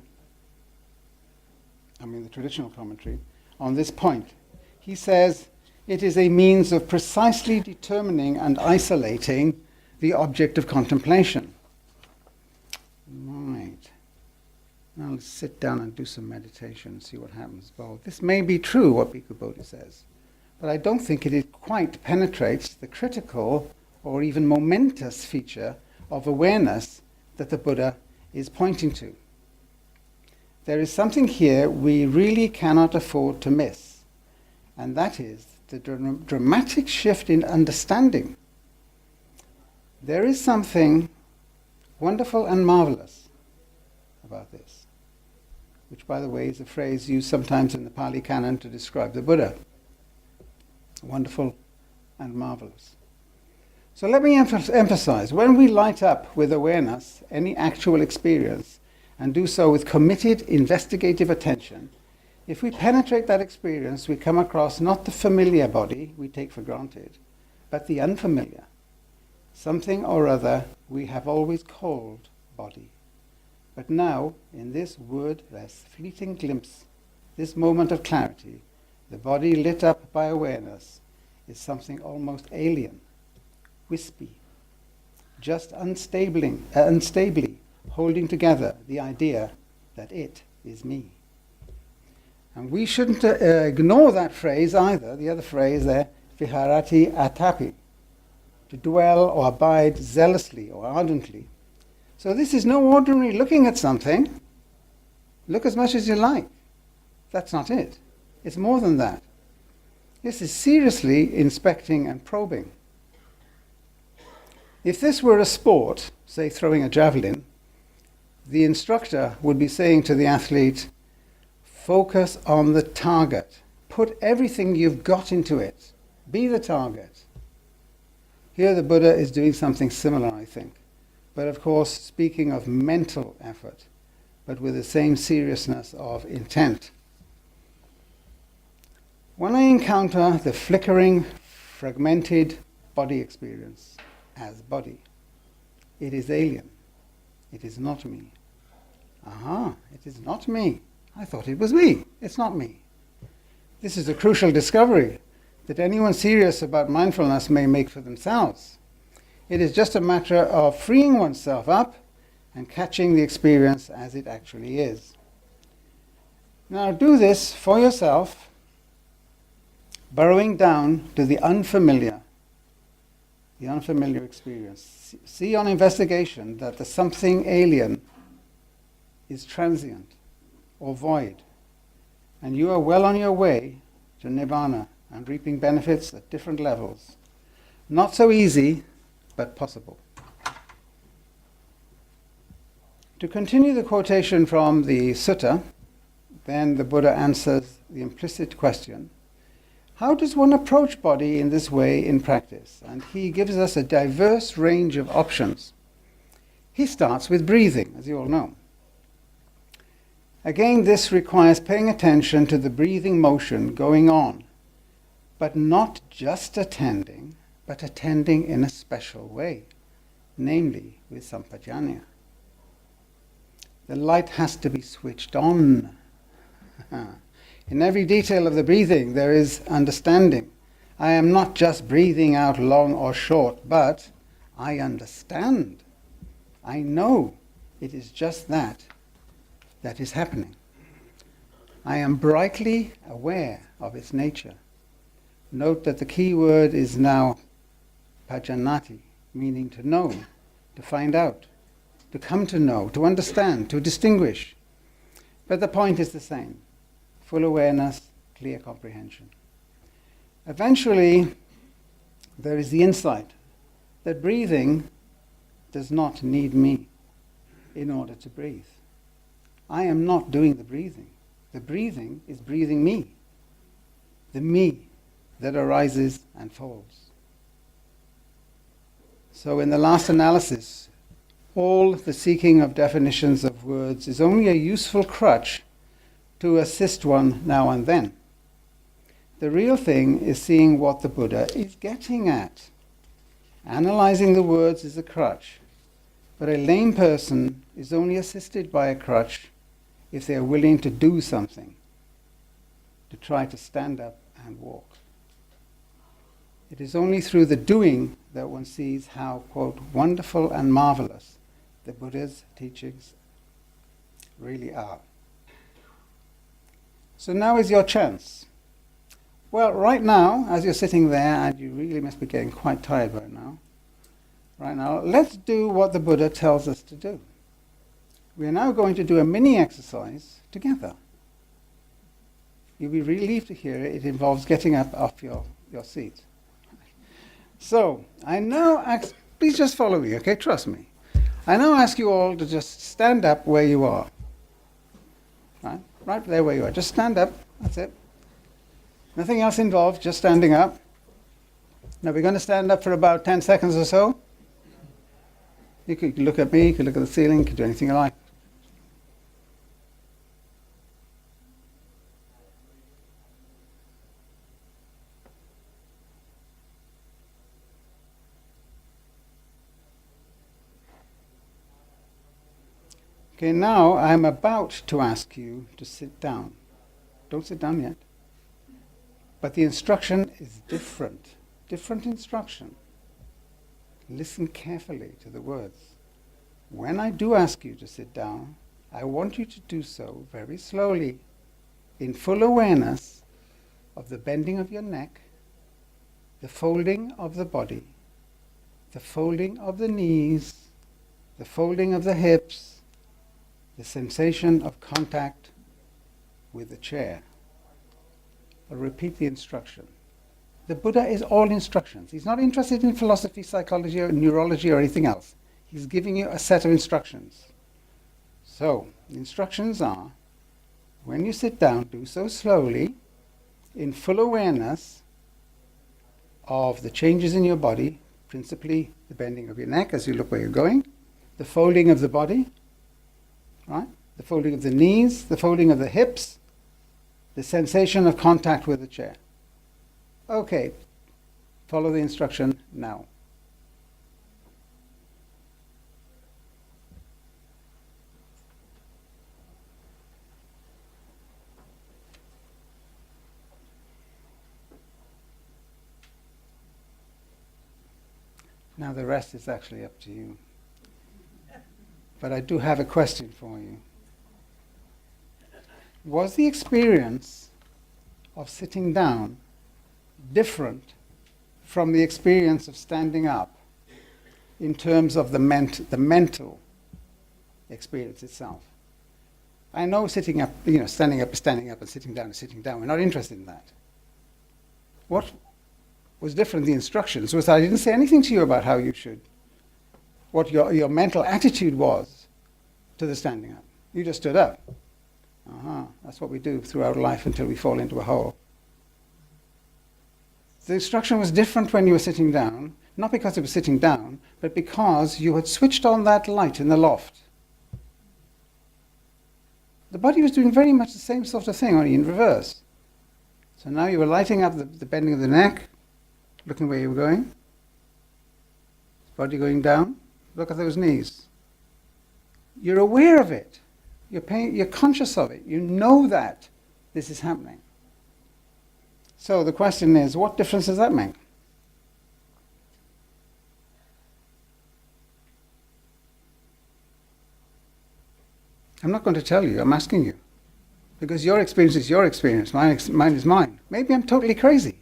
the traditional commentary, on this point. He says, it is a means of precisely determining and isolating the object of contemplation. Right. Now let's sit down and do some meditation and see what happens. Well, this may be true, what Bhikkhu Bodhi says, but I don't think it quite penetrates the critical or even momentous feature of awareness that the Buddha is pointing to. There is something here we really cannot afford to miss, and that is the dramatic shift in understanding. There is something wonderful and marvelous about this, which, by the way, is a phrase used sometimes in the Pali Canon to describe the Buddha. Wonderful and marvelous. So let me emphasize, when we light up with awareness any actual experience, and do so with committed investigative attention, If we penetrate that experience, we come across not the familiar body we take for granted, but the unfamiliar, something or other we have always called body. But now, in this wordless, fleeting glimpse, this moment of clarity, the body lit up by awareness is something almost alien, wispy, just unstably holding together the idea that it is me. And we shouldn't ignore that phrase either, the other phrase there, viharati atapi, to dwell or abide zealously or ardently. So this is no ordinary looking at something. Look as much as you like. That's not it. It's more than that. This is seriously inspecting and probing. If this were a sport, say throwing a javelin, the instructor would be saying to the athlete, focus on the target. Put everything you've got into it. Be the target. Here the Buddha is doing something similar, I think. But of course, speaking of mental effort, but with the same seriousness of intent. When I encounter the flickering, fragmented body experience as body, it is alien. It is not me. Aha, it is not me. I thought it was me. It's not me. This is a crucial discovery that anyone serious about mindfulness may make for themselves. It is just a matter of freeing oneself up and catching the experience as it actually is. Now do this for yourself, burrowing down to the unfamiliar experience. See on investigation that the something alien is transient or void, and you are well on your way to Nibbana and reaping benefits at different levels. Not so easy, but possible. To continue the quotation from the sutta, then the Buddha answers the implicit question, how does one approach body in this way in practice? And he gives us a diverse range of options. He starts with breathing, as you all know. Again, this requires paying attention to the breathing motion going on, but not just attending, but attending in a special way, namely with sampajanya. The light has to be switched on. In every detail of the breathing, there is understanding. I am not just breathing out long or short, but I understand. I know it is just that is happening. I am brightly aware of its nature. Note that the key word is now pajanati, meaning to know, to find out, to come to know, to understand, to distinguish. But the point is the same. Full awareness, clear comprehension. Eventually, there is the insight that breathing does not need me in order to breathe. I am not doing the breathing. The breathing is breathing me. The me that arises and falls. So in the last analysis, all the seeking of definitions of words is only a useful crutch to assist one now and then. The real thing is seeing what the Buddha is getting at. Analyzing the words is a crutch, but a lame person is only assisted by a crutch if they are willing to do something, to try to stand up and walk. It is only through the doing that one sees how, quote, wonderful and marvelous the Buddha's teachings really are. So now is your chance. Well, right now, as you're sitting there, and you really must be getting quite tired right now, let's do what the Buddha tells us to do. We are now going to do a mini exercise together. You'll be relieved to hear it. It involves getting up off your seat. So, I now ask, please just follow me, okay? Trust me. I now ask you all to just stand up where you are. Right there where you are. Just stand up. That's it. Nothing else involved, just standing up. Now we're going to stand up for about 10 seconds or so. You could look at me, you could look at the ceiling, you could do anything you like. Okay, now I'm about to ask you to sit down. Don't sit down yet. But the instruction is different. Different instruction. Listen carefully to the words. When I do ask you to sit down, I want you to do so very slowly, in full awareness of the bending of your neck, the folding of the body, the folding of the knees, the folding of the hips, the sensation of contact with the chair. I'll repeat the instruction. The Buddha is all instructions. He's not interested in philosophy, psychology, or neurology, or anything else. He's giving you a set of instructions. So, the instructions are, when you sit down, do so slowly, in full awareness of the changes in your body, principally the bending of your neck as you look where you're going, the folding of the body, right? The folding of the knees, the folding of the hips, the sensation of contact with the chair. Okay, follow the instruction now. Now the rest is actually up to you. But I do have a question for you. Was the experience of sitting down different from the experience of standing up in terms of the mental experience itself? I know sitting up, standing up is standing up and sitting down is sitting down. We're not interested in that. What was different, the instructions, was I didn't say anything to you about how you should, what your mental attitude was to the standing up. You just stood up. That's what we do throughout life until we fall into a hole. The instruction was different when you were sitting down, not because it was sitting down, but because you had switched on that light in the loft. The body was doing very much the same sort of thing, only in reverse. So now you were lighting up the bending of the neck, looking where you were going. Body going down. Look at those knees. You're aware of it. You're conscious of it. You know that this is happening. So the question is, what difference does that make? I'm not going to tell you. I'm asking you. Because your experience is your experience. Mine is mine. Maybe I'm totally crazy.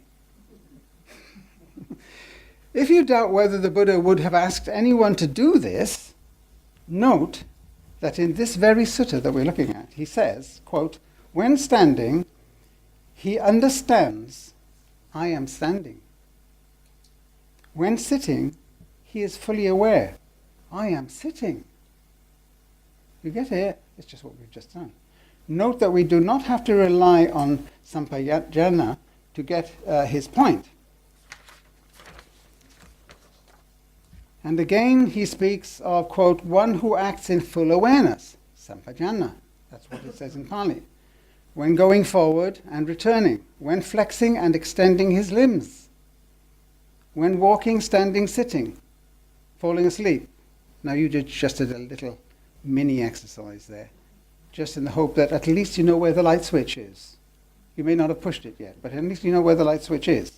If you doubt whether the Buddha would have asked anyone to do this, note that in this very sutta that we're looking at, he says, quote, when standing, he understands, I am standing. When sitting, he is fully aware, I am sitting. You get it? It's just what we've just done. Note that we do not have to rely on sampajana to get his point. And again, he speaks of, quote, one who acts in full awareness, sampajana. That's what it says in Pali. When going forward and returning, when flexing and extending his limbs, when walking, standing, sitting, falling asleep. Now you just did a little mini exercise there, just in the hope that at least you know where the light switch is. You may not have pushed it yet, but at least you know where the light switch is.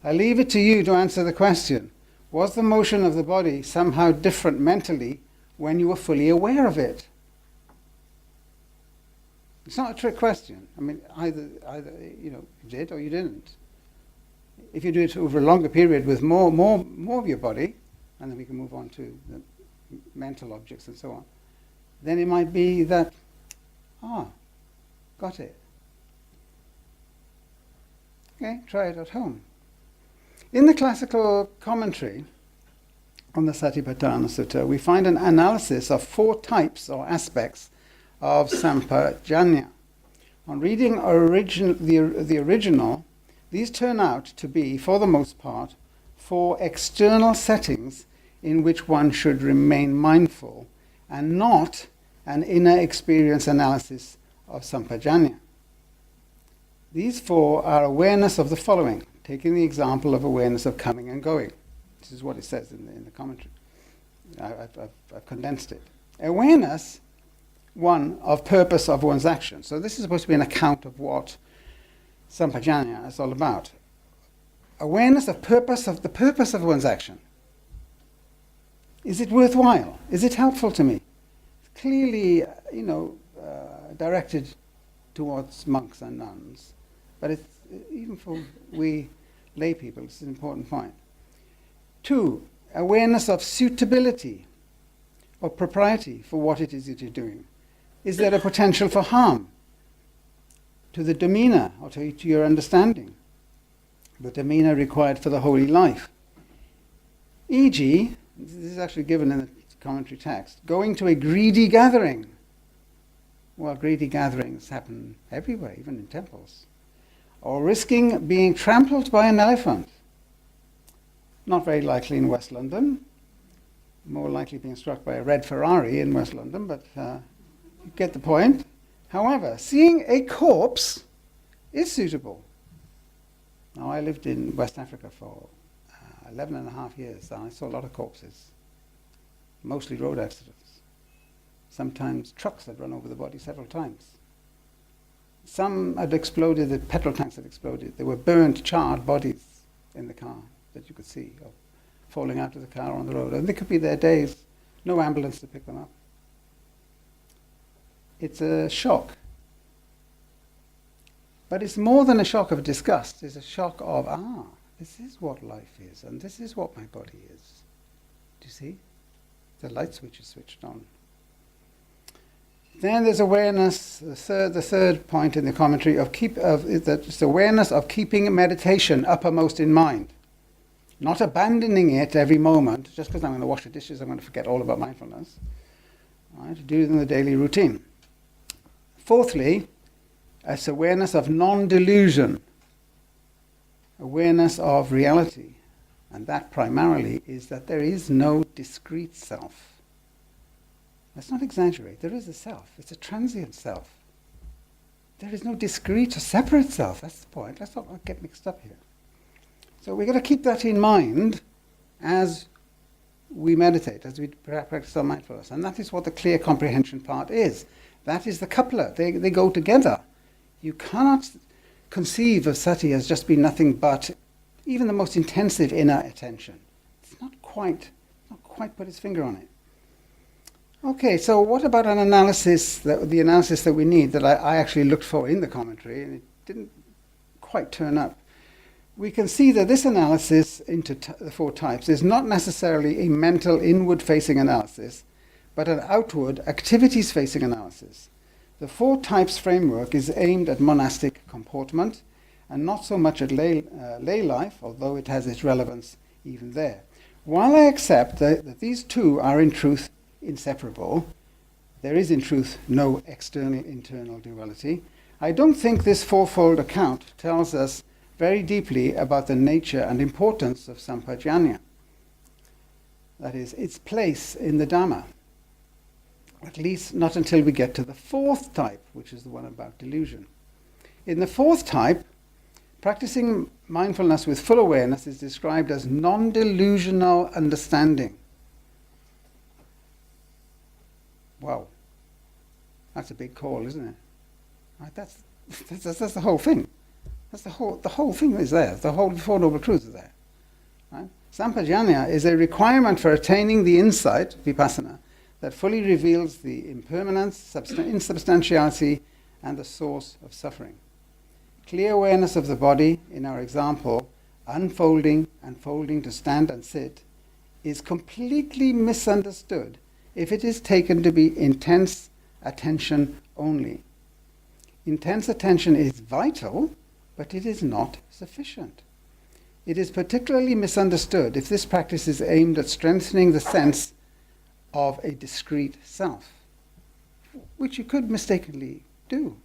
I leave it to you to answer the question. Was the motion of the body somehow different mentally when you were fully aware of it? It's not a trick question. I mean, either you did or you didn't. If you do it over a longer period with more of your body, and then we can move on to the mental objects and so on, then it might be that, got it. Okay, try it at home. In the classical commentary on the Satipatthana Sutta, we find an analysis of 4 types or aspects of sampajanya. On reading the original, these turn out to be, for the most part, 4 external settings in which one should remain mindful, and not an inner experience analysis of sampajanya. These 4 are awareness of the following, taking the example of awareness of coming and going. This is what it says in the commentary. I've condensed it. Awareness one of purpose of one's action. So this is supposed to be an account of what Sampajanya is all about. Awareness of the purpose of one's action. Is it worthwhile? Is it helpful to me? Clearly, directed towards monks and nuns, but it's even for we lay people, this is an important point. 2, awareness of suitability or propriety for what it is that you're doing. Is there a potential for harm to the demeanor or to your understanding? The demeanor required for the holy life. E.g., this is actually given in the commentary text, going to a greedy gathering. Well, greedy gatherings happen everywhere, even in temples. Or risking being trampled by an elephant. Not very likely in West London. More likely being struck by a red Ferrari in West London, but you get the point. However, seeing a corpse is suitable. Now, I lived in West Africa for 11 and a half years, and I saw a lot of corpses, mostly road accidents. Sometimes trucks had run over the body several times. Some had exploded, the petrol tanks had exploded. There were burnt, charred bodies in the car that you could see, or falling out of the car on the road. And they could be there days, no ambulance to pick them up. It's a shock. But it's more than a shock of disgust. It's a shock of, this is what life is, and this is what my body is. Do you see? The light switch is switched on. Then there's awareness, the third point in the commentary, it's awareness of keeping meditation uppermost in mind. Not abandoning it every moment, just because I'm going to wash the dishes, I'm going to forget all about mindfulness. Right? Do it in the daily routine. Fourthly, it's awareness of non-delusion, awareness of reality. And that primarily is that there is no discrete self. Let's not exaggerate. There is a self. It's a transient self. There is no discrete or separate self. That's the point. Let's not get mixed up here. So we've got to keep that in mind as we meditate, as we practice our mindfulness. And that is what the clear comprehension part is. That is the coupler. They go together. You cannot conceive of sati as just being nothing but even the most intensive inner attention. It's not quite put its finger on it. Okay, so what about an analysis, the analysis that we need, that I actually looked for in the commentary, and it didn't quite turn up. We can see that this analysis into the 4 types is not necessarily a mental inward-facing analysis, but an outward, activities-facing analysis. The 4 types framework is aimed at monastic comportment, and not so much at lay life, although it has its relevance even there. While I accept that these two are in truth inseparable, there is in truth no external-internal duality, I don't think this 4-fold account tells us very deeply about the nature and importance of sampajanya. That is, its place in the Dhamma. At least not until we get to the 4th type, which is the one about delusion. In the 4th type, practicing mindfulness with full awareness is described as non-delusional understanding. Wow, that's a big call, isn't it? Right, that's the whole thing. That's the whole thing is there. The whole 4 Noble Truths are there. Right? Sampajanya is a requirement for attaining the insight, vipassana, that fully reveals the impermanence, insubstantiality, and the source of suffering. Clear awareness of the body, in our example, unfolding and folding to stand and sit, is completely misunderstood if it is taken to be intense attention only. Intense attention is vital, but it is not sufficient. It is particularly misunderstood if this practice is aimed at strengthening the sense of a discrete self, which you could mistakenly do.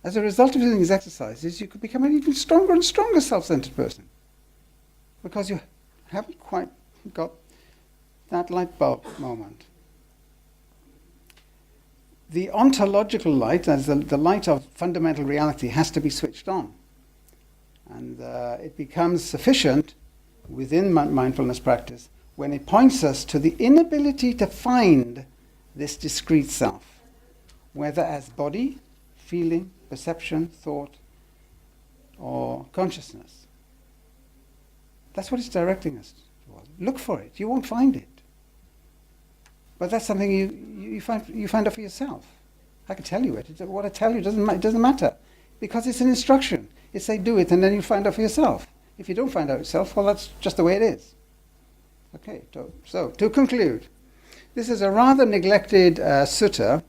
As a result of doing these exercises, you could become an even stronger and stronger self-centered person, because you haven't quite got that light bulb moment. The ontological light, as the light of fundamental reality, has to be switched on. And it becomes sufficient within mindfulness practice when it points us to the inability to find this discrete self, whether as body, feeling, perception, thought, or consciousness. That's what it's directing us towards. Look for it. You won't find it. But that's something you find out for yourself. I can tell you it. What I tell you it doesn't matter. Because it's an instruction. It's say do it and then you find out for yourself. If you don't find out yourself, well, that's just the way it is. Okay, so to conclude, this is a rather neglected sutta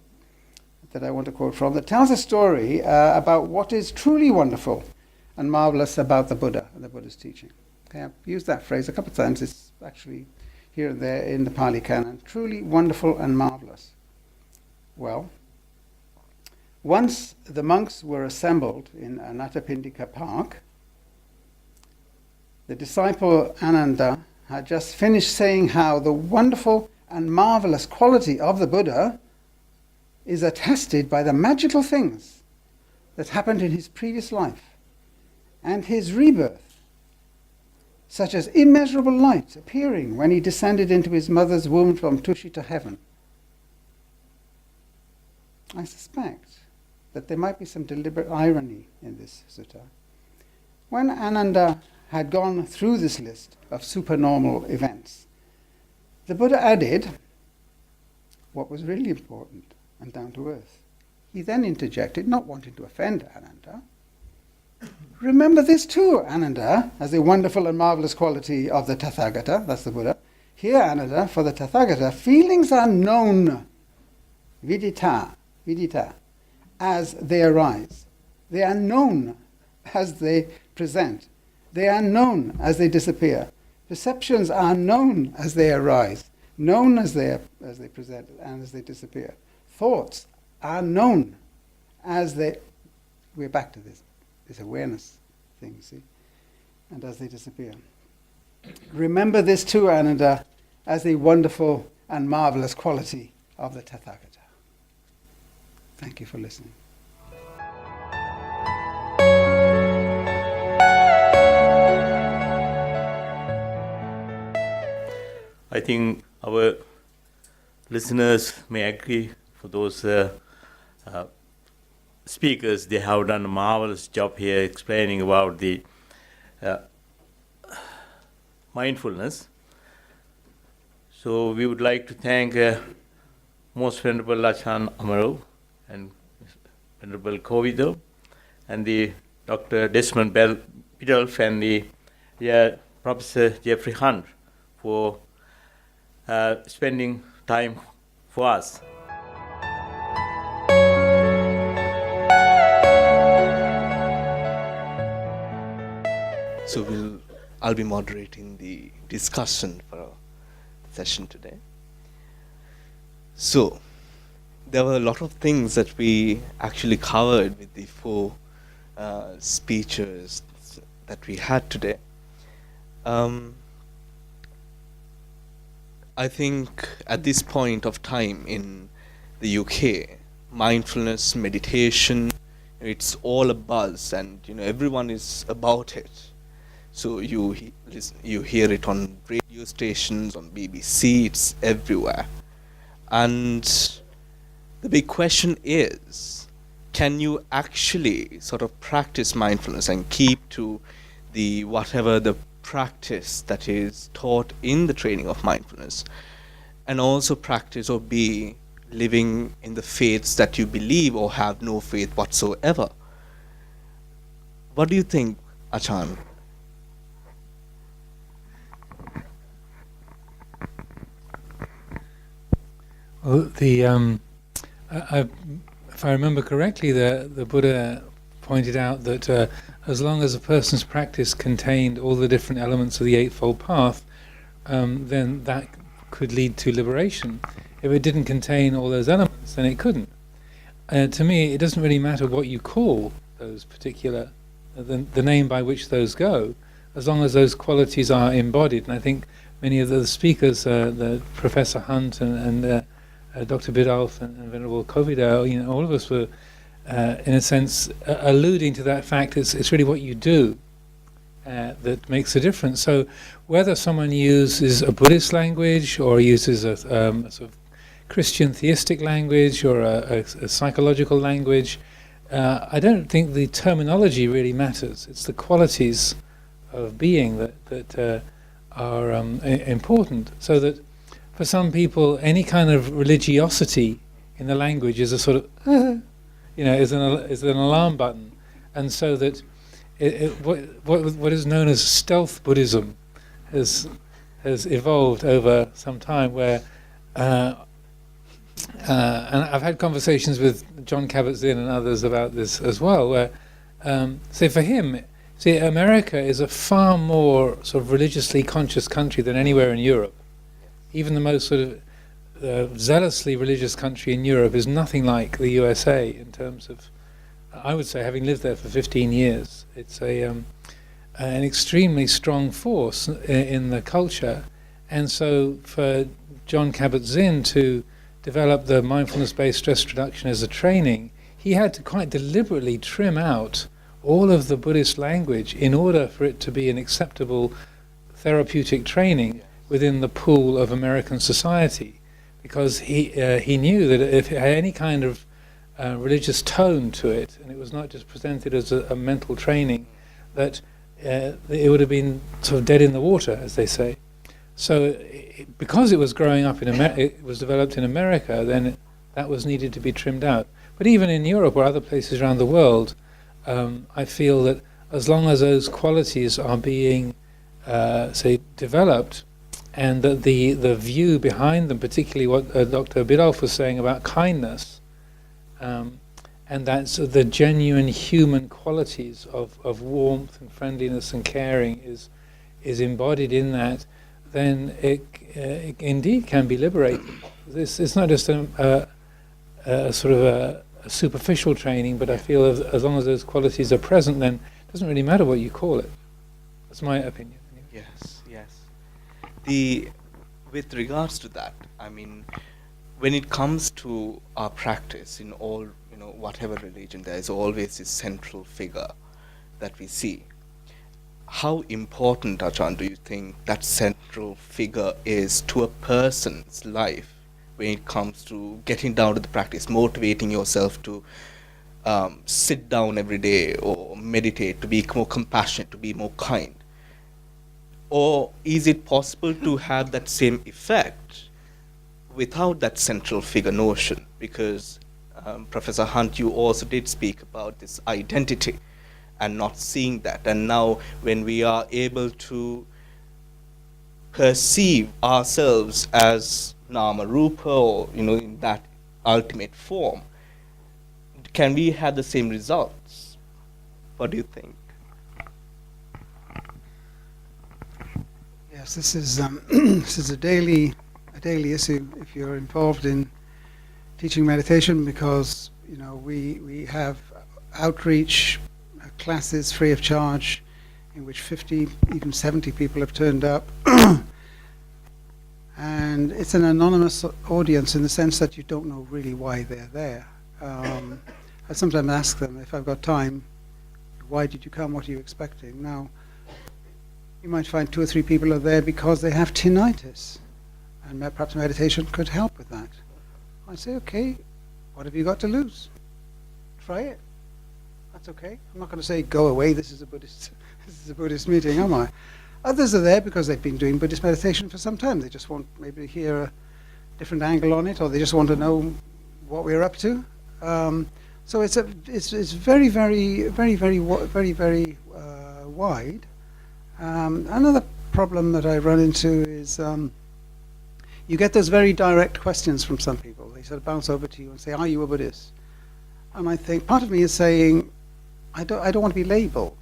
that I want to quote from that tells a story about what is truly wonderful and marvelous about the Buddha and the Buddha's teaching. Okay, I've used that phrase a couple of times. It's actually here and there in the Pali Canon. Truly wonderful and marvelous. Well, once the monks were assembled in Anathapindika Park, the disciple Ananda had just finished saying how the wonderful and marvelous quality of the Buddha is attested by the magical things that happened in his previous life and his rebirth, such as immeasurable light appearing when he descended into his mother's womb from Tushita heaven. I suspect that there might be some deliberate irony in this sutta. When Ananda had gone through this list of supernormal events, the Buddha added what was really important and down to earth. He then interjected, not wanting to offend Ananda, remember this too, Ananda, as a wonderful and marvelous quality of the Tathagata, that's the Buddha. Here, Ananda, for the Tathagata, feelings are known, vidita, as they arise. They are known as they present. They are known as they disappear. Perceptions are known as they arise, known as they present and as they disappear. Thoughts are known as they... We're back to this awareness thing, see? And as they disappear. Remember this too, Ananda, as a wonderful and marvelous quality of the Tathagata. Thank you for listening. I think our listeners may agree. For those speakers, they have done a marvelous job here explaining about the mindfulness. So we would like to thank Most Venerable Ajahn Amaro and Venerable Kovida and the Dr. Desmond Biddulph and the Professor Geoffrey Hunt for spending time for us. So I'll be moderating the discussion for our session today. So there were a lot of things that we actually covered with the four speeches that we had today. I think at this point of time in the UK, mindfulness, meditation, it's all a buzz, and everyone is about it. So you hear it on radio stations, on BBC, it's everywhere. And the big question is, can you actually sort of practice mindfulness and keep to the whatever the practice that is taught in the training of mindfulness, and also practice or be living in the faiths that you believe or have no faith whatsoever? What do you think, Ajahn? Well, if I remember correctly, the Buddha pointed out that as long as a person's practice contained all the different elements of the Eightfold Path, then that could lead to liberation. If it didn't contain all those elements, then it couldn't. To me, it doesn't really matter what you call those particular, the name by which those go, as long as those qualities are embodied. And I think many of the speakers, the Professor Hunt and Dr. Biddulph and Venerable Kovida, all of us were, in a sense, alluding to that fact. It's really what you do that makes a difference. So whether someone uses a Buddhist language or uses a sort of Christian theistic language or a psychological language. I don't think the terminology really matters. It's the qualities of being that are important. So that for some people, any kind of religiosity in the language is a sort of, is an alarm button, and so that what is known as stealth Buddhism has evolved over some time, where and I've had conversations with John Kabat-Zinn and others about this as well, where for him, America is a far more sort of religiously conscious country than anywhere in Europe. Even the most sort of zealously religious country in Europe is nothing like the USA in terms of, I would say, having lived there for 15 years, it's an extremely strong force in the culture. And so for John Kabat-Zinn to develop the mindfulness-based stress reduction as a training, he had to quite deliberately trim out all of the Buddhist language in order for it to be an acceptable therapeutic training within the pool of American society. Because he knew that if it had any kind of religious tone to it, and it was not just presented as a mental training, that it would have been sort of dead in the water, as they say. So because it was growing up in it was developed in America, then that was needed to be trimmed out. But even in Europe or other places around the world, I feel that as long as those qualities are being, developed, and that the view behind them, particularly what Dr. Biddulph was saying about kindness, and that's the genuine human qualities of warmth and friendliness and caring is embodied in that, then it indeed can be liberating. It's not just a sort of a superficial training, but I feel as long as those qualities are present, then it doesn't really matter what you call it. That's my opinion. Yes. With regards to that, I mean, when it comes to our practice in all, whatever religion, there is always this central figure that we see. How important, Ajahn, do you think that central figure is to a person's life when it comes to getting down to the practice, motivating yourself to sit down every day or meditate, to be more compassionate, to be more kind? Or is it possible to have that same effect without that central figure notion? Because Professor Hunt, you also did speak about this identity and not seeing that. And now when we are able to perceive ourselves as Nama Rupa, or in that ultimate form, can we have the same results? What do you think? Yes, this is a daily issue if you're involved in teaching meditation, because we have outreach classes free of charge in which 50, even 70 people have turned up, and it's an anonymous audience in the sense that you don't know really why they're there. I sometimes ask them, if I've got time, why did you come? What are you expecting? Now, you might find 2 or 3 people are there because they have tinnitus, and perhaps meditation could help with that. I say, okay, what have you got to lose? Try it. That's okay. I'm not going to say, go away, this is a Buddhist meeting, am I? Others are there because they've been doing Buddhist meditation for some time. They just want maybe to hear a different angle on it, or they just want to know what we're up to. So it's very, very, very, very, very, very wide. Another problem that I run into is you get those very direct questions from some people. They sort of bounce over to you and say, "Are you a Buddhist?" And I think part of me is saying, I don't want to be labelled.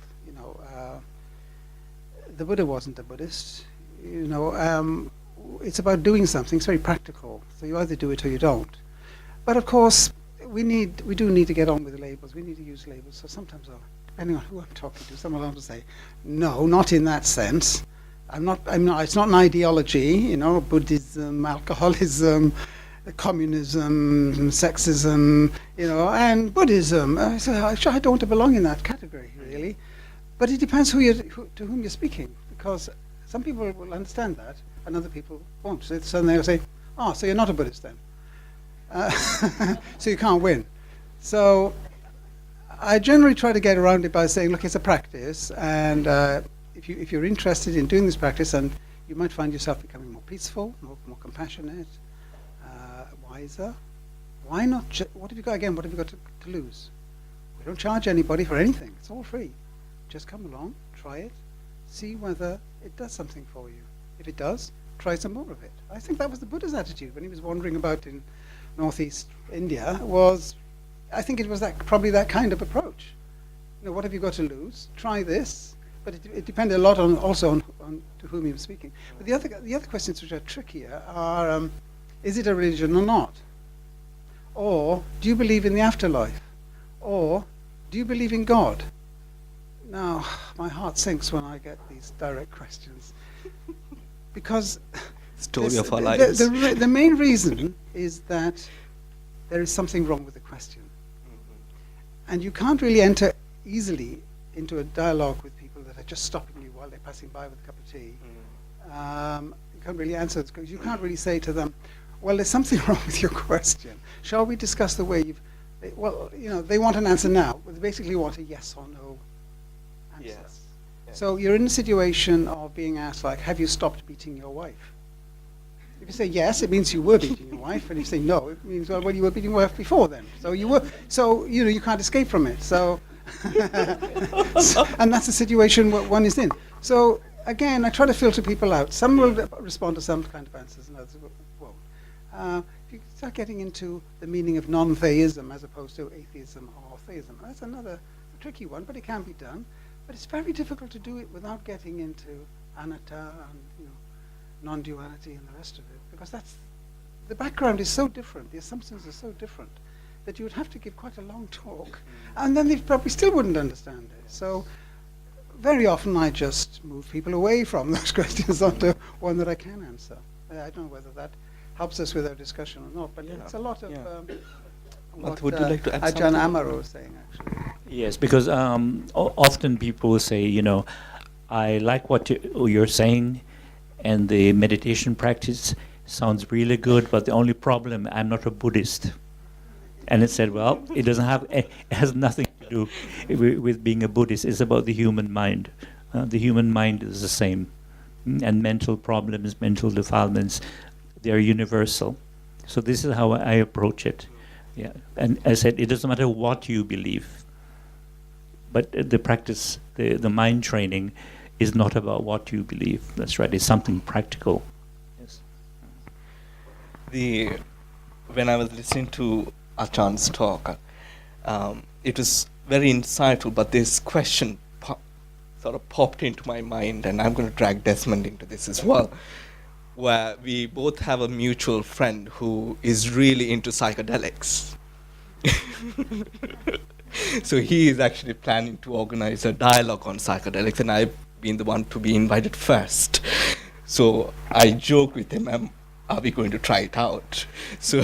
The Buddha wasn't a Buddhist. It's about doing something. It's very practical. So you either do it or you don't. But of course, we do need to get on with the labels. We need to use labels. So sometimes, depending on who I'm talking to, someone will say, "No, not in that sense. I'm not. It's not an ideology. Buddhism, alcoholism, communism, sexism, and Buddhism." I don't want to belong in that category, really. But it depends to whom you're speaking, because some people will understand that, and other people won't. So they'll say, "Oh, so you're not a Buddhist then?" So you can't win. So I generally try to get around it by saying, look, it's a practice, and if you're interested in doing this practice, and you might find yourself becoming more peaceful, more compassionate, wiser. Why not? What have you got again? What have you got to lose? We don't charge anybody for anything. It's all free. Just come along, try it, see whether it does something for you. If it does, try some more of it. I think that was the Buddha's attitude when he was wandering about in northeast India. I think it was probably that kind of approach. What have you got to lose? Try this. But it depended a lot on to whom he was speaking. But the other questions which are trickier are, is it a religion or not? Or do you believe in the afterlife? Or do you believe in God? Now, my heart sinks when I get these direct questions. Because story of our lives. The main reason is that there is something wrong with the question. And you can't really enter easily into a dialogue with people that are just stopping you while they're passing by with a cup of tea. You can't really answer this because you can't really say to them, well, there's something wrong with your question. Shall we discuss the way you've... Well, they want an answer now, but they basically want a yes or no answer. Yes. So you're in a situation of being asked, like, have you stopped beating your wife? If you say yes, it means you were beating your wife, and if you say no, it means, well, you were beating your wife before then. So you can't escape from it. So, and that's the situation one is in. So again, I try to filter people out. Some will respond to some kind of answers, and others won't. If you start getting into the meaning of non-theism as opposed to atheism or theism, that's another tricky one, but it can be done. But it's very difficult to do it without getting into anatta and non-duality and the rest of it, because the background is so different, the assumptions are so different, that you would have to give quite a long talk, and then they probably still wouldn't understand it. So very often I just move people away from those questions onto one that I can answer. I don't know whether that helps us with our discussion or not, but it's a lot of what would you like to add Ajahn something? Amaro was saying, actually. Yes, because often people say, I like what you're saying, and the meditation practice sounds really good, but the only problem, I'm not a Buddhist. And it said, well, it has nothing to do with being a Buddhist. It's about the human mind. The human mind is the same. And mental problems, mental defilements, they're universal. So this is how I approach it. Yeah. And I said, it doesn't matter what you believe, but the practice, the mind training is not about what you believe. That's right, it's something practical. Yes. When I was listening to Achahn's talk, it was very insightful, but this question sort of popped into my mind, and I'm going to drag Desmond into this as well, where we both have a mutual friend who is really into psychedelics. So he is actually planning to organize a dialogue on psychedelics, and I've been the one to be invited first. So I joke with him, are we going to try it out? So,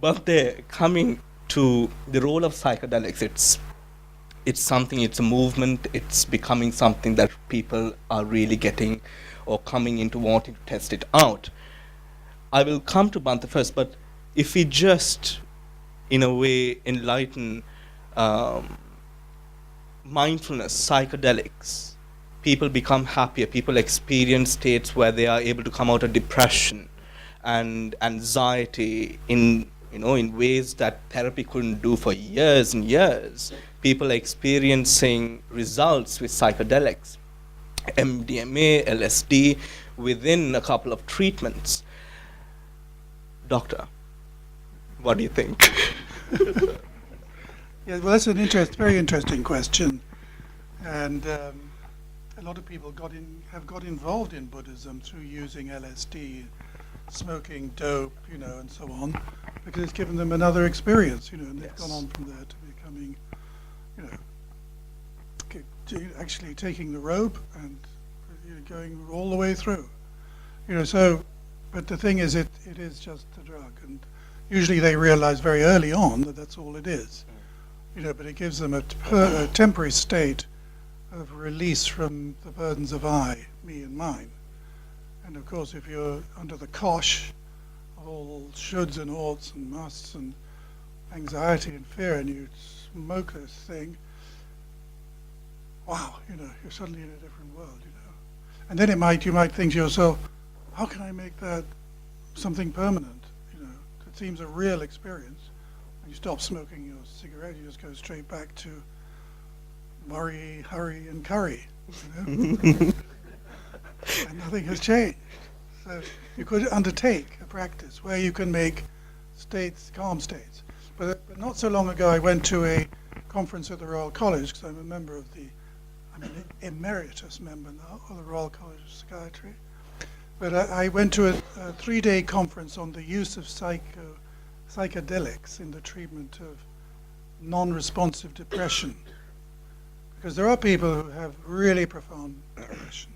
Bhante, coming to the role of psychedelics, it's a movement, it's becoming something that people are really getting or coming into wanting to test it out. I will come to Bhante first, but if we just, in a way, enlighten mindfulness, psychedelics, people become happier, people experience states where they are able to come out of depression and anxiety in ways that therapy couldn't do for years and years. People experiencing results with psychedelics, MDMA, LSD, within a couple of treatments. Doctor, what do you think? Yeah, well, that's an very interesting question, and a lot of people have got involved in Buddhism through using LSD, smoking dope, and so on, because it's given them another experience, and they've gone on from there to becoming, actually taking the rope and going all the way through, So, but the thing is, it is just a drug, and usually they realize very early on that that's all it is. But it gives them a temporary state of release from the burdens of I, me and mine. And of course, if you're under the cosh all shoulds and oughts and musts and anxiety and fear, and you smoke this thing, wow, you're suddenly in a different world, And then you might think to yourself, how can I make that something permanent? It seems a real experience. When you stop smoking your cigarette, you just go straight back to worry, hurry, and curry. And nothing has changed. So you could undertake a practice where you can make states, calm states. But not so long ago, I went to a conference at the Royal College, because I'm a member of I'm an emeritus member now of the Royal College of Psychiatry. But I went to a 3-day conference on the use of psychedelics in the treatment of non-responsive depression. Because there are people who have really profound depression.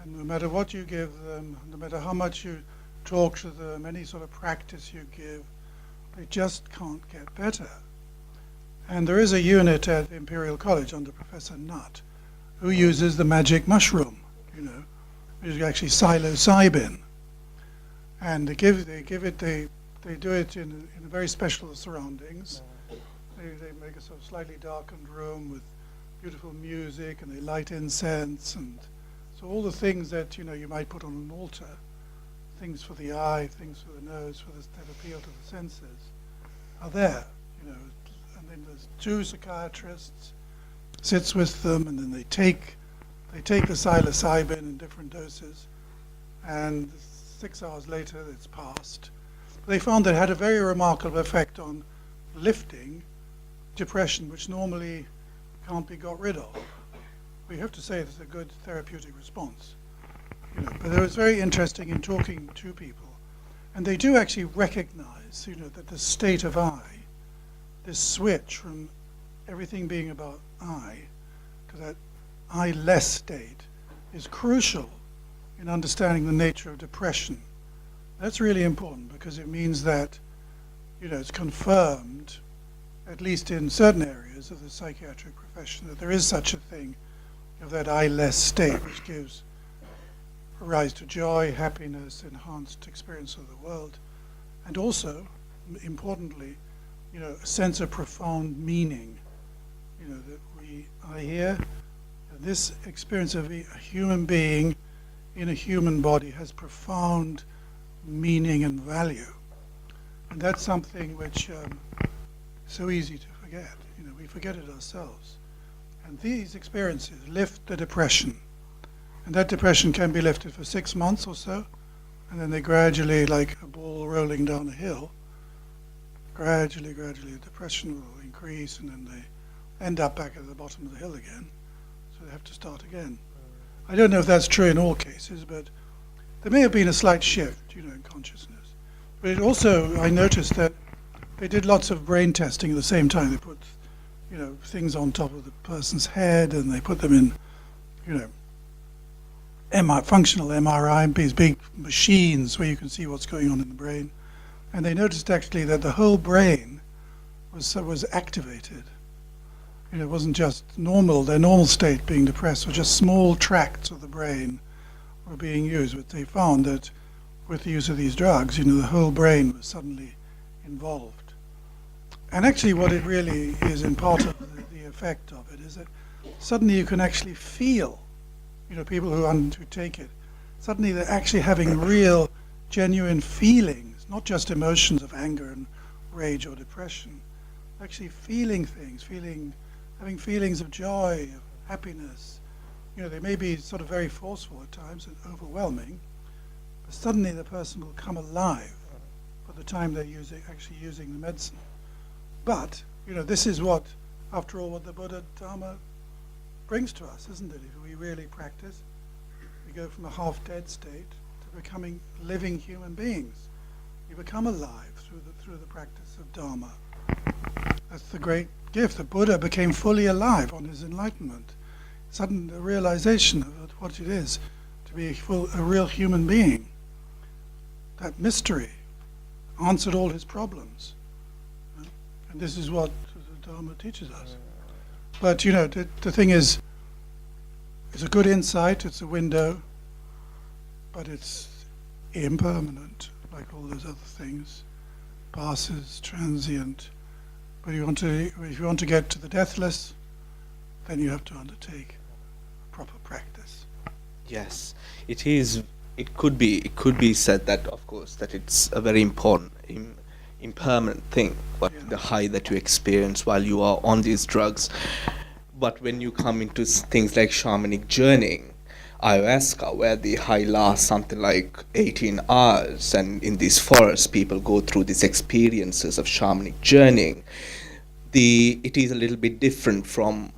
And no matter what you give them, no matter how much you talk to them, any sort of practice you give, they just can't get better. And there is a unit at Imperial College under Professor Nutt who uses the magic mushroom, which is actually psilocybin. And they do it in very special surroundings. They make a sort of slightly darkened room with beautiful music, and they light incense, and so all the things that you might put on an altar, things for the eye, things for the nose, that appeal to the senses, are there. And then there's 2 psychiatrists sits with them, and then they take the psilocybin in different doses, and 6 hours later it's passed. But they found that it had a very remarkable effect on lifting depression, which normally can't be got rid of. We have to say it's a good therapeutic response. But it was very interesting in talking to people, and they do actually recognize, that the state of I, this switch from everything being about I to that I-less state, is crucial in understanding the nature of depression. That's really important, because it means that, it's confirmed, at least in certain areas of the psychiatric profession, that there is such a thing of that I-less state, which gives rise to joy, happiness, enhanced experience of the world, and also, importantly, a sense of profound meaning. That I hear this experience of a human being in a human body has profound meaning and value, and that's something which is so easy to forget. We forget it ourselves. And these experiences lift the depression. And that depression can be lifted for 6 months or so, and then they gradually, like a ball rolling down a hill, gradually the depression will increase, and then they end up back at the bottom of the hill again. So they have to start again. I don't know if that's true in all cases, but there may have been a slight shift, in consciousness. But it also, I noticed that they did lots of brain testing at the same time. They put, things on top of the person's head, and they put them in, functional MRI, these big machines where you can see what's going on in the brain. And they noticed actually that the whole brain was activated. It wasn't just their normal state being depressed, or just small tracts of the brain were being used. But they found that with the use of these drugs, the whole brain was suddenly involved. And actually what it really is, in part of the effect of it, is that suddenly you can actually feel, people who take it, suddenly they're actually having real, genuine feelings, not just emotions of anger and rage or depression, actually feeling things, having feelings of joy, of happiness. They may be sort of very forceful at times and overwhelming, but suddenly the person will come alive by the time they're actually using the medicine. But, this is what, after all, what the Buddha Dharma brings to us, isn't it? If we really practice, we go from a half-dead state to becoming living human beings. You become alive through the practice of Dharma. That's the great gift. The Buddha became fully alive on his enlightenment. Sudden realization of what it is to be a real human being. That mystery answered all his problems. And this is what the Dharma teaches us. But, the thing is, it's a good insight, it's a window, but it's impermanent. like all those other things. Passes, transient. But if you want to get to the deathless, then you have to undertake proper practice. Yes, it is. It could be said that, of course, that it's a very important, impermanent thing. But the high that you experience while you are on these drugs. But when you come into things like shamanic journeying, ayahuasca, where the high lasts something like 18 hours, and in these forests people go through these experiences of shamanic journeying, it is a little bit different from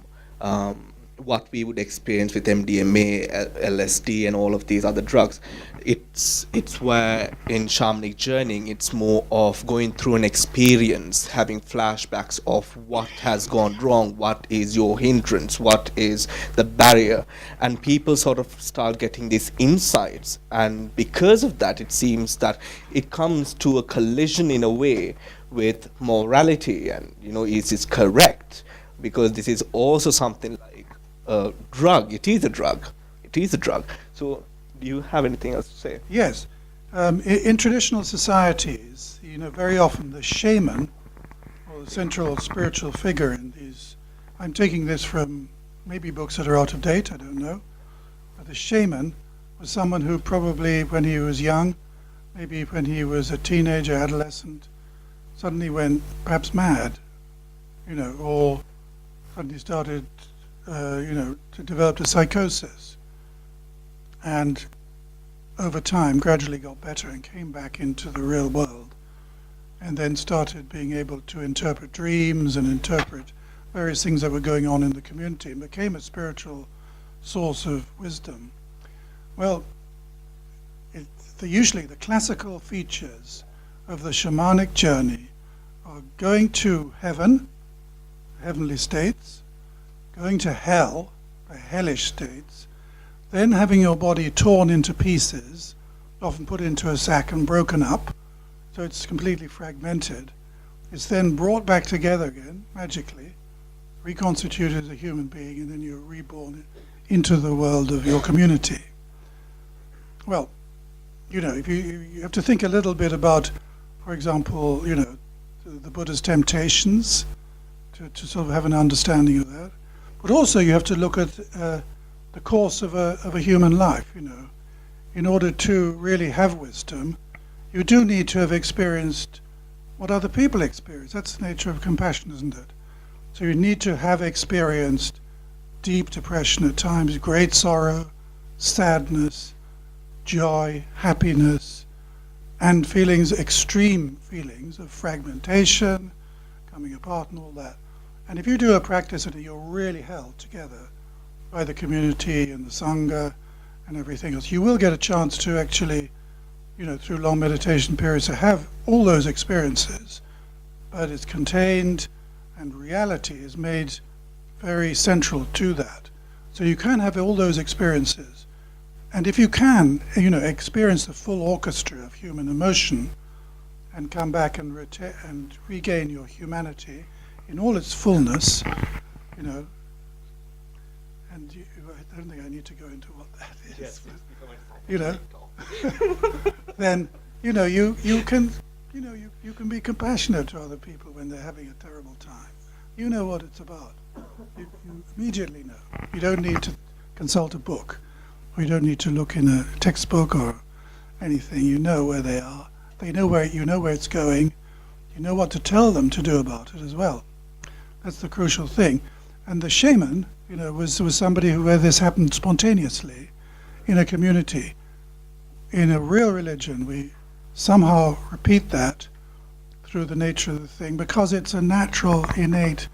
what we would experience with MDMA, LSD, and all of these other drugs. It's where in shamanic journeying, it's more of going through an experience, having flashbacks of what has gone wrong, what is your hindrance, what is the barrier, and people sort of start getting these insights. And because of that, it seems that it comes to a collision in a way with morality, and is this correct? Because this is also something like a drug. It is a drug. So do you have anything else to say? Yes. In traditional societies, very often the shaman, or the central spiritual figure in these, I'm taking this from maybe books that are out of date, I don't know, but the shaman was someone who probably when he was young, maybe when he was a teenager, adolescent, suddenly went perhaps mad, or suddenly started, to develop a psychosis. And over time gradually got better and came back into the real world, and then started being able to interpret dreams and interpret various things that were going on in the community, and became a spiritual source of wisdom. Well, usually the classical features of the shamanic journey are going to heaven, heavenly states, going to hell, the hellish states, then having your body torn into pieces, often put into a sack and broken up, so it's completely fragmented. It's then brought back together again, magically, reconstituted as a human being, and then you're reborn into the world of your community. Well, if you have to think a little bit about, for example, the Buddha's temptations, to sort of have an understanding of that. But also you have to look at the course of a human life, In order to really have wisdom, you do need to have experienced what other people experience. That's the nature of compassion, isn't it? So you need to have experienced deep depression at times, great sorrow, sadness, joy, happiness, and extreme feelings of fragmentation, coming apart and all that. And if you do a practice and you're really held together by the community and the Sangha and everything else, you will get a chance to actually, through long meditation periods, to have all those experiences, but it's contained, and reality is made very central to that. So you can have all those experiences. And if you can, experience the full orchestra of human emotion and come back and regain your humanity in all its fullness, and I don't think I need to go into what that is. Yes, but, then you can be compassionate to other people when they're having a terrible time. You know what it's about. You immediately know. You don't need to consult a book, or you don't need to look in a textbook or anything. You know where they are. You know where it's going. You know what to tell them to do about it as well. That's the crucial thing. And the shaman, was somebody where this happened spontaneously in a community. In a real religion, we somehow repeat that through the nature of the thing, because it's a natural, innate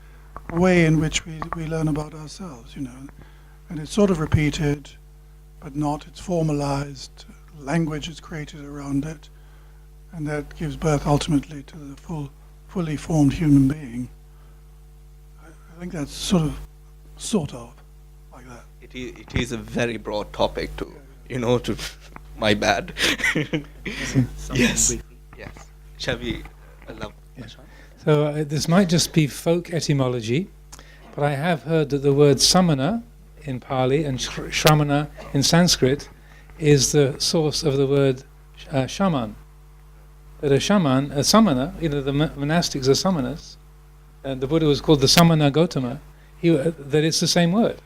way in which we learn about ourselves, And it's sort of repeated, but not. It's formalized. Language is created around it, and that gives birth ultimately to the fully formed human being. I think that's sort of like that. It is a very broad topic to my bad. Yes. Shall we allow? Yeah. So this might just be folk etymology, but I have heard that the word samana in Pali and shramana in Sanskrit is the source of the word shaman. that a shaman, a samana, the monastics are samanas, and the Buddha was called the Samana Gautama, that it's the same word.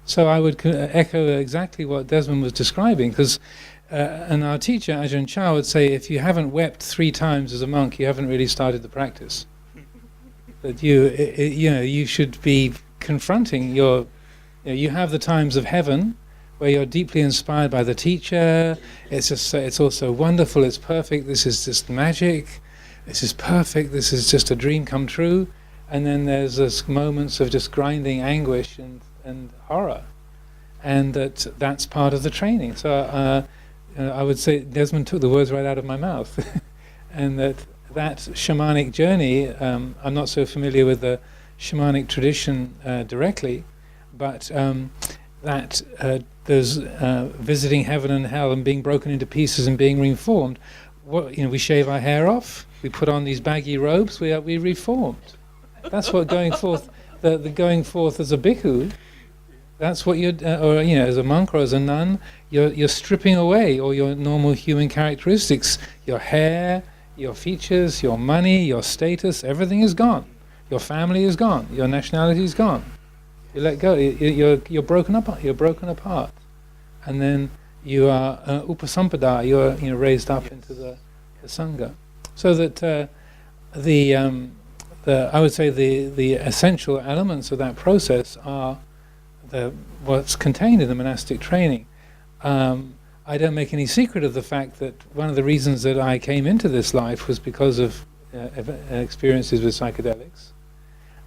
So I would echo exactly what Desmond was describing, because and our teacher, Ajahn Chah, would say, if you haven't wept 3 times as a monk, you haven't really started the practice. That you should be confronting you have the times of heaven, where you're deeply inspired by the teacher. It's also wonderful, it's perfect, this is just magic, this is perfect, this is just a dream come true. And then there's this moments of just grinding anguish and horror. And that's part of the training. So I would say Desmond took the words right out of my mouth. And that shamanic journey, I'm not so familiar with the shamanic tradition directly, but there's visiting heaven and hell and being broken into pieces and being reformed. We shave our hair off, we put on these baggy robes, we reformed. That's what going forth, the going forth as a bhikkhu. That's what you're, or as a monk or as a nun, you're stripping away all your normal human characteristics. Your hair, your features, your money, your status, everything is gone. Your family is gone. Your nationality is gone. You let go. You're broken up. You're broken apart, and then you are upasampada. You're raised up into the sangha. So that I would say the essential elements of that process are what's contained in the monastic training. I don't make any secret of the fact that one of the reasons that I came into this life was because of experiences with psychedelics.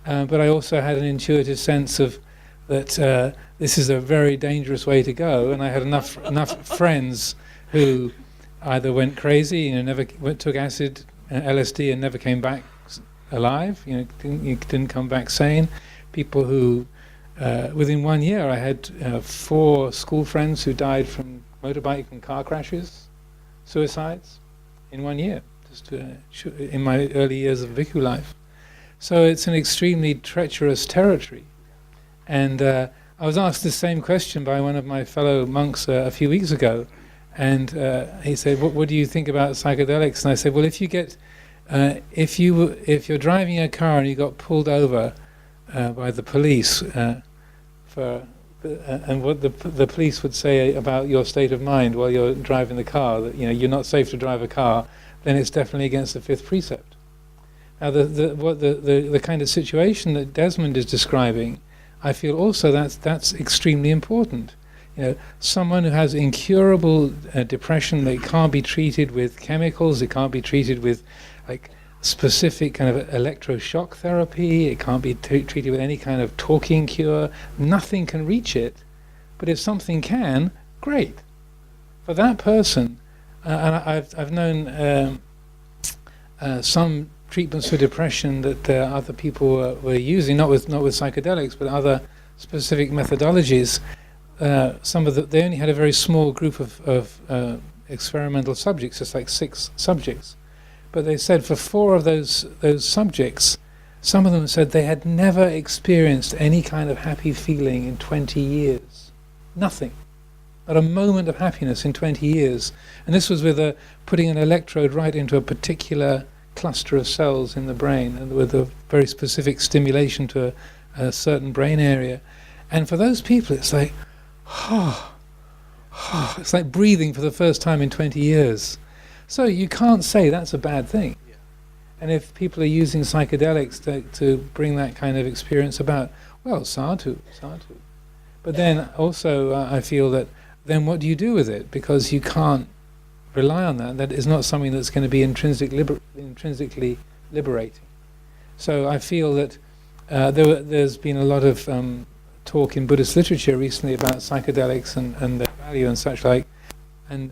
But I also had an intuitive sense of that this is a very dangerous way to go, and I had enough friends who either went crazy, never took acid, LSD, and never came back alive. Didn't come back sane. People who, within 1 year, I had 4 school friends who died from motorbike and car crashes, suicides, in 1 year, just in my early years of bhikkhu life. So it's an extremely treacherous territory. And I was asked the same question by one of my fellow monks a few weeks ago, and he said, "What do you think about psychedelics?" And I said, "Well, if you get, if you're driving a car and you got pulled over by the police and what the police would say about your state of mind while you're driving the car, that you're not safe to drive a car, then it's definitely against the 5th precept." Now, the kind of situation that Desmond is describing, I feel also that's extremely important. Someone who has incurable depression, that can't be treated with chemicals, it can't be treated with specific kind of electroshock therapy, it can't be treated with any kind of talking cure, nothing can reach it. But if something can, great. For that person, and I've known some treatments for depression that other people were using, not with psychedelics, but other specific methodologies. They only had a very small group of experimental subjects, just like 6 subjects. But they said for 4 of those subjects, some of them said they had never experienced any kind of happy feeling in 20 years. Nothing. Not a moment of happiness in 20 years. And this was with putting an electrode right into a particular cluster of cells in the brain, and with a very specific stimulation to a certain brain area. And for those people, it's like, it's like breathing for the first time in 20 years. So you can't say that's a bad thing. Yeah. And if people are using psychedelics to bring that kind of experience about, well, sadhu. But then also I feel that then what do you do with it? Because you can't rely on that. That is not something that's going to be intrinsically liberating. So I feel that there's been a lot of talk in Buddhist literature recently about psychedelics and their value and such like. And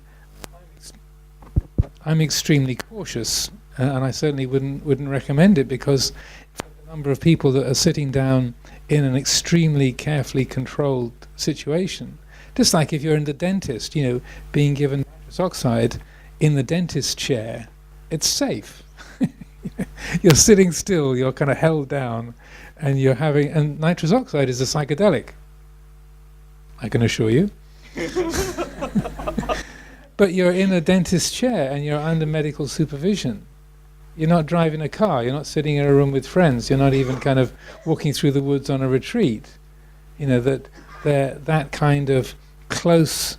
I'm extremely cautious, and I certainly wouldn't recommend it, because the number of people that are sitting down in an extremely carefully controlled situation, just like if you're in the dentist, being given nitrous oxide in the dentist chair, it's safe. You're sitting still, you're kind of held down, and and nitrous oxide is a psychedelic, I can assure you. But you're in a dentist's chair and you're under medical supervision. You're not driving a car, you're not sitting in a room with friends, you're not even kind of walking through the woods on a retreat. That kind of close,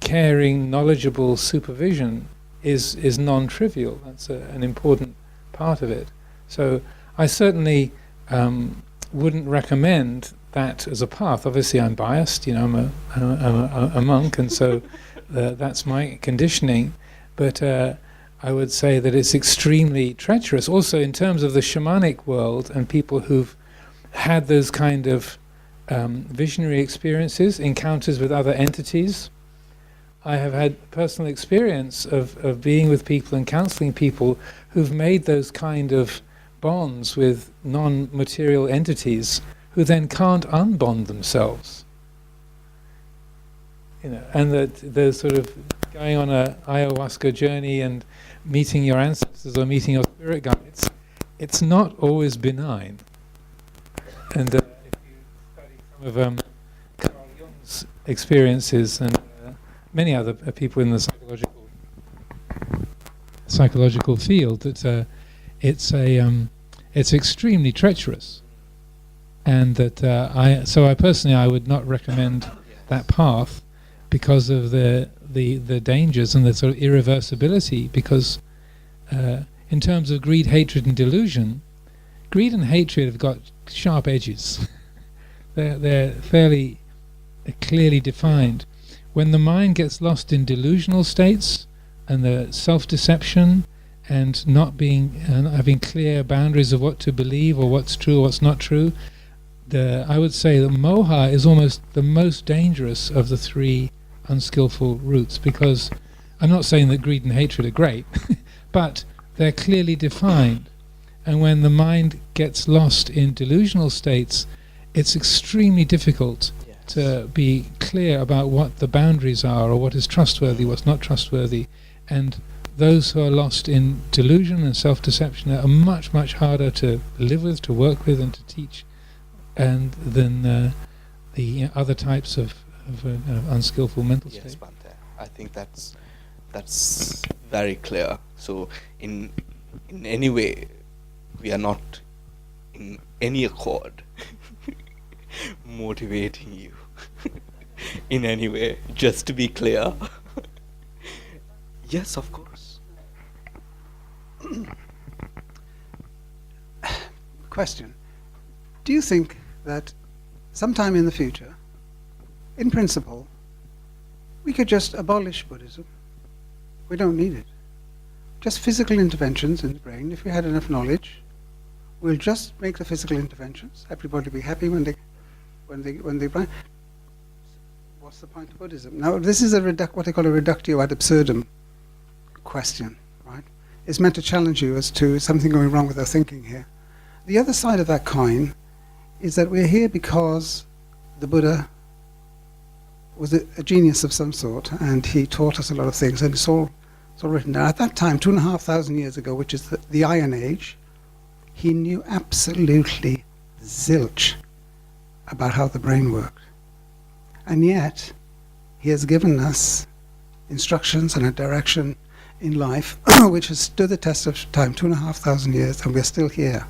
caring, knowledgeable supervision is non-trivial. That's an important part of it. So I certainly wouldn't recommend that as a path. Obviously I'm biased, I'm a monk, and so that's my conditioning. But I would say that it's extremely treacherous. Also in terms of the shamanic world and people who've had those kind of visionary experiences, encounters with other entities. I have had personal experience of being with people and counseling people who've made those kind of bonds with non-material entities who then can't unbond themselves. And that they're sort of going on a ayahuasca journey and meeting your ancestors or meeting your spirit guides. It's not always benign. And if you study some of Carl Jung's experiences and many other people in the psychological field, that it's extremely treacherous, and that I personally would not recommend that path because of the dangers and the sort of irreversibility. Because in terms of greed, hatred, and delusion, greed and hatred have got sharp edges. they're fairly clearly defined. When the mind gets lost in delusional states and the self-deception and not having clear boundaries of what to believe or what's true or what's not true, I would say that moha is almost the most dangerous of the three unskillful routes, because I'm not saying that greed and hatred are great, but they're clearly defined. And when the mind gets lost in delusional states, it's extremely difficult to be clear about what the boundaries are, or what is trustworthy, what's not trustworthy. And those who are lost in delusion and self-deception are much, much harder to live with, to work with, and to teach, and than the other types of unskillful mental state. Yes, Bhante. I think that's very clear. So in any way, we are not in any accord motivating you in any way, just to be clear. Yes, of course. Question. Do you think that sometime in the future, in principle, we could just abolish Buddhism? We don't need it. Just physical interventions in the brain. If we had enough knowledge, we'll just make the physical interventions. Everybody will be happy when they what's the point of Buddhism? Now, this is what they call a reductio ad absurdum question, right? It's meant to challenge you as to something going wrong with our thinking here. The other side of that coin is that we're here because the Buddha was a genius of some sort, and he taught us a lot of things, and it's all written down. At that time, 2,500 years ago, which is the Iron Age, he knew absolutely zilch about how the brain worked. And yet, he has given us instructions and a direction in life which has stood the test of time, 2,500 years, and we're still here.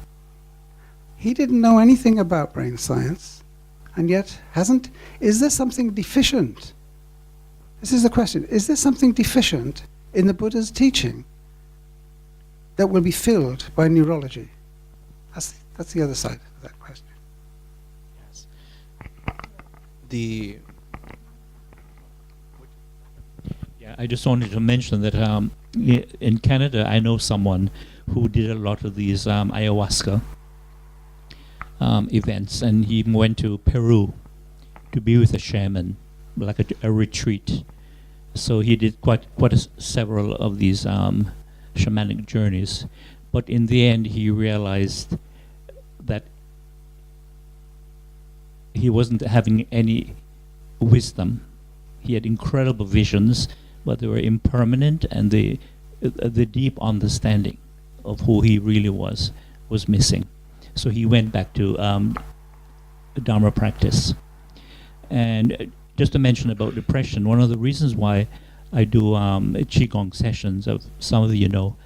He didn't know anything about brain science, and yet is there something deficient? This is the question. Is there something deficient in the Buddha's teaching that will be filled by neurology? That's the other side of that question. Yes. I just wanted to mention that in Canada, I know someone who did a lot of these ayahuasca events, and he went to Peru to be with a shaman, like a retreat. So he did quite several of these shamanic journeys, but in the end he realized that he wasn't having any wisdom. He had incredible visions, but they were impermanent, and the deep understanding of who he really was missing. So he went back to Dharma practice. And just to mention about depression, one of the reasons why I do Qigong sessions, of some of you know,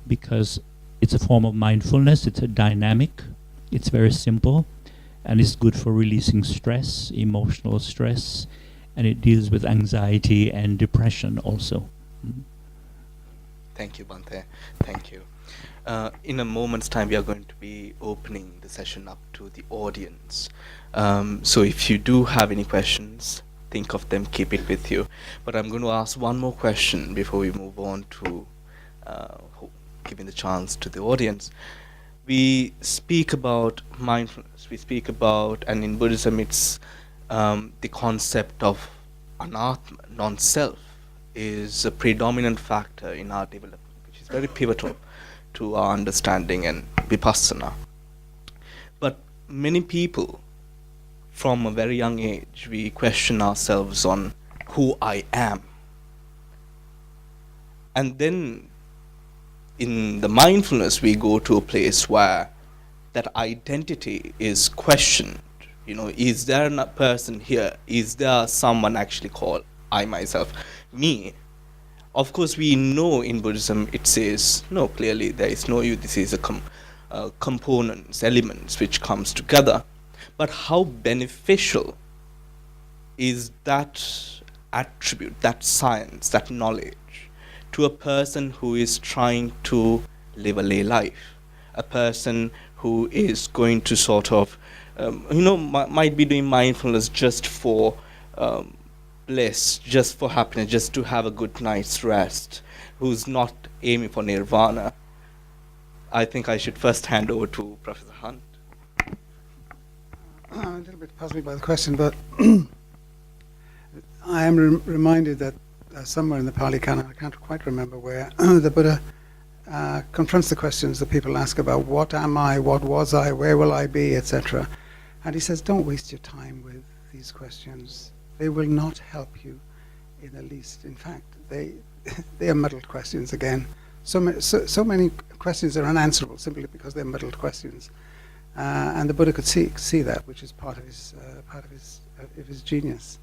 because it's a form of mindfulness. It's a dynamic. It's very simple, and it's good for releasing stress, emotional stress, and it deals with anxiety and depression also. Thank you, Bhante. Thank you. In a moment's time, we are going to be opening the session up to the audience. So if you do have any questions, think of them, keep it with you. But I'm going to ask one more question before we move on to giving the chance to the audience. We speak about mindfulness, we speak about, and in Buddhism it's the concept of anatma, non-self, is a predominant factor in our development, which is very pivotal to our understanding and vipassana. But many people, from a very young age, we question ourselves on who I am. And then in the mindfulness, we go to a place where that identity is questioned. You know, is there a person here? Is there someone actually called I, myself, me? Of course, we know in Buddhism it says, no, clearly there is no you. This is a components, elements which comes together. But how beneficial is that attribute, that science, that knowledge to a person who is trying to live a lay life, a person who is going to sort of, might be doing mindfulness just for bliss, just for happiness, just to have a good night's rest, who's not aiming for nirvana? I think I should first hand over to Professor Hunt. I'm a little bit puzzled by the question, but I am reminded that somewhere in the Pali Canon, I can't quite remember where, the Buddha confronts the questions that people ask about what am I, what was I, where will I be, etc. And he says, don't waste your time with these questions. They will not help you in the least. In fact, they are muddled questions again. So many questions are unanswerable simply because they're muddled questions. And the Buddha could see that, which is part of his genius.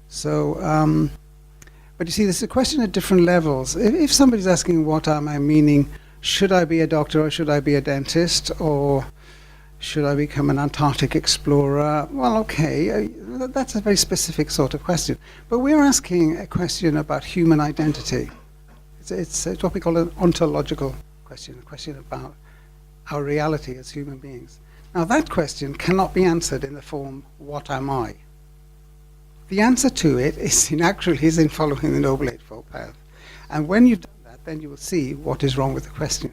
So, but you see, this is a question at different levels. If somebody's asking, what am I, meaning, should I be a doctor or should I be a dentist or should I become an Antarctic explorer? Well, okay, that's a very specific sort of question. But we're asking a question about human identity. It's what we call an ontological question, a question about our reality as human beings. Now, that question cannot be answered in the form, what am I? The answer to it is in following the Noble Eightfold Path. And when you've done that, then you will see what is wrong with the question.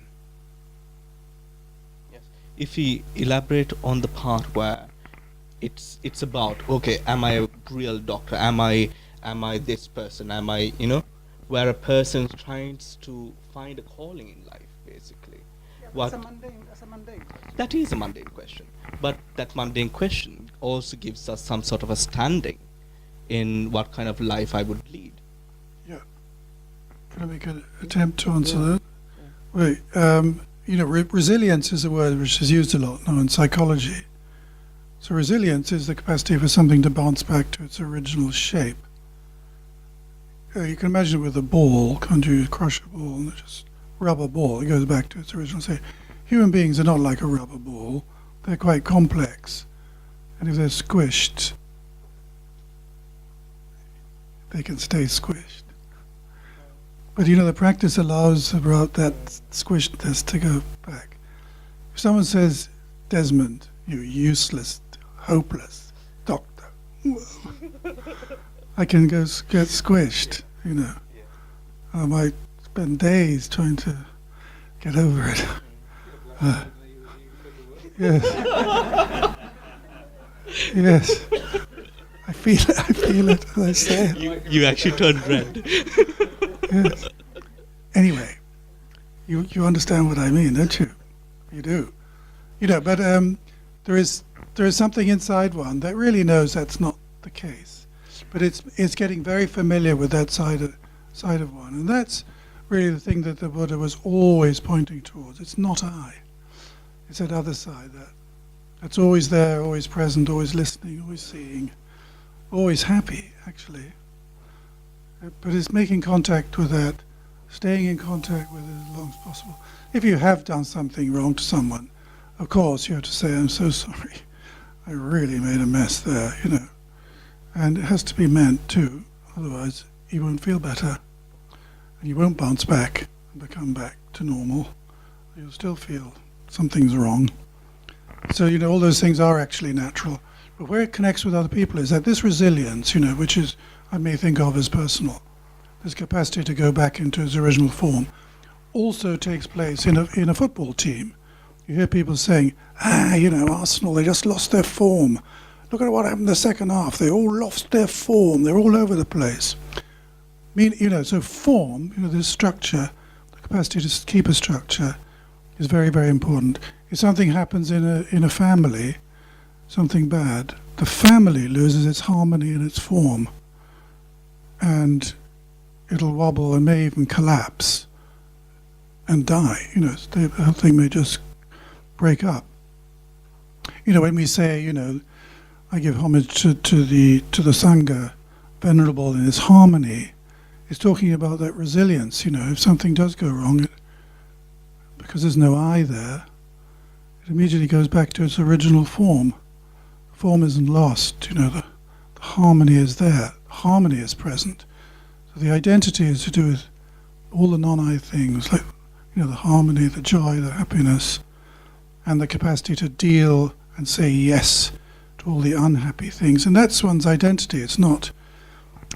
Yes. If we elaborate on the part where it's about, okay, am I a real doctor? Am I this person? Am I, where a person tries to find a calling in life, basically. Yeah, that's a mundane question. That is a mundane question. But that mundane question also gives us some sort of a standing in what kind of life I would lead. Yeah. Can I make an attempt to answer that? Wait, resilience is a word which is used a lot now in psychology. So resilience is the capacity for something to bounce back to its original shape. You can imagine it with a ball, can't you? Crush a ball and just rubber ball, it goes back to its original shape. Human beings are not like a rubber ball. They're quite complex. And if they're squished, they can stay squished. But the practice allows about that squishedness to go back. If someone says, Desmond, you useless, hopeless doctor, I can go get squished, I might spend days trying to get over it. Yes. Yes. I feel it as I say it. You actually turned red. Yes. Anyway, you understand what I mean, don't you? You do. But there is something inside one that really knows that's not the case. But it's getting very familiar with that side of one. And that's really the thing that the Buddha was always pointing towards. It's not I. It's that other side that's always there, always present, always listening, always seeing, always happy, actually. But it's making contact with that, staying in contact with it as long as possible. If you have done something wrong to someone, of course you have to say, I'm so sorry, I really made a mess there, And it has to be meant too, otherwise you won't feel better. And you won't bounce back and become back to normal. You'll still feel something's wrong. So, all those things are actually natural. But where it connects with other people is that this resilience, which is, I may think of as personal, this capacity to go back into its original form, also takes place in a football team. You hear people saying, Arsenal, they just lost their form. Look at what happened in the second half. They all lost their form. They're all over the place. So form, this structure, the capacity to keep a structure is very, very important. If something happens in a family, something bad, the family loses its harmony and its form. And it'll wobble and may even collapse and die. The whole thing may just break up. When we say, I give homage to the Sangha, venerable in its harmony, it's talking about that resilience. If something does go wrong, because there's no I there, it immediately goes back to its original form. The form isn't lost. The harmony is there. Harmony is present. So the identity is to do with all the non-I things, like the harmony, the joy, the happiness, and the capacity to deal and say yes to all the unhappy things. And that's one's identity. It's not,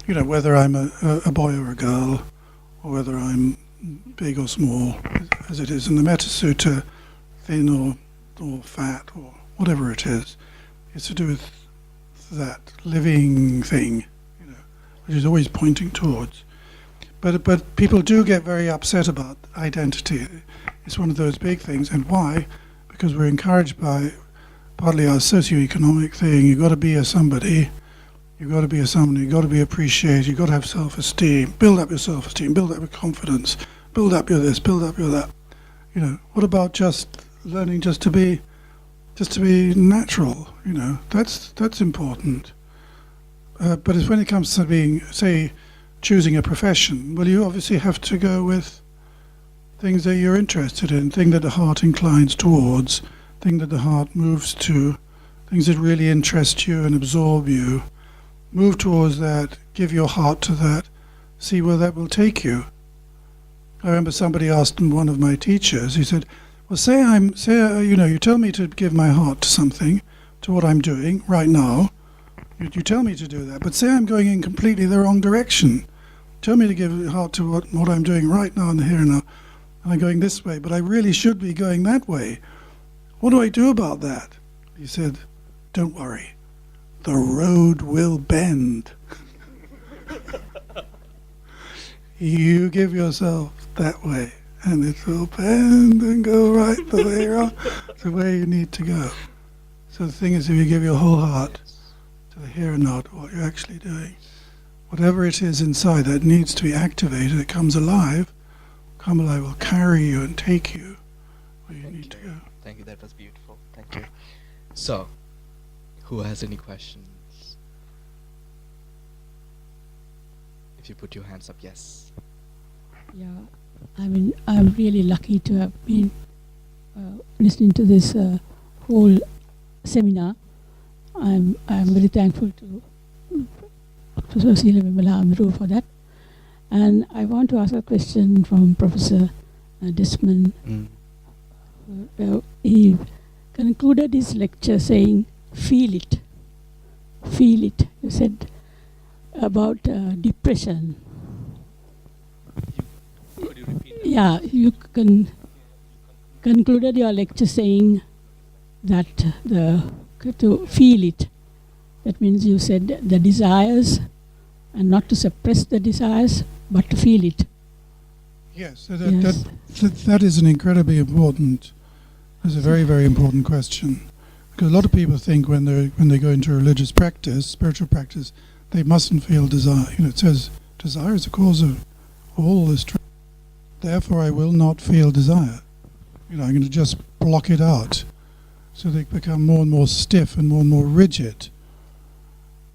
whether I'm a boy or a girl, or whether I'm big or small, as it is in the Metta Sutta, thin or fat or whatever it is. It's to do with that living thing, which is always pointing towards. But people do get very upset about identity. It's one of those big things. And why? Because we're encouraged by partly our socioeconomic thing. You've got to be a somebody. You've got to be a somebody. You've got to be appreciated. You've got to have self-esteem. Build up your self-esteem. Build up your confidence. Build up your this. Build up your that. What about just learning just to be natural? That's important. But it's when it comes to being, say, choosing a profession, well, you obviously have to go with things that you're interested in, things that the heart inclines towards, things that the heart moves to, things that really interest you and absorb you. Move towards that, give your heart to that, see where that will take you. I remember somebody asked one of my teachers, he said, well, you tell me to give my heart to something, to what I'm doing right now. You tell me to do that, but say I'm going in completely the wrong direction. Tell me to give the heart to what I'm doing right now and here and now. And I'm going this way, but I really should be going that way. What do I do about that? He said, don't worry. The road will bend. You give yourself that way, and it will bend and go right the way you need to go. So the thing is, if you give your whole heart to the here and now, to what you're actually doing, whatever it is inside that needs to be activated, it comes alive. Come alive will carry you and take you where you need to go. Thank you, that was beautiful. Thank you. So, who has any questions? If you put your hands up, yes. Yeah, I'm really lucky to have been listening to this whole seminar. I'm very thankful to Professor Seelawimala Amaro for that. And I want to ask a question from Professor Desmond. He concluded his lecture saying, feel it. Feel it. You said about depression. Could you repeat that? Yeah, you concluded your lecture saying that to feel it. That means you said the desires, and not to suppress the desires, but to feel it. Yes, so that is an incredibly important. That's a very, very important question, because a lot of people think when they go into religious practice, spiritual practice, they mustn't feel desire. It says desire is the cause of all this. Therefore, I will not feel desire. I'm going to just block it out, so they become more and more stiff and more rigid.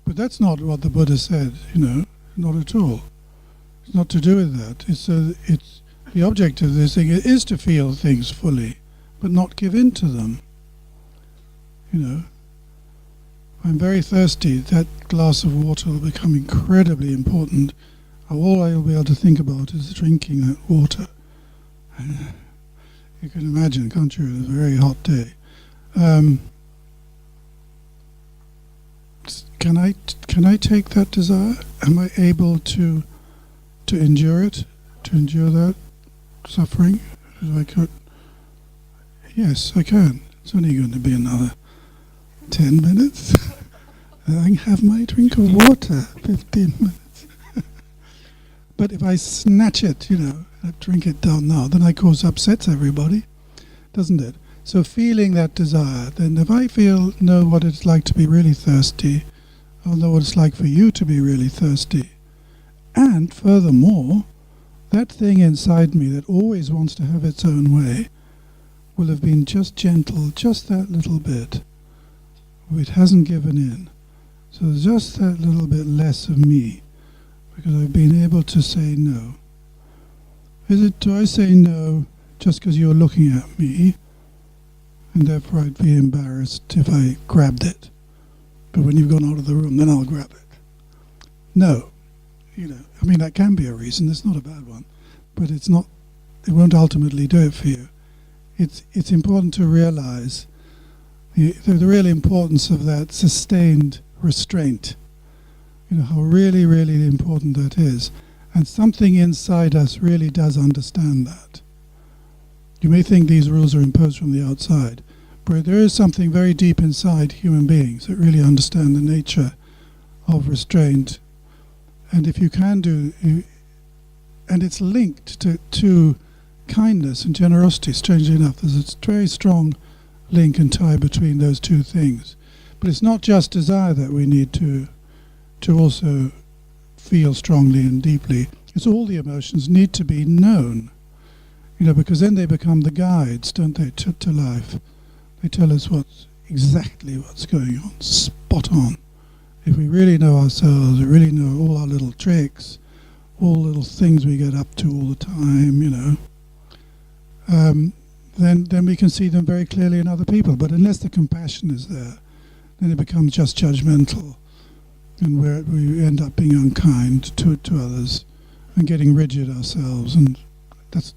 But that's not what the Buddha said. Not at all. It's not to do with that. It's the object of this thing is to feel things fully, but not give in to them. You know, I'm very thirsty. That glass of water will become incredibly important. All I will be able to think about is drinking that water. You can imagine, can't you? It's a very hot day. Can I take that desire? Am I able to endure it? To endure that suffering? Yes, I can. It's only going to be another 10 minutes. And I can have my drink of water. 15 minutes. But if I snatch it, I drink it down now, then I cause upsets everybody, doesn't it? So feeling that desire, then if I know what it's like to be really thirsty, I'll know what it's like for you to be really thirsty. And furthermore, that thing inside me that always wants to have its own way will have been just gentle, just that little bit. It hasn't given in. So there's just that little bit less of me, because I've been able to say no. Do I say no just because you're looking at me, and therefore I'd be embarrassed if I grabbed it? But when you've gone out of the room, then I'll grab it. No. That can be a reason. It's not a bad one. But it won't ultimately do it for you. It's important to realize the real importance of that sustained restraint. How really, really important that is. And something inside us really does understand that. You may think these rules are imposed from the outside, but there is something very deep inside human beings that really understand the nature of restraint. And if you can and it's linked to kindness and generosity, strangely enough. There's a very strong link and tie between those two things. But it's not just desire that we need to also feel strongly and deeply. It's all the emotions need to be known, because then they become the guides, don't they, to life. They tell us exactly what's going on, spot on. If we really know ourselves, we really know all our little tricks, all little things we get up to all the time, then we can see them very clearly in other people. But unless the compassion is there, then it becomes just judgmental, and we end up being unkind to others and getting rigid ourselves, and that's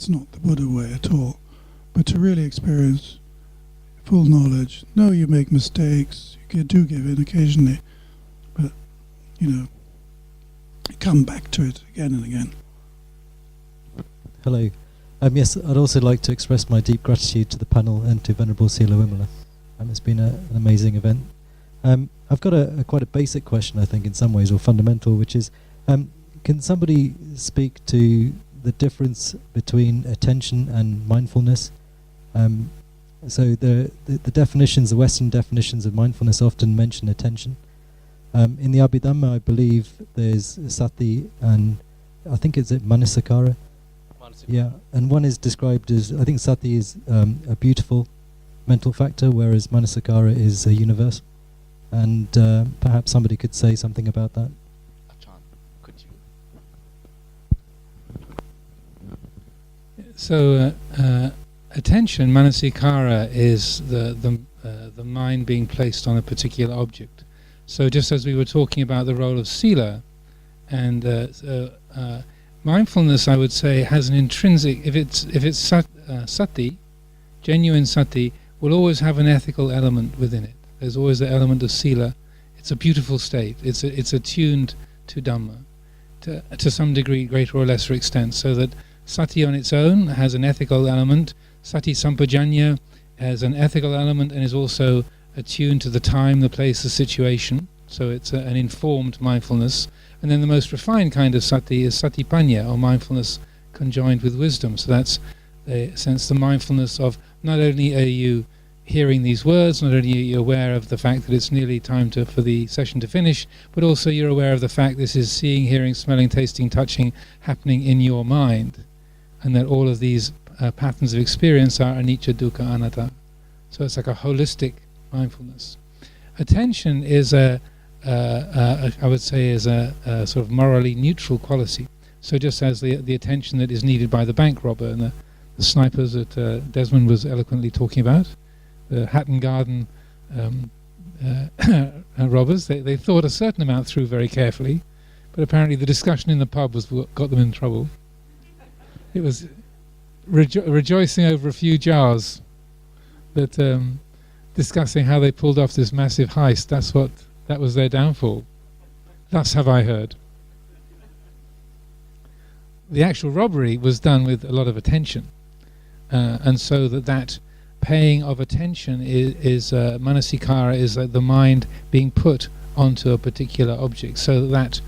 not the Buddha way at all. But to really experience full knowledge, know you make mistakes, you do give in occasionally, but come back to it again and again. Hello. Yes, I'd also like to express my deep gratitude to the panel and to Venerable Seelawimala. It's been an amazing event. I've got quite a basic question, I think, in some ways, or fundamental, which is, can somebody speak to the difference between attention and mindfulness? So the definitions, the Western definitions of mindfulness often mention attention. In the Abhidhamma, I believe there's sati and I think it's manasakara. Yeah, and one is described as, I think sati is a beautiful mental factor, whereas manasakara is a universal. And perhaps somebody could say something about that. Ajahn, could you? So attention, manasikara, is the mind being placed on a particular object. So just as we were talking about the role of sila, and mindfulness, I would say, has an intrinsic, if it's sati, genuine sati, will always have an ethical element within it. There's always the element of sila. It's a beautiful state. It's attuned to Dhamma to some degree, greater or lesser extent, so that sati on its own has an ethical element. Sati sampajanya has an ethical element and is also attuned to the time, the place, the situation. So it's an informed mindfulness. And then the most refined kind of sati is satipanya, or mindfulness conjoined with wisdom. So that's the mindfulness of not only are you hearing these words, not only are you aware of the fact that it's nearly time for the session to finish, but also you're aware of the fact this is seeing, hearing, smelling, tasting, touching happening in your mind, and that all of these patterns of experience are anicca, dukkha, anatta. So it's like a holistic mindfulness. Attention is I would say is a sort of morally neutral quality. So just as the attention that is needed by the bank robber and the snipers that Desmond was eloquently talking about, the Hatton Garden robbers, they thought a certain amount through very carefully, but apparently the discussion in the pub was what got them in trouble. It was rejoicing over a few jars, that discussing how they pulled off this massive heist. That was their downfall. Thus have I heard. The actual robbery was done with a lot of attention, and so that paying of attention is manasikara, is like the mind being put onto a particular object, so that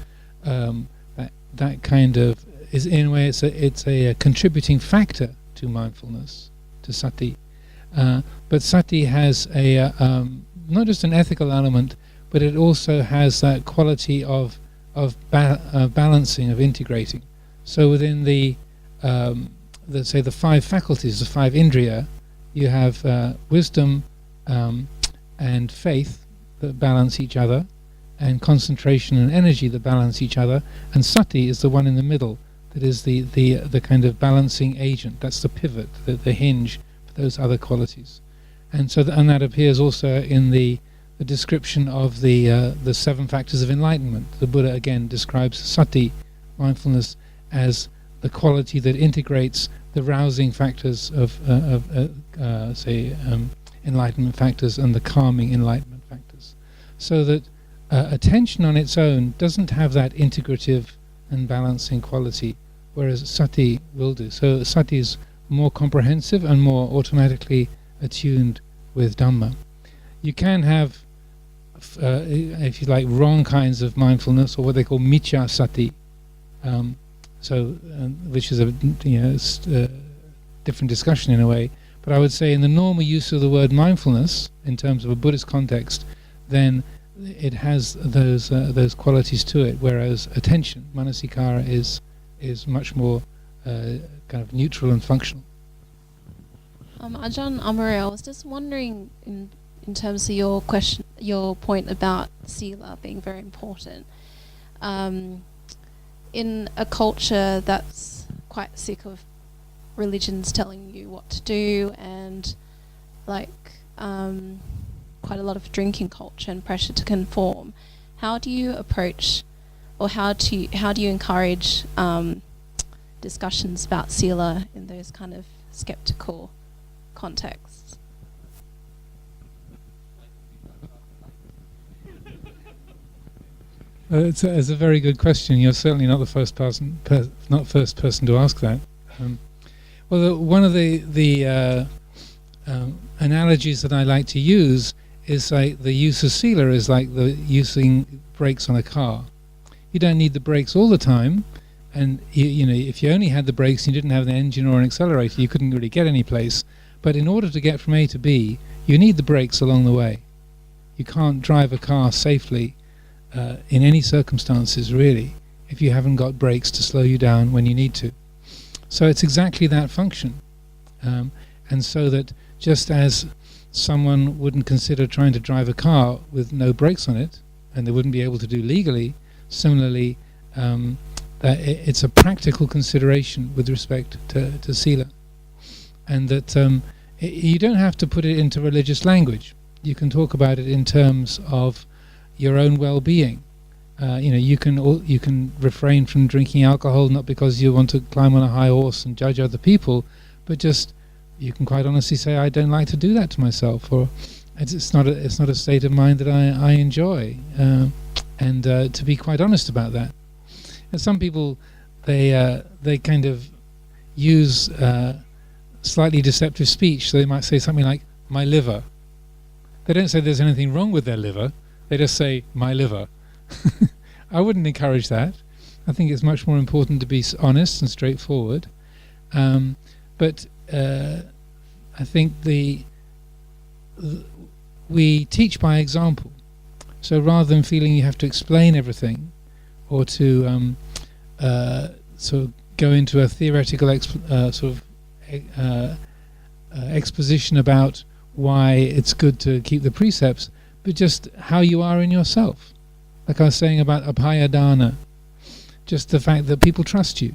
that kind of is, in a way, it's a contributing factor to mindfulness, to sati. But sati has a not just an ethical element, but it also has that quality of balancing, of integrating. So within let's say the 5 faculties, the 5 indriya, you have wisdom and faith that balance each other, and concentration and energy that balance each other, and sati is the one in the middle, that is the kind of balancing agent. That's the pivot, the hinge for those other qualities. And so and that appears also in the description of the 7 factors of enlightenment. The Buddha again describes sati, mindfulness, as the quality that integrates the rousing factors of enlightenment factors and the calming enlightenment factors. So that attention on its own doesn't have that integrative and balancing quality, whereas sati will do. So sati is more comprehensive and more automatically attuned with Dhamma. You can have, if you like, wrong kinds of mindfulness, or what they call miccha sati, which is a different discussion in a way. But I would say in the normal use of the word mindfulness, in terms of a Buddhist context, then it has those qualities to it, whereas attention, manasikara, is much more kind of neutral and functional. Ajahn Amaro, I was just wondering, in terms of your point about sila being very important, in a culture that's quite sick of religions telling you what to do, and like quite a lot of drinking culture and pressure to conform, how do you approach, or how do you encourage discussions about sila in those kind of skeptical contexts? It's a very good question. You're certainly not the first person to ask that. One of the analogies that I like to use is like the use of sila is like the using brakes on a car. You don't need the brakes all the time, and you know, if you only had the brakes and you didn't have an engine or an accelerator, you couldn't really get any place. But in order to get from A to B, you need the brakes along the way. You can't drive a car safely in any circumstances, really, if you haven't got brakes to slow you down when you need to. So it's exactly that function. And so that just as someone wouldn't consider trying to drive a car with no brakes on it, and they wouldn't be able to do legally, similarly, that it's a practical consideration with respect to sila. And that you don't have to put it into religious language. You can talk about it in terms of your own well-being. You can refrain from drinking alcohol, not because you want to climb on a high horse and judge other people, but just you can quite honestly say, I don't like to do that to myself, or it's not a state of mind that I enjoy, and to be quite honest about that. And some people they kind of use slightly deceptive speech, so they might say something like "my liver." They don't say there's anything wrong with their liver. They just say "my liver." I wouldn't encourage that. I think it's much more important to be honest and straightforward. But I think we teach by example. So rather than feeling you have to explain everything, or to sort of go into a theoretical exposition about why it's good to keep the precepts, but just how you are in yourself. Like I was saying about abhaya dana, just the fact that people trust you,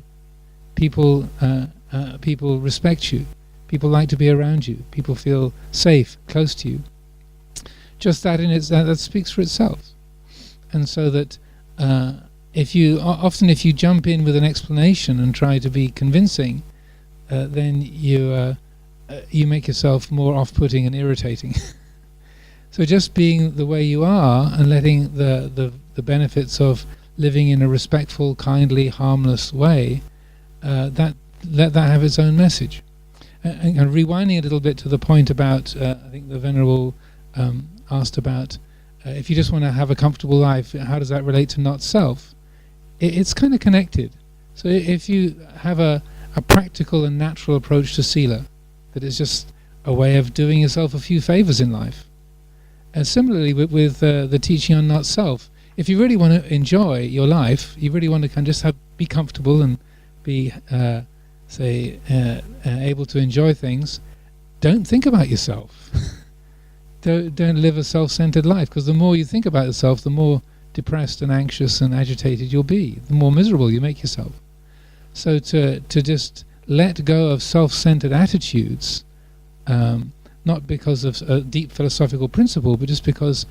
people respect you, people like to be around you, people feel safe, close to you. Just that that speaks for itself. And so that if you jump in with an explanation and try to be convincing, then you make yourself more off-putting and irritating. So just being the way you are and letting the benefits of living in a respectful, kindly, harmless way, let that have its own message. And rewinding a little bit to the point about, I think the Venerable asked about, if you just want to have a comfortable life, how does that relate to not self? It's kind of connected. So if you have a practical and natural approach to sila, that is just a way of doing yourself a few favors in life. And similarly with the teaching on not self, if you really want to enjoy your life, you really want to kind of just be comfortable and be, able to enjoy things, don't think about yourself. Don't live a self-centered life, because the more you think about yourself, the more depressed and anxious and agitated you'll be, the more miserable you make yourself. So to just let go of self-centered attitudes, not because of a deep philosophical principle, but just because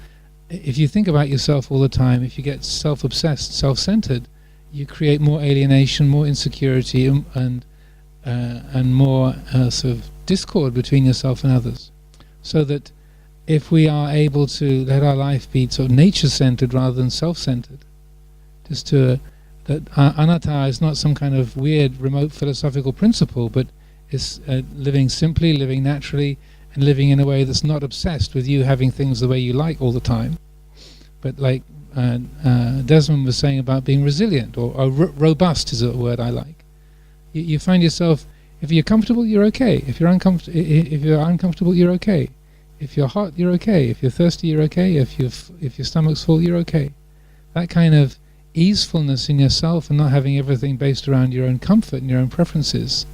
if you think about yourself all the time, if you get self-obsessed, self-centered, you create more alienation, more insecurity, and more sort of discord between yourself and others. So that if we are able to let our life be sort of nature-centered rather than self-centered, just that anatta is not some kind of weird, remote philosophical principle, but is living simply, living naturally, and living in a way that's not obsessed with you having things the way you like all the time. But like Desmond was saying about being resilient, or robust is a word I like. You find yourself, if you're comfortable, you're okay. If you're uncomfortable, you're okay. If you're hot, you're okay. If you're thirsty, you're okay. If your stomach's full, you're okay. That kind of easefulness in yourself and not having everything based around your own comfort and your own preferences,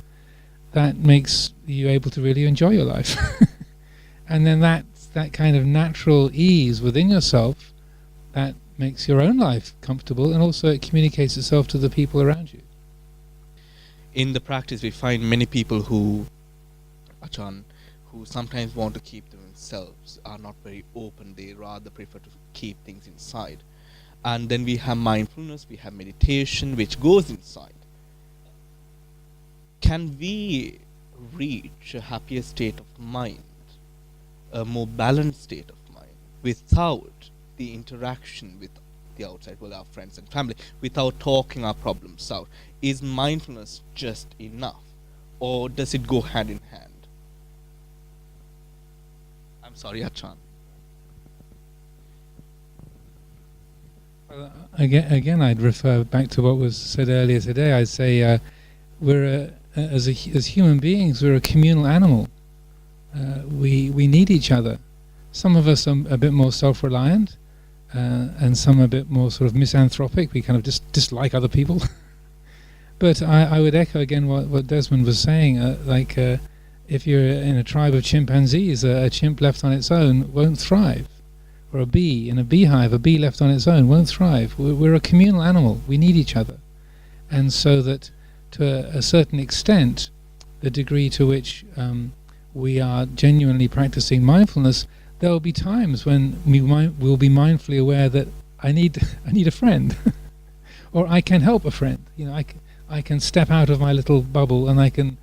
that makes you able to really enjoy your life. And then that kind of natural ease within yourself, that makes your own life comfortable, and also it communicates itself to the people around you. In the practice, we find many people who sometimes want to keep themselves, are not very open. They rather prefer to keep things inside. And then we have mindfulness, we have meditation, which goes inside. Can we reach a happier state of mind, a more balanced state of mind, without the interaction with the outside world, our friends and family, without talking our problems out? Is mindfulness just enough, or does it go hand in hand? I'm sorry, Ajahn. Well, again, I'd refer back to what was said earlier today. I'd say as human beings, we're a communal animal. We need each other. Some of us are a bit more self-reliant, and some are a bit more sort of misanthropic. We kind of just dislike other people. But I would echo again what Desmond was saying. If you're in a tribe of chimpanzees, a chimp left on its own won't thrive. Or a bee in a beehive, a bee left on its own won't thrive. We're a communal animal. We need each other. And so that to a certain extent, the degree to which we are genuinely practicing mindfulness, there will be times when we'll be mindfully aware that I need a friend, or I can help a friend. I can step out of my little bubble and I can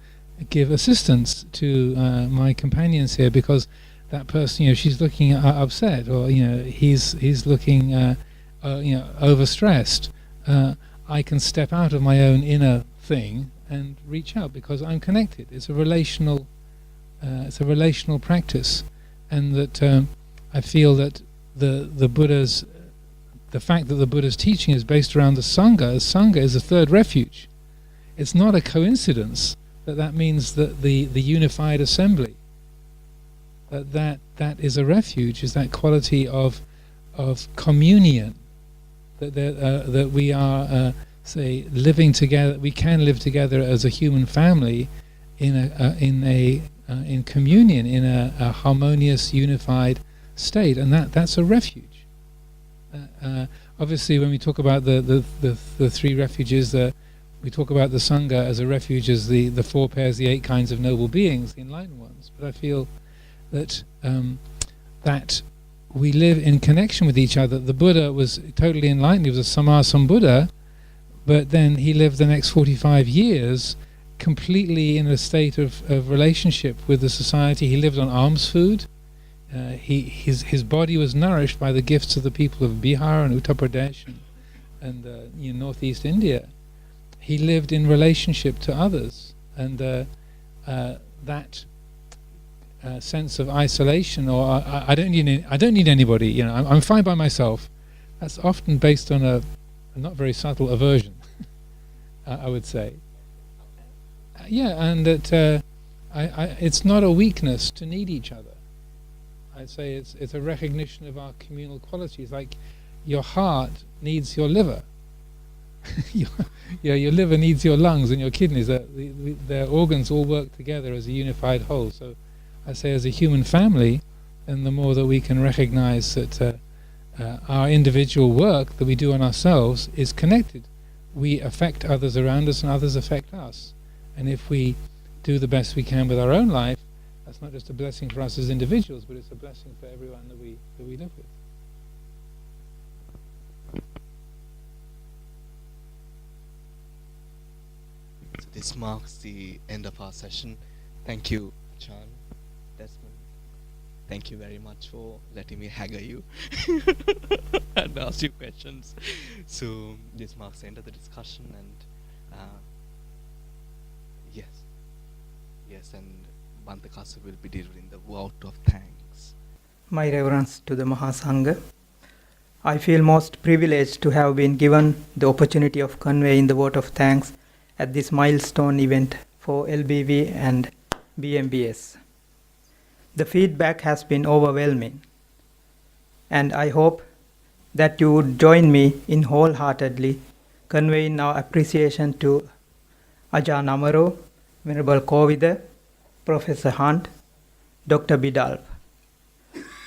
give assistance to my companions here, because that person, she's looking upset, or he's looking overstressed. I can step out of my own inner thing and reach out because I'm connected. It's a relational practice, and that I feel that the fact that the Buddha's teaching is based around the Sangha is a third refuge. It's not a coincidence that means that the unified assembly, that is a refuge, is that quality of communion, that we are living together. We can live together as a human family in communion, in a harmonious, unified state, and that's a refuge. obviously when we talk about the three refuges, we talk about the Sangha as a refuge, as the four pairs, the 8 kinds of noble beings, the enlightened ones. But I feel that that we live in connection with each other. The Buddha was totally enlightened. He was a Sammasambuddha, but then he lived the next 45 years completely in a state of relationship with the society. He lived on alms food. His body was nourished by the gifts of the people of Bihar and Uttar Pradesh and northeast India. He lived in relationship to others, and that sense of isolation, or I don't need anybody. I'm fine by myself. That's often based on a not very subtle aversion, I would say. And that it's not a weakness to need each other. I'd say it's a recognition of our communal qualities. Like your heart needs your liver. Your liver needs your lungs and your kidneys. Their organs all work together as a unified whole. So I say, as a human family, and the more that we can recognize that our individual work that we do on ourselves is connected. We affect others around us and others affect us. And if we do the best we can with our own life, that's not just a blessing for us as individuals, but it's a blessing for everyone that we live with. So this marks the end of our session. Thank you, Ajahn, Desmond. Thank you very much for letting me haggle you and ask you questions. So this marks the end of the discussion, and yes, and Bhante Kassapa will be delivering the vote of thanks. My reverence to the Mahasangha. I feel most privileged to have been given the opportunity of conveying the vote of thanks at this milestone event for LBV and BMBS. The feedback has been overwhelming, and I hope that you would join me in wholeheartedly conveying our appreciation to Ajahn Amaro, Venerable Kovida, Professor Hunt, Dr. Biddulph,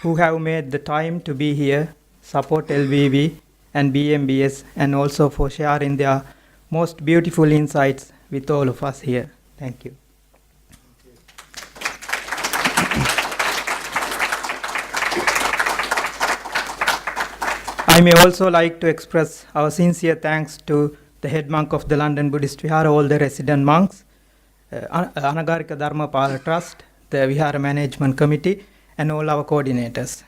who have made the time to be here, support LBV and BMBS, and also for sharing their most beautiful insights with all of us here. Thank you. I may also like to express our sincere thanks to the head monk of the London Buddhist Vihara, all the resident monks, Anagarika Dharmapala Trust, the Vihara Management Committee, and all our coordinators.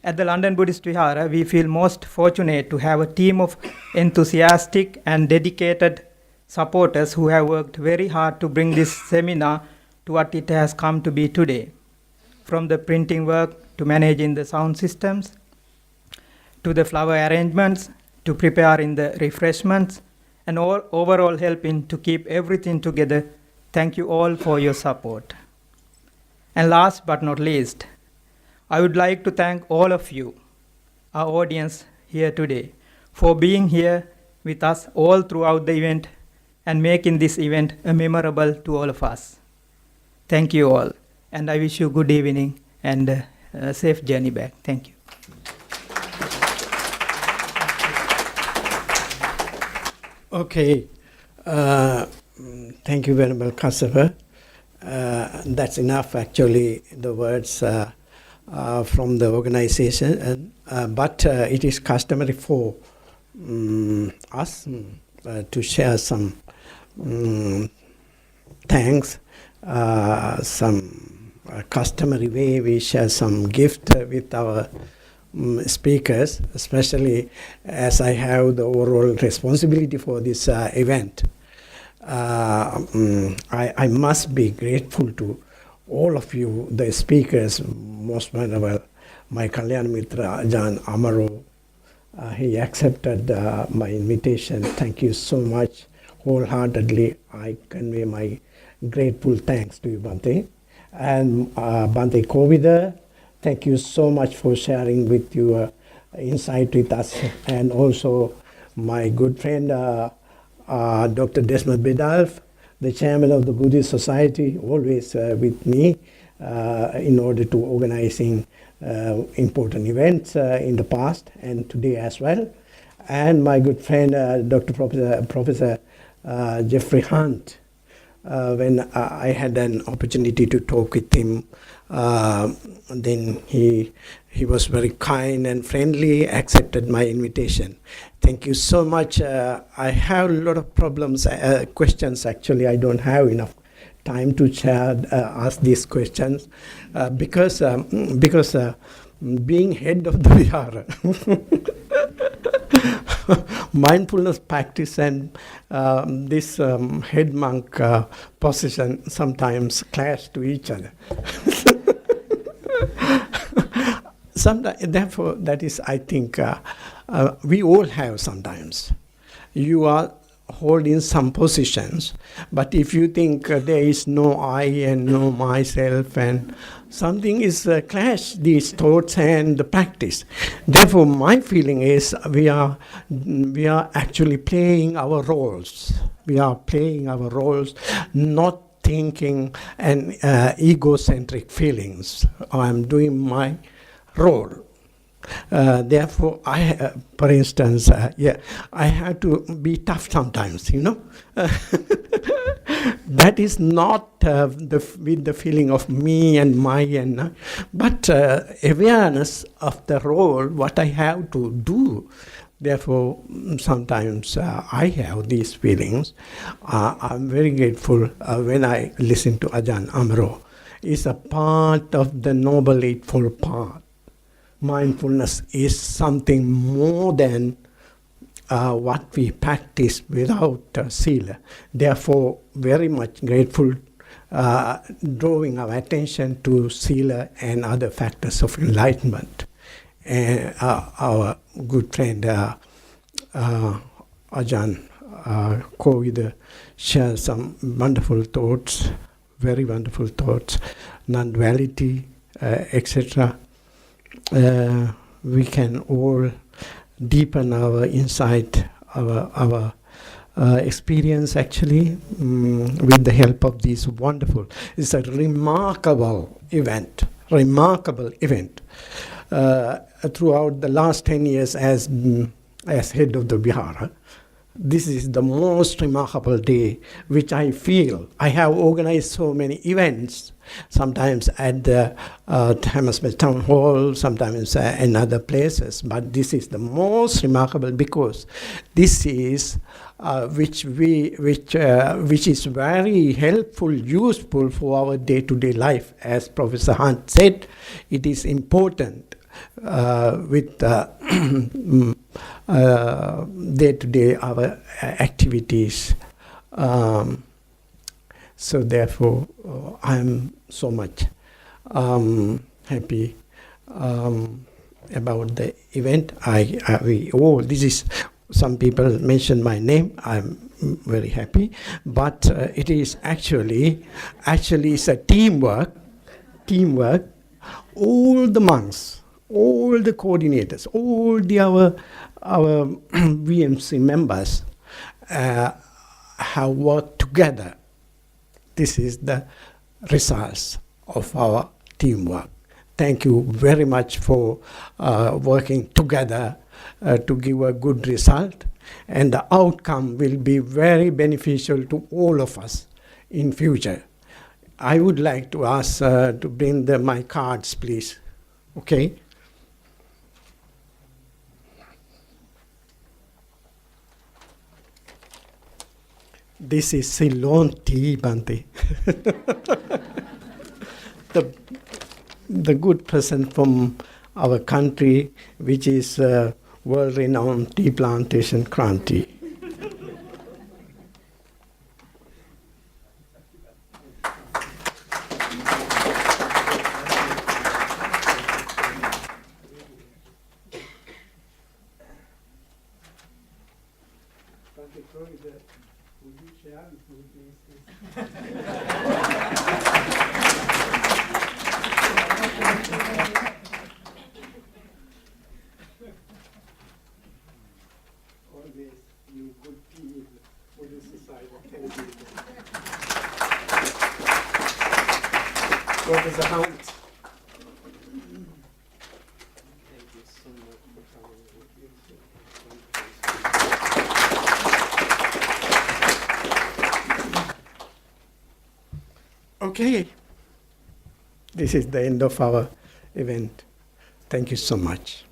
At the London Buddhist Vihara, we feel most fortunate to have a team of enthusiastic and dedicated supporters who have worked very hard to bring this seminar to what it has come to be today. From the printing work to managing the sound systems, to the flower arrangements, to preparing the refreshments, and all overall helping to keep everything together. Thank you all for your support. And last but not least, I would like to thank all of you, our audience here today, for being here with us all throughout the event and making this event memorable to all of us. Thank you all, and I wish you good evening and a safe journey back. Thank you. Okay, thank you, Venerable Kassapa. That's enough, actually, the words from the organization, but it is customary for us to share some thanks, some customary way we share some gift with our speakers, especially as I have the overall responsibility for this event. I must be grateful to all of you, the speakers, most venerable, my Kalyana Mitra, Ajahn Amaro. He accepted my invitation. Thank you so much. Wholeheartedly, I convey my grateful thanks to you, Bhante. And Bhante Kovida, thank you so much for sharing with your insight with us. And also my good friend, Dr. Desmond Biddulph, the chairman of the Buddhist Society, always with me in order to organizing important events in the past and today as well. And my good friend, Professor Geoffrey Hunt, when I had an opportunity to talk with him, then he was very kind and friendly, accepted my invitation. Thank you so much. I have a lot of questions actually. I don't have enough time to ask these questions because being head of the Vihara, mindfulness practice and this head monk position sometimes clash to each other. Therefore, that is, I think, we all have sometimes. You are holding some positions, but if you think there is no I and no myself, and something is clash these thoughts and the practice. Therefore, my feeling is we are actually playing our roles. We are playing our roles, not thinking and egocentric feelings. I am doing my role. Therefore, for instance, I have to be tough sometimes, That is not with the feeling of me and my, but awareness of the role, what I have to do. Therefore, sometimes I have these feelings. I'm very grateful when I listen to Ajahn Amaro. It's a part of the Noble Eightfold Path. Mindfulness is something more than what we practice without sila. Therefore, very much grateful, drawing our attention to sila and other factors of enlightenment. And our good friend Ajahn Kovida shares some wonderful thoughts, very wonderful thoughts, non-duality, etc. We can all deepen our insight, our experience actually with the help of these wonderful. It's a remarkable event. Throughout the last 10 years as head of the Vihara, this is the most remarkable day which I feel. I have organized so many events, sometimes at the Hammersmith Town Hall, sometimes in other places, but this is the most remarkable because this is which is very helpful, useful for our day-to-day life. As Professor Hunt said, it is important with day-to-day our activities. So therefore, I am so much happy about the event. This is, some people mentioned my name. I'm very happy, but it is actually it's a teamwork. All the monks, all the coordinators, all our VMC members have worked together. This is the results of our teamwork. Thank you very much for working together to give a good result, and the outcome will be very beneficial to all of us in future. I would like to ask to bring my cards, please. Okay? This is Ceylon tea, Bhante. The good present from our country, which is world-renowned tea plantation, Kranti. Professor Hunt. Okay. This is the end of our event. Thank you so much.